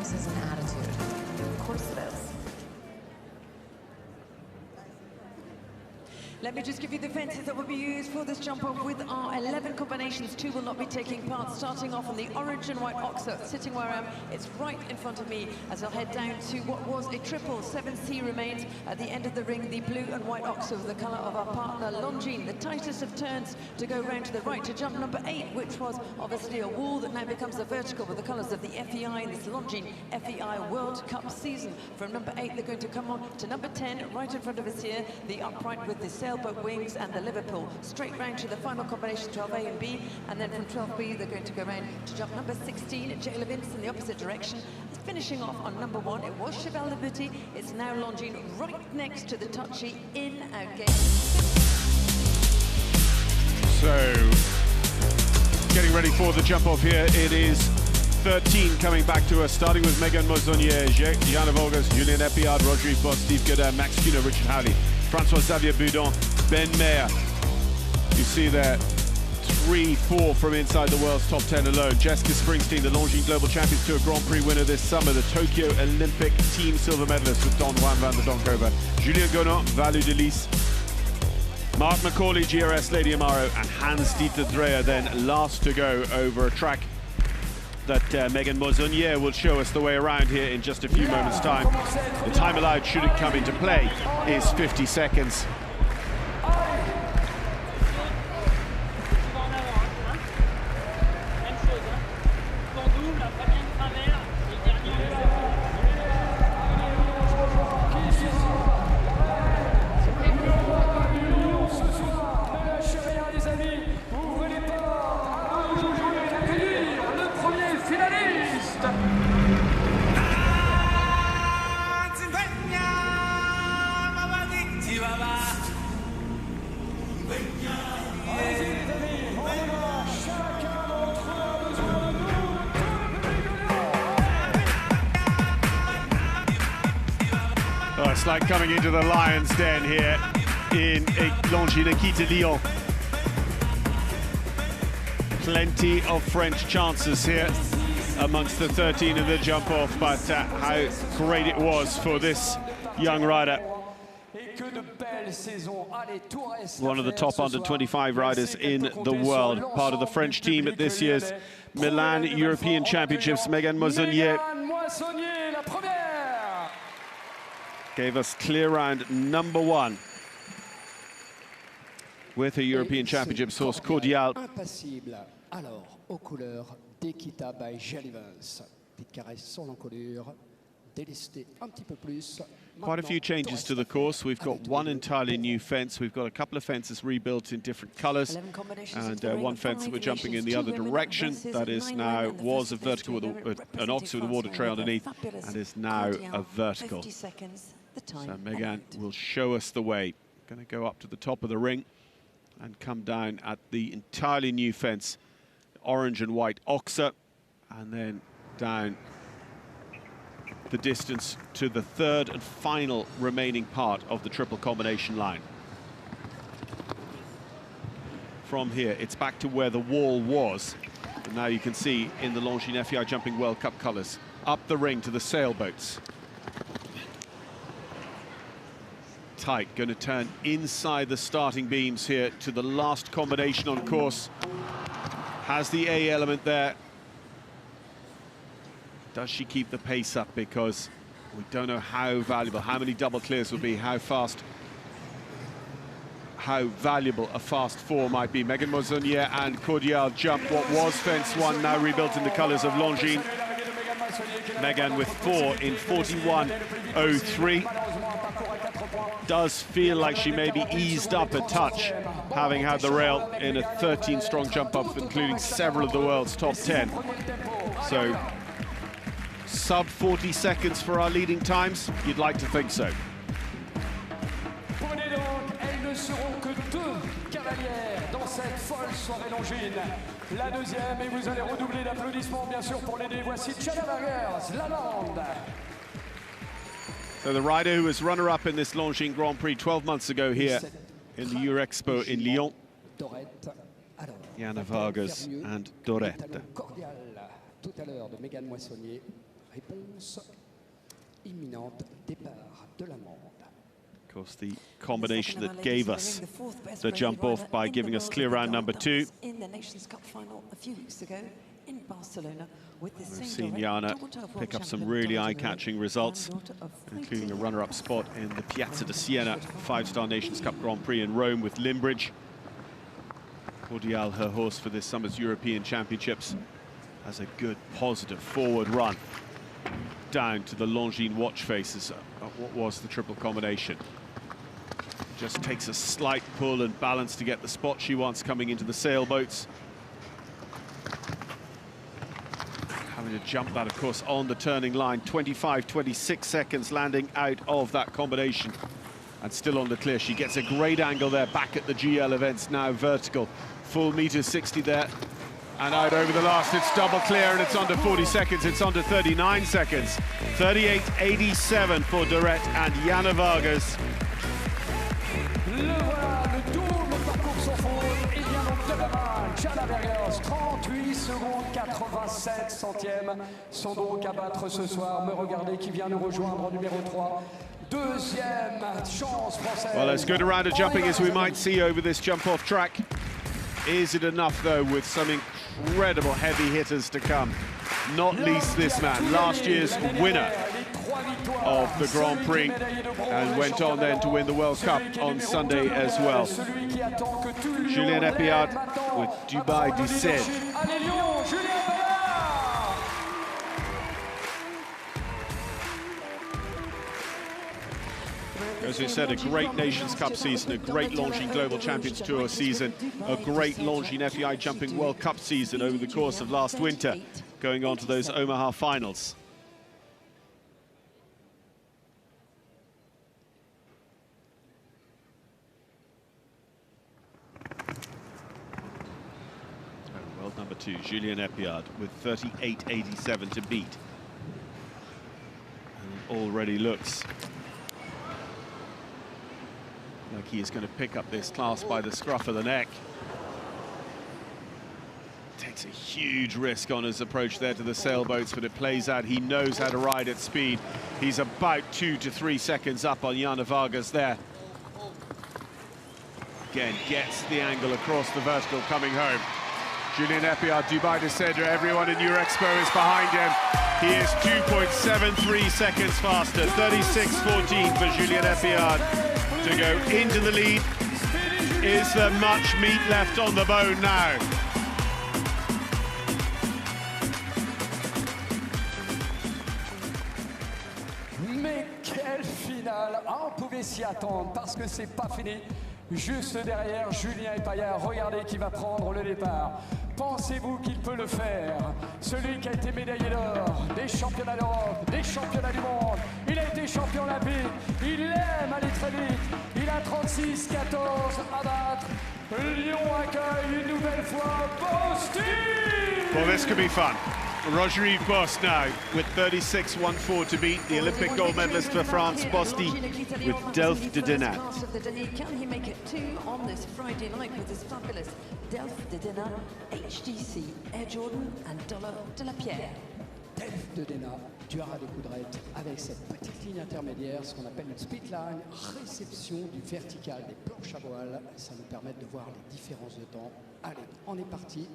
Is an attitude. Of course it is. Let me just give you the fences that will be used for this jump off with our 11 combinations. 2 will not be taking part. Starting off on the orange and white oxer, sitting where I am, it's right in front of me as I'll head down to what was a triple. 7C remains at the end of the ring, the blue and white oxer, the colour of our partner Longines. The tightest of turns to go round to the right to jump number 8, which was obviously a wall that now becomes a vertical with the colours of the FEI in this Longines FEI World Cup season. From number 8, they're going to come on to number 10, right in front of us here, the upright with the sailboat wings and the Liverpool. Straight round to the final combination, 12A and B, and then from 12B, they're going to go round to jump number 16, Jail of Vince in the opposite direction. Finishing off on number 1, it was Cheval Liberty, it's now Longines right next to the touchy in-out game. So, getting ready for the jump off here. It is 13 coming back to us, starting with Megan Mozonier, Jeanne Voges, Julien Epiard, Roger Boss, Steve Godin, Max Kuhner, Richard Halley, François-Xavier Boudon, Ben Mayer. You see there 3-4 from inside the world's top 10 alone. Jessica Springsteen, the Longines Global Champions Tour Grand Prix winner this summer, the Tokyo Olympic team silver medalist with Don Juan van der Donkover, Julien Gonon, Valu de Lys, Mark Macaulay, GRS Lady Amaro, and Hans-Dieter Dreyer then last to go over a track that Megan Mozonier will show us the way around here in just a few moments' time. The time allowed, should it come into play, is 50 seconds. Looks like coming into the Lion's Den here in Longines Equestrian Lyon. Plenty of French chances here amongst the 13 in the jump off, but how great it was for this young rider. One of the top under 25 riders in the world, part of the French team at this year's Milan European Championships. Megan Moissonnier gave us clear round number 1 with her European Championships horse Cordial. Alors, aux couleurs d'Equita by Jalivens. Petite caresse sur l'encolure, délester un petit peu plus. Quite a few changes to the course. We've got one entirely new fence. We've got a couple of fences rebuilt in different colours, and one fence that we're jumping in the other direction. That is now was a vertical with an ox with a water tray underneath, and is now a vertical. So Megan will show us the way. Going to go up to the top of the ring and come down at the entirely new fence, orange and white oxer, and then down the distance to the third and final remaining part of the triple combination line. From here, it's back to where the wall was, and now you can see in the Longines FEI Jumping World Cup colours, up the ring to the sailboats. Tight, going to turn inside the starting beams here to the last combination on course. Has the A element there. Does she keep the pace up? Because we don't know how valuable, how many double clears will be, how fast, how valuable a fast 4 might be. Megan Moissonnier and Cordial jump what was fence 1, now rebuilt in the colours of Longines. Megan with 4 in 41.03. Does feel like she may be eased up a touch, having had the rail in a 13-strong jump up, including several of the world's top 10. So, sub 40 seconds for our leading times? You'd like to think so. Prenez donc, elles ne seront que 2 cavalières dans cette folle soirée Longines. La deuxième, et vous allez redoubler d'applaudissements bien sûr pour l'aider. Voici Chalavergers, Lalande. So the rider who was runner-up in this Longines Grand Prix 12 months ago here in the Eurexpo in Lyon, Jana Vargas and Dorette. Cordial, tout à l'heure de Megan Moissonnier. Réponse imminente, départ de l'amende. Of course, the combination that gave us the jump off by giving us clear round number 2. In the Nations Cup final a few weeks ago in Barcelona. We've seen Jana pick up some really eye-catching results, including a runner-up spot in the Piazza di Siena 5-star Nations Cup Grand Prix in Rome with Limbridge. Cordial, her horse for this summer's European Championships, has a good, positive forward run down to the Longines watch faces of what was the triple combination. Just takes a slight pull and balance to get the spot she wants coming into the sailboats. Having to jump that, of course, on the turning line. 25-26 seconds landing out of that combination. And still on the clear. She gets a great angle there, back at the GL events, now vertical. Full meter 60 there. And out over the last, it's double clear, and it's under 40 seconds. It's under 39 seconds. 38.87 for Dorette and Jana Vargas. Le voilà, le double parcours sans faute, et bien donc de la main, Chalavergers, 38 secondes 87 centièmes, sont donc à battre ce soir. Me regardez qui vient nous rejoindre, numéro 3. Deuxième chance française. Well, as good a round of jumping as we might see over this jump-off track. Is it enough, though, with some incredible heavy hitters to come? Not least this man, last year's winner of the Grand Prix, and went on then to win the World Cup on Sunday as well. Julien Epiard with Dubai du Ced. As we said, a great Nations Cup season, a great Longines Global Champions Tour season, a great Longines FEI Jumping World Cup season over the course of last winter, going on to those Omaha finals. World number 2, Julien Epiard, with 38.87 to beat. And already looks think he is going to pick up this class by the scruff of the neck. Takes a huge risk on his approach there to the sailboats, but it plays out. He knows how to ride at speed. He's about 2 to 3 seconds up on Yana Vargas there. Again, gets the angle across the vertical coming home. Julien Epillard, Dubai Descender, everyone in Eurexpo is behind him. He is 2.73 seconds faster, 36.14 for Julien Epillard to go into the lead. Is there much meat left on the bone now? Mais quelle finale! On pouvait s'y attendre parce que c'est pas fini. Juste derrière, Julien Epillard, regardez qui va prendre le départ. Pensez-vous qu'il peut le faire? Celui qui a été médaillé d'or des championnats d'Europe, des championnats du monde. Il a été champion olympique, il aime aller très vite. Il a 36-14 à battre. Lyon accueille une nouvelle fois Bosti! Well, this could be fun. Roger-Yves Bost now with 36.14 to beat the Olympic gold medalist for France, Bosti, with Delphes de Dinant. Can he make it 2 on this Friday night with this fabulous Delphes de Dinant, HTC, Air Jordan and de la Pierre? Delphes de Dinant, tu auras des coups de raid avec cette petite ligne intermédiaire, ce qu'on appelle une split line, réception du vertical des planches à voile. Ça nous permet de voir les différences de temps. Allez, on est parti.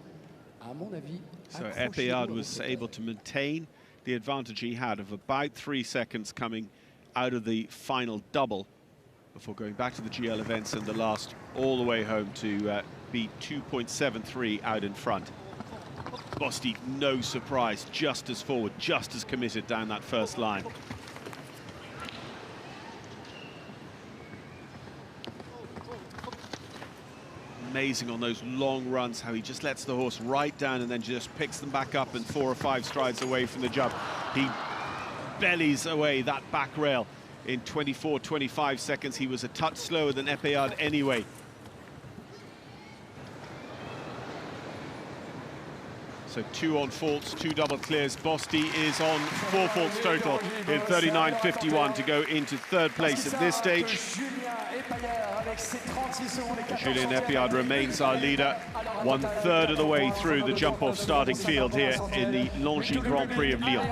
À mon avis, so Epillard was able to maintain the advantage he had of about 3 seconds coming out of the final double before going back to the GL events and the last all the way home to be 2.73 out in front. Bosti, no surprise, just as forward, just as committed down that first line. Amazing on those long runs, how he just lets the horse right down and then just picks them back up and 4 or 5 strides away from the jump. He bellies away that back rail in 24-25 seconds. He was a touch slower than Epillard anyway. So 2 on faults, 2 double clears. Bosti is on 4 faults total in 39.51 to go into 3rd place at this stage. Julien Epillard remains our leader, 1/3 of the way through the jump-off starting field here in the Longines Grand Prix of Lyon.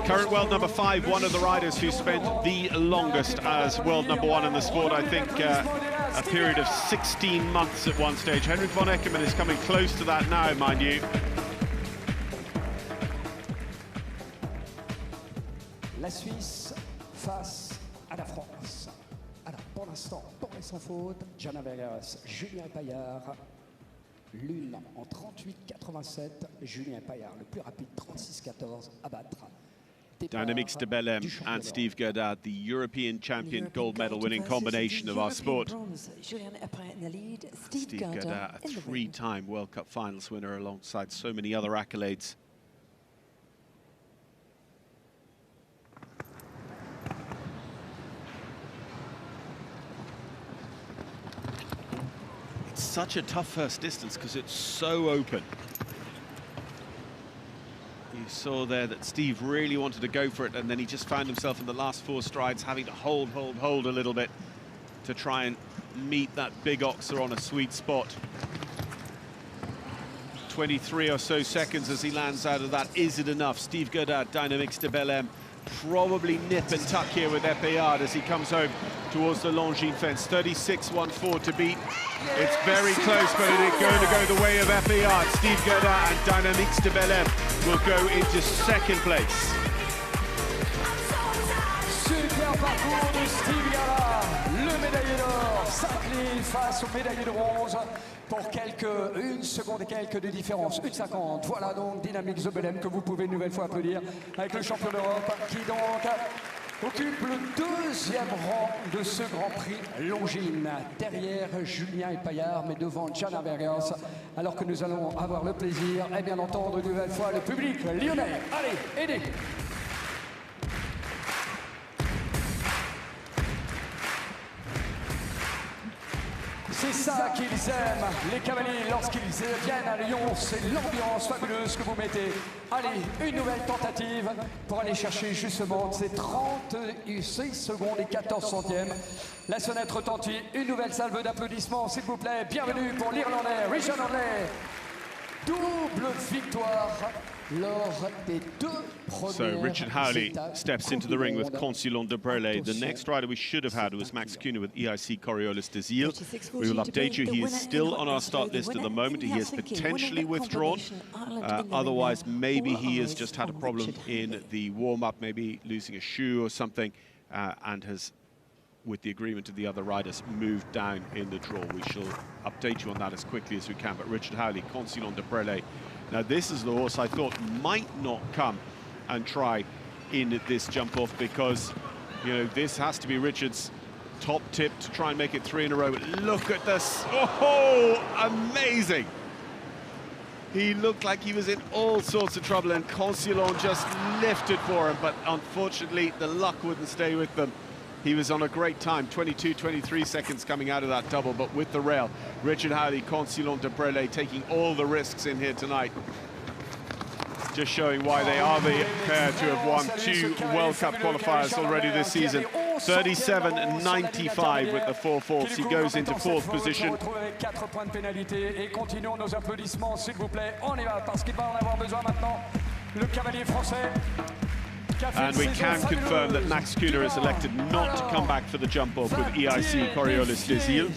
Current world number 5, one of the riders who spent the longest as world number 1 in the sport, I think a period of 16 months at one stage. Henrik von Eckermann is coming close to that now, mind you. La Suisse face à la France. Alors pour l'instant, pour les sans faute, Yana Vargas, Julien Epillard. L'une en 38.87, Julien Epillard, le plus rapide, 36.14 à battre. Dynamics de Bellem and Steve Gerdad, the European champion gold medal winning combination of our sport. Steve Gerdad, a 3-time World Cup finals winner alongside so many other accolades. It's such a tough first distance because it's so open. You saw there that Steve really wanted to go for it, and then he just found himself in the last 4 strides having to hold a little bit to try and meet that big oxer on a sweet spot. 23 or so seconds as he lands out of that. Is it enough? Steve Gerdad, Dynamics de Bellem, probably nip and tuck here with Epillard as he comes home towards the Longines fence. 36.14 to beat. It's very close, but it is going to go the way of Epillard. Steve Gerdad and Dynamics de Bellem will go into 2nd place. Super parcours de Steve Gerdad, le médaillé d'or, s'incline face au médaillé de bronze pour une seconde et quelques de différence, 1,50. Voilà donc Dynamics de Bellem que vous pouvez une nouvelle fois applaudir avec le champion d'Europe qui donc occupe le 2e rang de ce Grand Prix Longines, derrière Julien Epillard, mais devant Yana Vargas, alors que nous allons avoir le plaisir, et bien d'entendre une nouvelle fois le public lyonnais. Allez, aidez! C'est ça qu'ils aiment, les cavaliers, lorsqu'ils viennent à Lyon, c'est l'ambiance fabuleuse que vous mettez. Allez, une nouvelle tentative pour aller chercher justement ces 36 secondes et 14 centièmes. La sonnette retentit, une nouvelle salve d'applaudissements, s'il vous plaît. Bienvenue pour l'Irlandais, Richard Handley. Double victoire lors des deux premières So Richard Howley étapes steps into the ring with Consilon de Brele. The next rider we should have had was Max Kühne with EIC Coriolis Desile. We will update you. He is still on our start list at the moment. He has potentially withdrawn. Otherwise, maybe he has just had a problem in the warm-up, maybe losing a shoe or something, and has, with the agreement of the other riders, moved down in the draw. We shall update you on that as quickly as we can. But Richard Howley, Consilon de Brele. Now, this is the horse I thought might not come and try in this jump-off because, you know, this has to be Richard's top tip to try and make it 3 in a row. But look at this. Oh, amazing. He looked like he was in all sorts of trouble, and Consilon just lifted for him. But unfortunately, the luck wouldn't stay with them. He was on a great time, 22, 23 seconds coming out of that double, but with the rail. Richard Howley, Consilon de Brele taking all the risks in here tonight. Just showing why they are the pair to have won 2 World Cup qualifiers already this season. 37.95 with the 4 faults. He goes into 4th position. And we can confirm that Max Kühne has elected not to come back for the jump-off with EIC Coriolis Desile.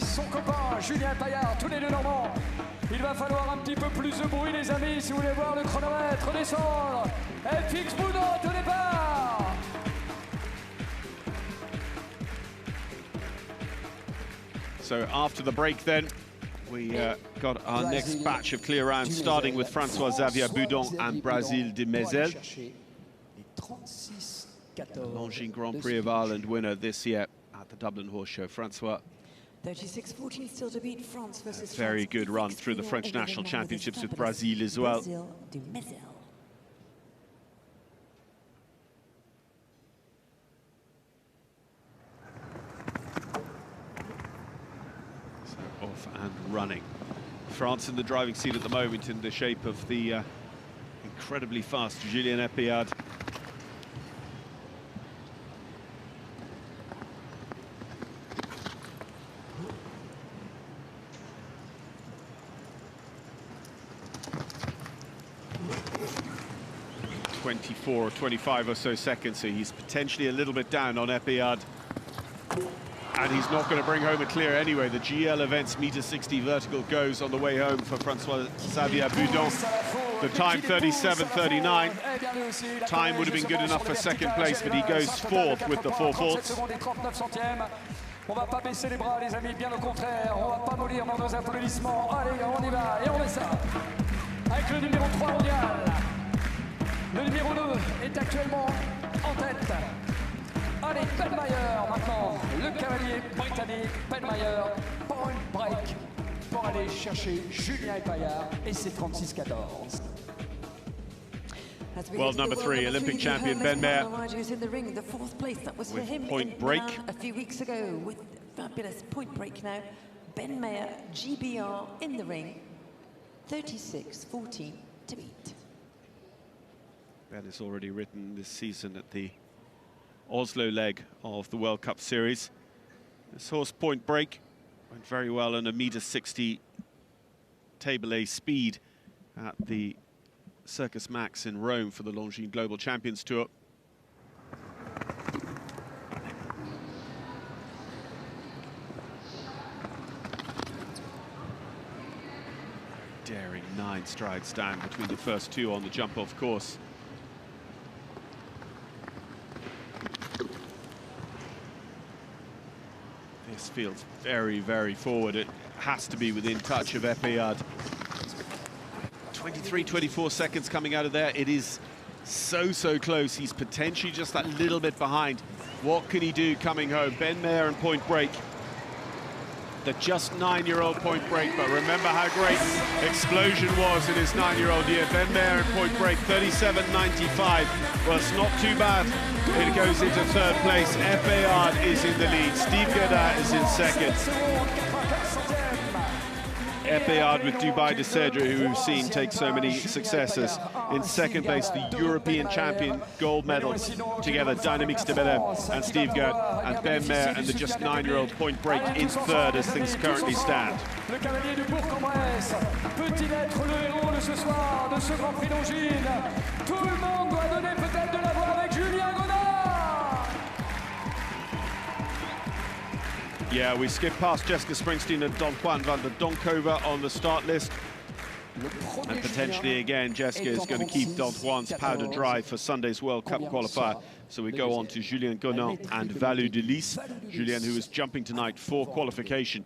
Il va falloir un petit peu plus de bruit, les amis, si vous voulez voir le chronomètre descendre. Elle fixe Boudon au départ. So after the break then, we got our next batch of clear rounds, starting with François-Xavier Boudon and Brazil de Mézel. Longines Grand Prix of Ireland winner this year at the Dublin Horse Show. François, 36-14 still to beat France versus very good run through the French National Championships with Brazil as well. So off and running. France in the driving seat at the moment in the shape of the incredibly fast Julien Epillard. Or 25 or so seconds, so he's potentially a little bit down on Epillard, and he's not going to bring home a clear anyway. The GL events meter 60 vertical goes on the way home for François-Xavier Boudon. The time 37.39. Time would have been good enough for second place, but he goes 4th with the 4 faults. On va pas baisser les bras, les amis, bien au contraire. On va pas mourir dans nos applaudissements. Allez, on y va, et on met ça. Avec le numéro 3 mondial. Le numéro 2 est actuellement en tête. Allez, Penmayer maintenant, le cavalier britannique Penmayer, point break pour aller chercher Julien Epillard et ses 36-14. World number 3, Olympic champion Ben Mayer with point break. A few weeks ago with fabulous point break now. Ben Mayer, GBR in the ring, 36-14 to beat. Ben has already ridden this season at the Oslo leg of the World Cup Series. This horse point break went very well on a meter 60 table A speed at the Circus Max in Rome for the Longines Global Champions Tour. Daring 9 strides down between the first 2 on the jump-off course. This feels very, very forward. It has to be within touch of Epillard. 23, 24 seconds coming out of there. It is so close. He's potentially just that little bit behind. What can he do coming home? Ben Mayer and point break. The just 9-year-old point break, but remember how great Explosion was in his 9-year-old year. Ben Mayer and point break, 37.95. Well, it's not too bad. It goes into 3rd place. Epillard is in the lead. Steve Godard is in 2nd. Epéard with Dubai de Cedre, who we've seen take so many successes. In second place, the European champion gold medal together, Dynamics de Bellem and Steve Gert, and Ben Mayer and the just 9-year-old Point Break in third as things currently stand. Le cavalier du Bourg-en-Bresse peut-il être le héros de ce soir, de ce Grand Prix Longines? Tout le monde doit donner peut-être de la voix avec Julien Godin. Yeah, we skip past Jessica Springsteen and Don Juan van der Donkover on the start list. And potentially again, Jessica is going to keep Don Juan's powder dry for Sunday's World Cup qualifier. So we go on to Julien Gonin and Valu de Lys. Julien, who is jumping tonight for qualification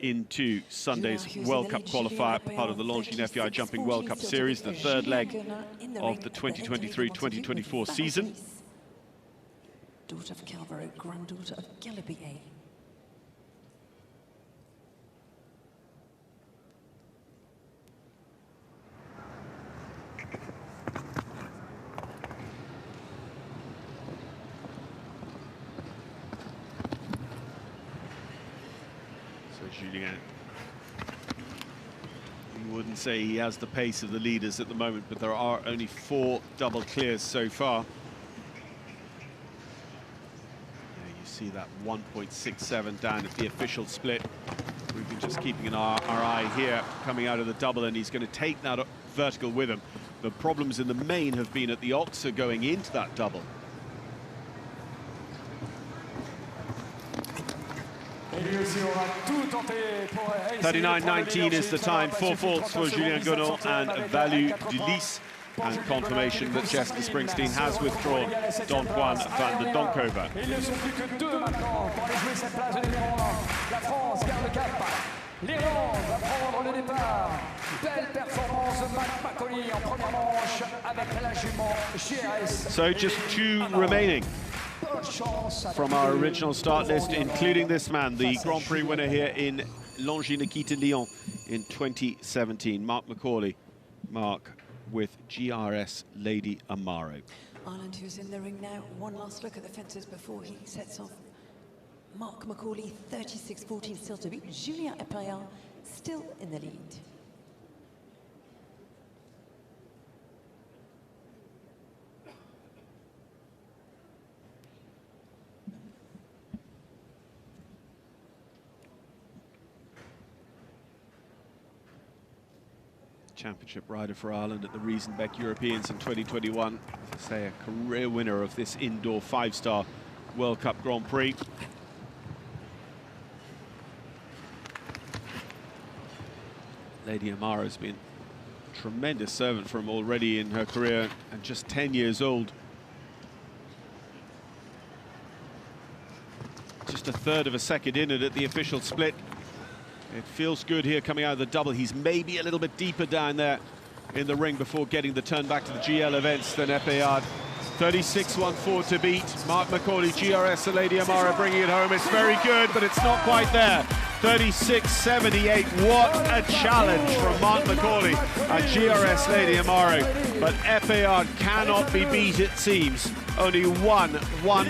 into Sunday's World Cup qualifier, part of the Longines FEI Jumping World Cup Series, the third leg of the 2023-2024 season. Daughter of Calvaro, granddaughter of Galibier. Julien, you wouldn't say he has the pace of the leaders at the moment, but there are only 4 double clears so far. There you see that 1.67 down at the official split. We've been just keeping our eye here coming out of the double, and he's going to take that vertical with him. The problems in the main have been at the oxa going into that double. 39.19 is the time, 4 faults for Julien Gonin and Valu de Lys, and confirmation that Jessica Springsteen has withdrawn Don Juan van der Donkover. L'Irlande va prendre le départ. Belle performance de Matt McCauley en première manche avec la jument GRS. So just 2 remaining from our original start list, including this man, the Grand Prix winner here in Longines Lyon in 2017, Mark McCauley. Mark with GRS Lady Amaro. Ireland, who's in the ring now. One last look at the fences before he sets off. Mark McCauley, 36-14 still to beat. Julien Epéard still in the lead. Championship rider for Ireland at the Riesenbeck Europeans in 2021. As I say, a career winner of this indoor 5-star World Cup Grand Prix. Lady Amaro has been a tremendous servant for him already in her career, and just 10 years old. Just a third of a second in it at the official split. It feels good here coming out of the double. He's maybe a little bit deeper down there in the ring before getting the turn back to the GL events than Epéard. 36.14 to beat. Mark McCauley, GRS and Lady Amaro bringing it home. It's very good, but it's not quite there. 36.78. What a challenge from Mark McCauley at GRS Lady Amaro. But Epéard cannot be beat, it seems. Only one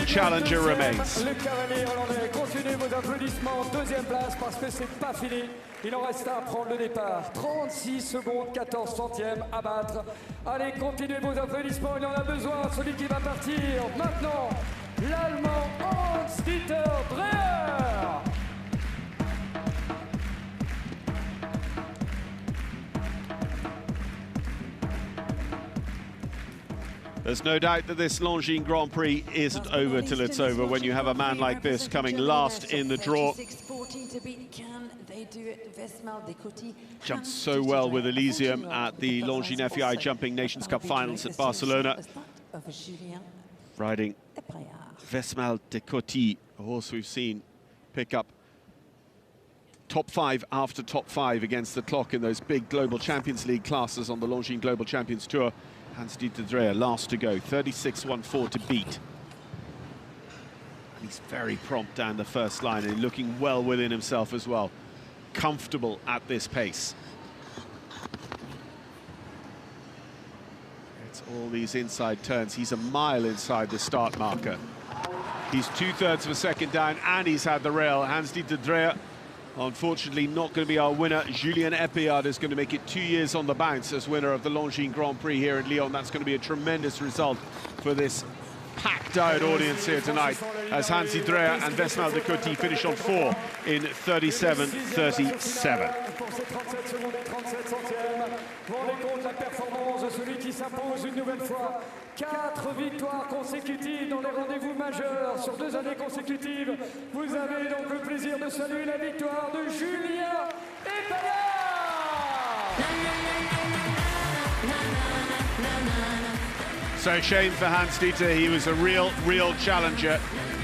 challenger remains. Le cavalier hollandais, continuez vos applaudissements. Deuxième place parce que c'est pas fini. Il en reste à prendre le départ. 36 secondes, 14 centièmes à battre. Allez, continuez vos applaudissements. Il en a besoin, celui qui va partir maintenant. L'Allemand Hans-Dieter Dreher. There's no doubt that this Longines Grand Prix isn't over till it's over when you have a man like this coming last in the draw. Jumped so well with Elysium at the Longines FEI Jumping Nations Cup Finals at Barcelona. Riding Vesmal de Coty, a horse we've seen pick up top 5 after top 5 against the clock in those big Global Champions League classes on the Longines Global Champions Tour. Hans-Dieter Dreher last to go, 36.14 to beat. And he's very prompt down the first line and looking well within himself as well. Comfortable at this pace. It's all these inside turns. He's a mile inside the start marker. He's 2/3 of a second down and he's had the rail. Hans-Dieter Dreher Unfortunately, not going to be our winner. Julien Epillard is going to make it 2 years on the bounce as winner of the Longines Grand Prix here in Lyon. That's going to be a tremendous result for this packed-out audience here tonight, as Hansi Dreyer and Vesmal de Coty finish on 4 in 37-37. La performance de celui qui s'impose une nouvelle fois. 4 victoires consécutives dans les rendez-vous majeurs sur 2 années consécutives. Vous avez donc le plaisir de saluer la victoire de Julien Epillard. So shame for Hans-Dieter, he was a real challenger,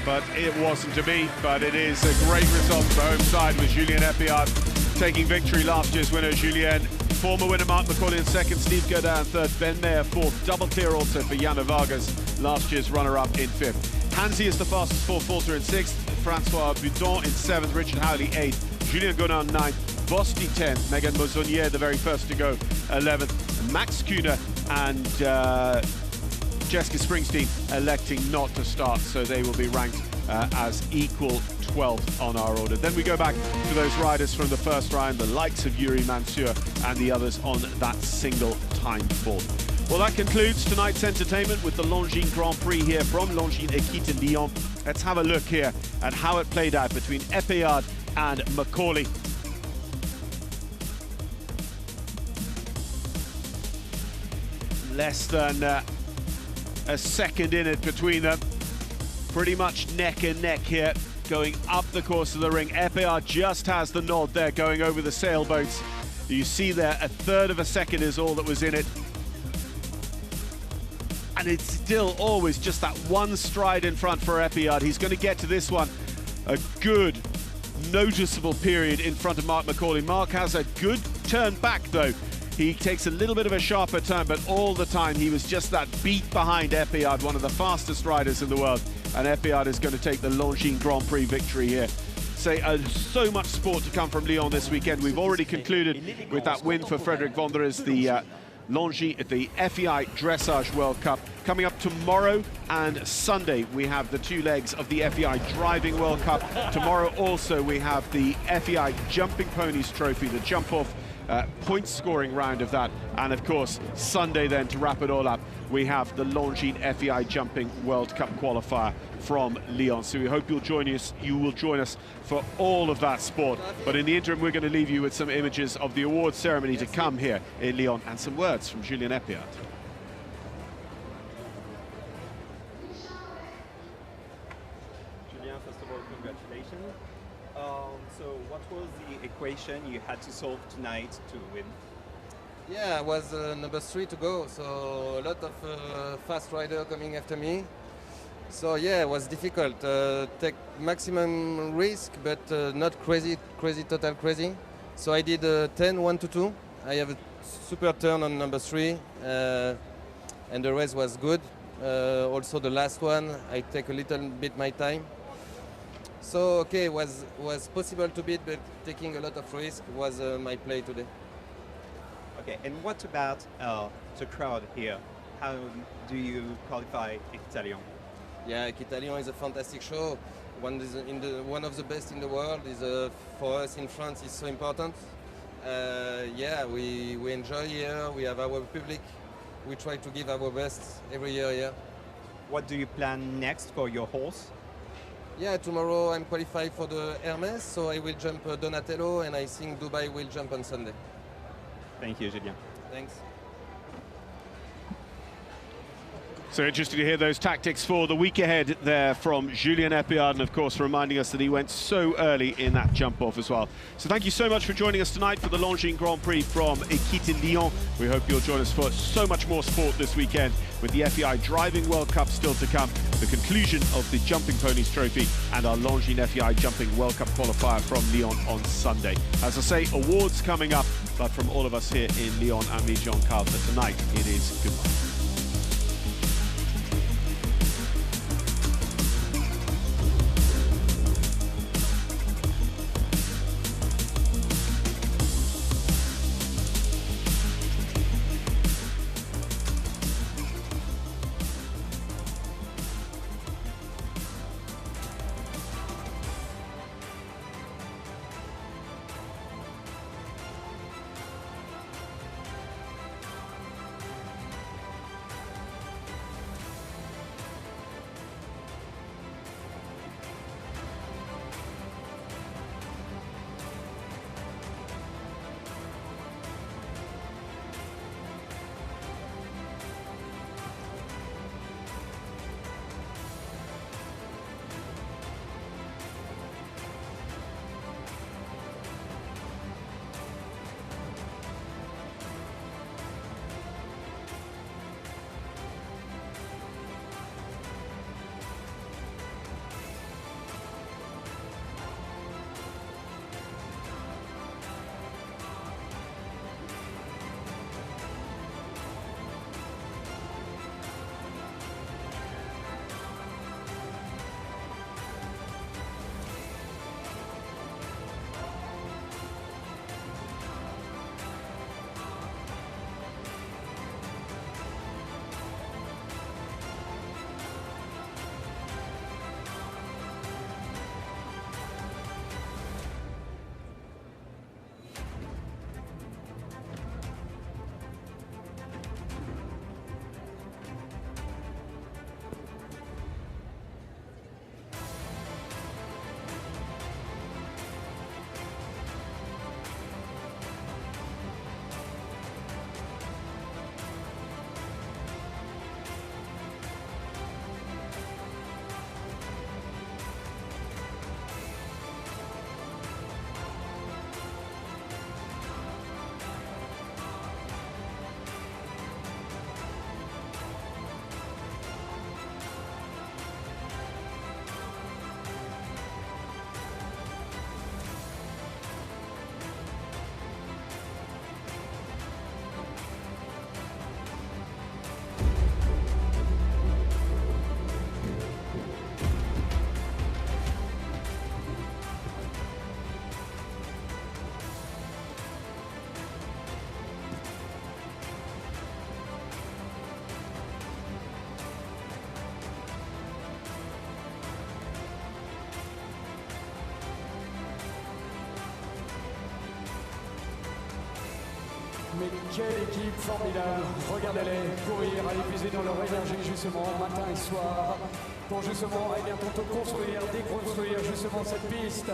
but it wasn't to be. But it is a great result for the home side with Julien Epillard taking victory. Last year's winner, Julien. Former winner Marc Macaulay in second, Steve Godin third, Ben Mayer fourth. Double clear also for Jana Vargas, last year's runner-up in fifth. Hansi is the fastest 4-faulter in sixth, Francois Budon in seventh, Richard Howley eighth, Julien Gonin ninth, Bosti 10th, Megan Mozonier the very first to go 11th, Max Kühner and Jessica Springsteen electing not to start, so they will be ranked as equal 12th on our order. Then we go back to those riders from the first round, the likes of Yuri Mansur and the others on that single time fourth. Well, that concludes tonight's entertainment with the Longines Grand Prix here from Longines Equite Lyon. Let's have a look here at how it played out between Epillard and Macaulay. Less than a second in it between them. Pretty much neck and neck here, going up the course of the ring. Epillard just has the nod there, going over the sailboats. You see there, a third of a second is all that was in it. And it's still always just that one stride in front for Epillard. He's going to get to this one a good, noticeable period in front of Marc Macaulay. Marc has a good turn back, though. He takes a little bit of a sharper turn, but all the time he was just that beat behind Epillard, one of the fastest riders in the world. And Epillard is going to take the Longines Grand Prix victory here. So much sport to come from Lyon this weekend. We've already concluded with that win for Frédéric Vonderes, the the FEI Dressage World Cup. Coming up tomorrow and Sunday, we have the 2 legs of the FEI Driving World Cup. Tomorrow also we have the FEI Jumping Ponies Trophy, the jump-off point scoring round of that. And of course, Sunday then, to wrap it all up, we have the Longines FEI Jumping World Cup qualifier from Lyon. So we hope you will join us for all of that sport. But in the interim, we're going to leave you with some images of the award ceremony to come here in Lyon and some words from Julien Epillard. Julien, first of all, congratulations. So what was the equation you had to solve tonight to win? Yeah, I was number 3 to go, so a lot of fast riders coming after me. So yeah, it was difficult. Take maximum risk, but not crazy, total crazy. So I did 10, 1 to 2. I have a super turn on number 3, and the race was good. Also the last one, I take a little bit my time. So okay, was possible to beat, but taking a lot of risk was my play today. Okay, and what about the crowd here? How do you qualify Equestrian? Yeah, Equestrian is a fantastic show. One of the best in the world. Is for us in France, is so important. Yeah, we enjoy here. We have our public. We try to give our best every year here. What do you plan next for your horse? Yeah, tomorrow I'm qualified for the Hermes, so I will jump Donatello, and I think Dubai will jump on Sunday. Thank you, Julien. Thanks. So interesting to hear those tactics for the week ahead there from Julien Epillard, and of course reminding us that he went so early in that jump off as well. So thank you so much for joining us tonight for the Longines Grand Prix from Equite Lyon. We hope you'll join us for so much more sport this weekend, with the FEI Driving World Cup still to come, the conclusion of the Jumping Ponies Trophy, and our Longines FEI Jumping World Cup qualifier from Lyon on Sunday. As I say, awards coming up, but from all of us here in Lyon and me, Jean-Carl, for tonight, it is goodbye. Mais quelle équipe formidable. Regardez-les courir, aller puiser dans leur énergie justement matin et soir pour justement tantôt construire, déconstruire justement cette piste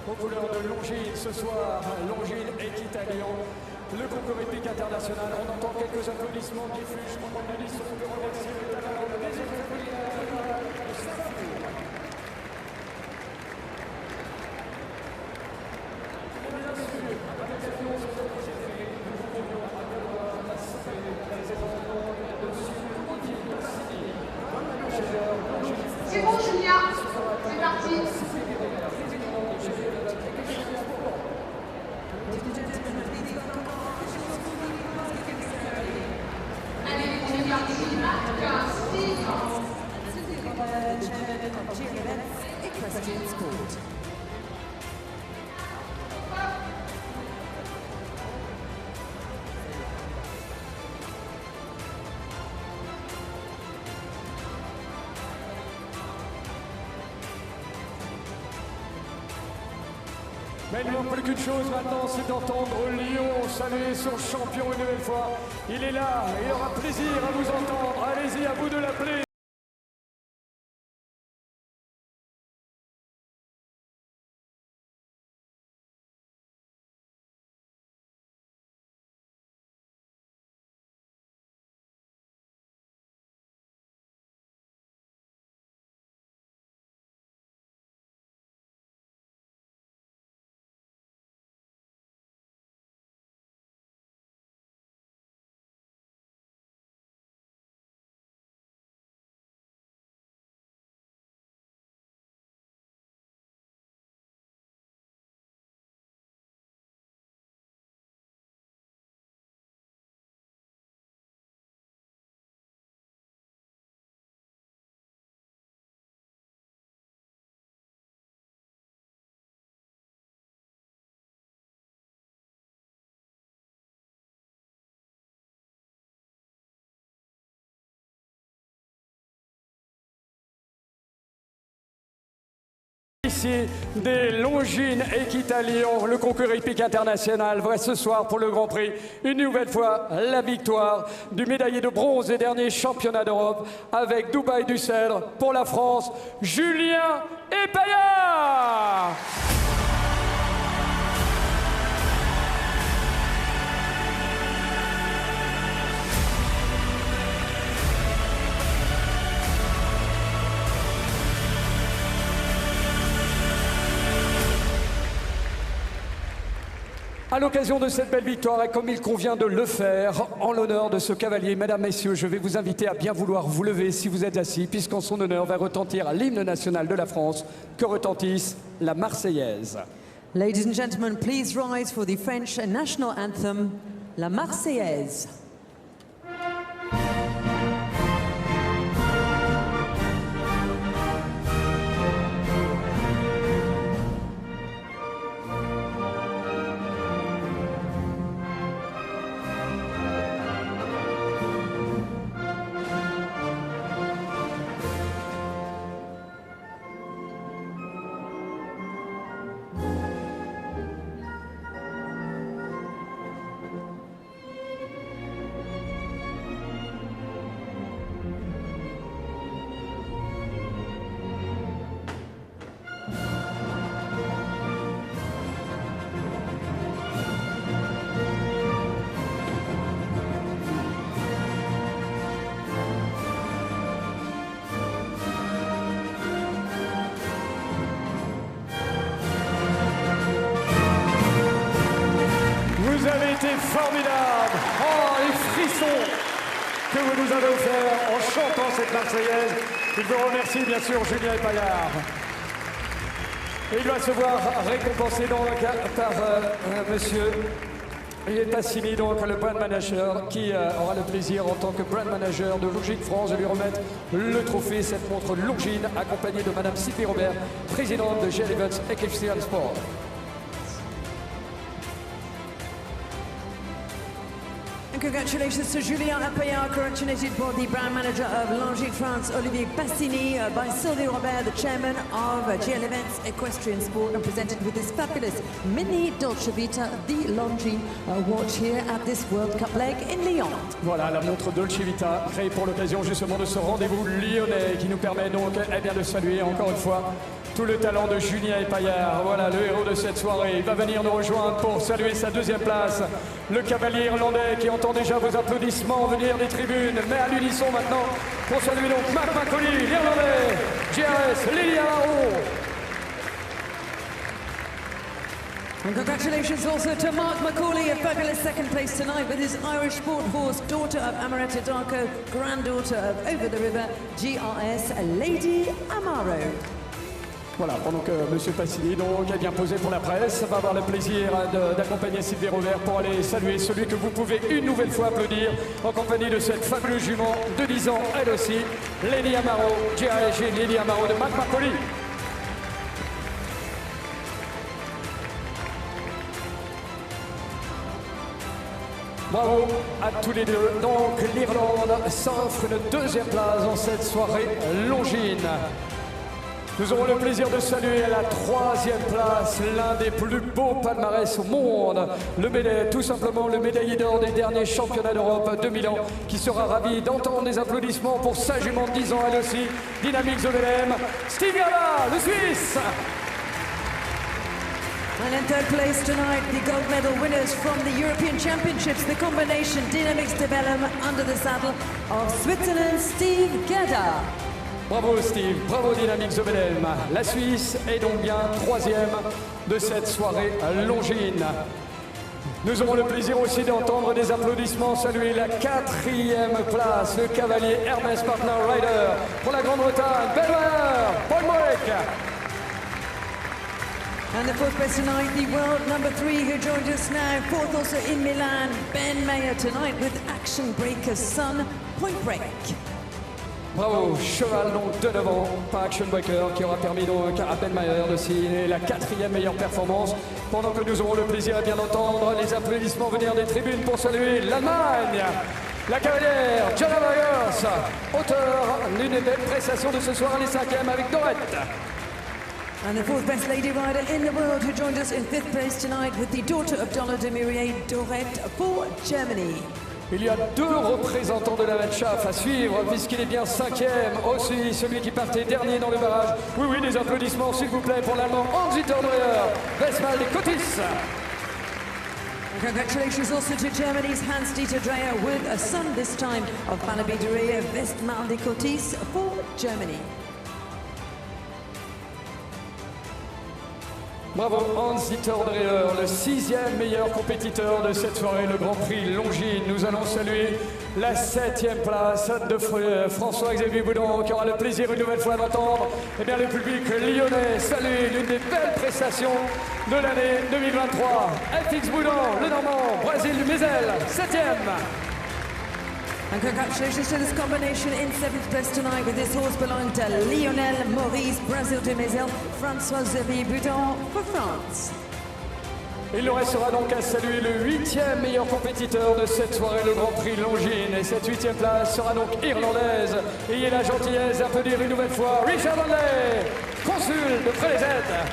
aux couleurs de Longines ce soir. Longines Equestrian, le concours épique international. On entend quelques applaudissements qui fusent. On peut remercier le talent des Equestrians. C'est bon, Julien, c'est parti. Allez, on est parti. Equestrian Sport. Mais il ne manque plus qu'une chose maintenant, c'est d'entendre Lyon saluer son champion une nouvelle fois. Il est là, il aura plaisir à vous entendre. Allez-y, à vous de l'appeler. Ici, des Longines Equestrian, le concours épique international, voit ce soir pour le Grand Prix, une nouvelle fois, la victoire du médaillé de bronze des derniers championnats d'Europe avec Dubaï du Cèdre pour la France, Julien Epaillard. À l'occasion de cette belle victoire, et comme il convient de le faire, en l'honneur de ce cavalier, mesdames, messieurs, je vais vous inviter à bien vouloir vous lever si vous êtes assis, puisqu'en son honneur va retentir l'hymne national de la France, que retentisse la Marseillaise. Ladies and gentlemen, please rise for the French national anthem, La Marseillaise. Vous avez été formidable. Oh, les frissons que vous nous avez offerts en chantant cette Marseillaise. Il vous remercie bien sûr Julien Epaillard. Et il va se voir récompensé donc par monsieur Tassini, donc le brand manager, qui aura le plaisir en tant que brand manager de Longines France de lui remettre le trophée, cette montre Longines, accompagnée de madame Sylvie Robert, présidente de GL Events Equestrian Sport. And congratulations to Julien Appayard, congratulated for the brand manager of Longines France, Olivier Passini, by Sylvie Robert, the chairman of GL Events Equestrian Sport, and presented with this fabulous mini Dolce Vita, the Longines watch here at this World Cup leg in Lyon. Voilà, la montre Dolce Vita, créée pour l'occasion justement de ce rendez-vous lyonnais qui nous permet donc bien de saluer encore une fois tout le talent de Julien Appayard. Voilà, le héros de cette soirée. Il va venir nous rejoindre pour saluer sa deuxième place. Le cavalier irlandais qui entend déjà vos applaudissements venir des tribunes, mais à l'unisson maintenant pour saluer donc Marc Macaulay, l'Irlandais, GRS, Lilian Arrow. And congratulations also to Mark Macaulay, a fabulous second place tonight with his Irish sport horse, daughter of Amaretta Darko, granddaughter of Over the River, GRS, Lady Amaro. Voilà, pendant que M. Passini donc est bien posé pour la presse, va avoir le plaisir d'accompagner Sylvie Robert pour aller saluer celui que vous pouvez une nouvelle fois applaudir en compagnie de cette fabuleuse jument de 10 ans, elle aussi, Lady Amaro, GRG Lady Amaro de Marc Macaulay. Bravo à tous les deux. Donc l'Irlande s'offre une deuxième place dans cette soirée longine. Nous aurons le plaisir de saluer à la troisième place l'un des plus beaux palmarès au monde, tout simplement le médaillé d'or des derniers championnats d'Europe de Milan, qui sera ravi d'entendre des applaudissements pour sa jument de 10 ans, elle aussi, Dynamique Zovelem, Steve Gala, le Suisse. And in third place tonight, the gold medal winners from the European Championships, the combination Dynamics Development under the saddle of Switzerland, Steve Gedda. Bravo Steve, bravo Dynamique Zovelem. La Suisse est donc bien troisième de cette soirée longine. Nous aurons le plaisir aussi d'entendre des applaudissements saluer la quatrième place, le cavalier Hermès Partner Rider pour la Grande-Bretagne, Belvoir, Paul Morek. And the fourth place tonight, the world number 3 who joined us now, fourth also in Milan, Ben Mayer tonight with Action Breaker's son, Point Break. Bravo, cheval donc de devant, pas Action Breaker, qui aura permis donc à Ben Mayer de signer la quatrième meilleure performance. Pendant que nous aurons le plaisir à bien entendre les applaudissements venir des tribunes pour saluer l'Allemagne. La cavalière Jana Vargas, auteur d'une des belles prestations de ce soir, les 5e avec Dorette. And the fourth best lady rider in the world who joined us in fifth place tonight with the daughter of Donald de Murier, Dorette, for Germany. Il y a deux représentants de la Weltschaf à suivre puisqu'il est bien 5e aussi, celui qui partait dernier dans le barrage. Oui, oui, des applaudissements s'il vous plaît pour l'Allemand Hans-Dieter Dreyer, Westphal des Cotis. And congratulations also to Germany's Hans-Dieter Dreyer with a son this time of Falabi Dreyer, Westphal des Cotis for Germany. Bravo Hans-Dieter Dreyer, le 6e meilleur compétiteur de cette soirée, le Grand Prix Longines. Nous allons saluer la 7e place de François-Xavier Boudon, qui aura le plaisir une nouvelle fois d'entendre le public lyonnais saluer l'une des belles prestations de l'année 2023. FX Boudon, le Normand, Brésil du Mézel, 7e. And congratulations to this combination in 7th place tonight with this horse belonging to Lionel Maurice, Brazil de Mézel, François-Xavier Boudon for France. Il nous restera donc à saluer le 8e meilleur compétiteur de cette soirée, le Grand Prix Longines. Et cette 8e place sera donc irlandaise. Ayez la gentillesse d'applaudir une nouvelle fois Richard Donnelly, consul de Près-les-Aides.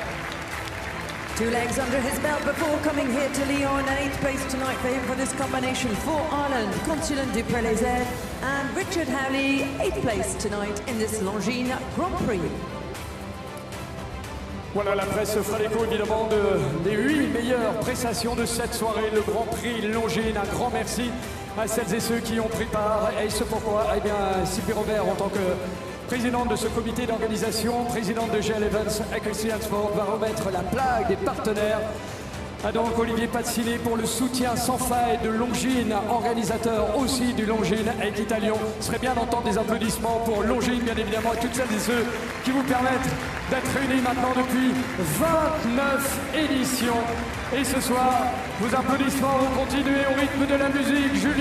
2 legs under his belt before coming here to Lyon, and 8th place tonight for him for this combination for Ireland, Consulant du Près-les-Aides, and Richard Howley, 8th place tonight in this Longines Grand Prix. Voilà, la presse fera l'écho évidemment des 8 meilleures prestations de cette soirée, le Grand Prix Longines. Un grand merci à celles et ceux qui ont pris part. Et ce pourquoi, Sylvie Robert, en tant que présidente de ce comité d'organisation, présidente de GL Events Equestrian Sport, va remettre la plaque des partenaires à donc Olivier Passini pour le soutien sans faille de Longines, organisateur aussi du Longines Equitalion. Ce serait bien d'entendre des applaudissements pour Longines, bien évidemment, et toutes celles et ceux qui vous permettent d'être réunis maintenant depuis 29 éditions. Et ce soir, vos applaudissements vont continuer au rythme de la musique. Julien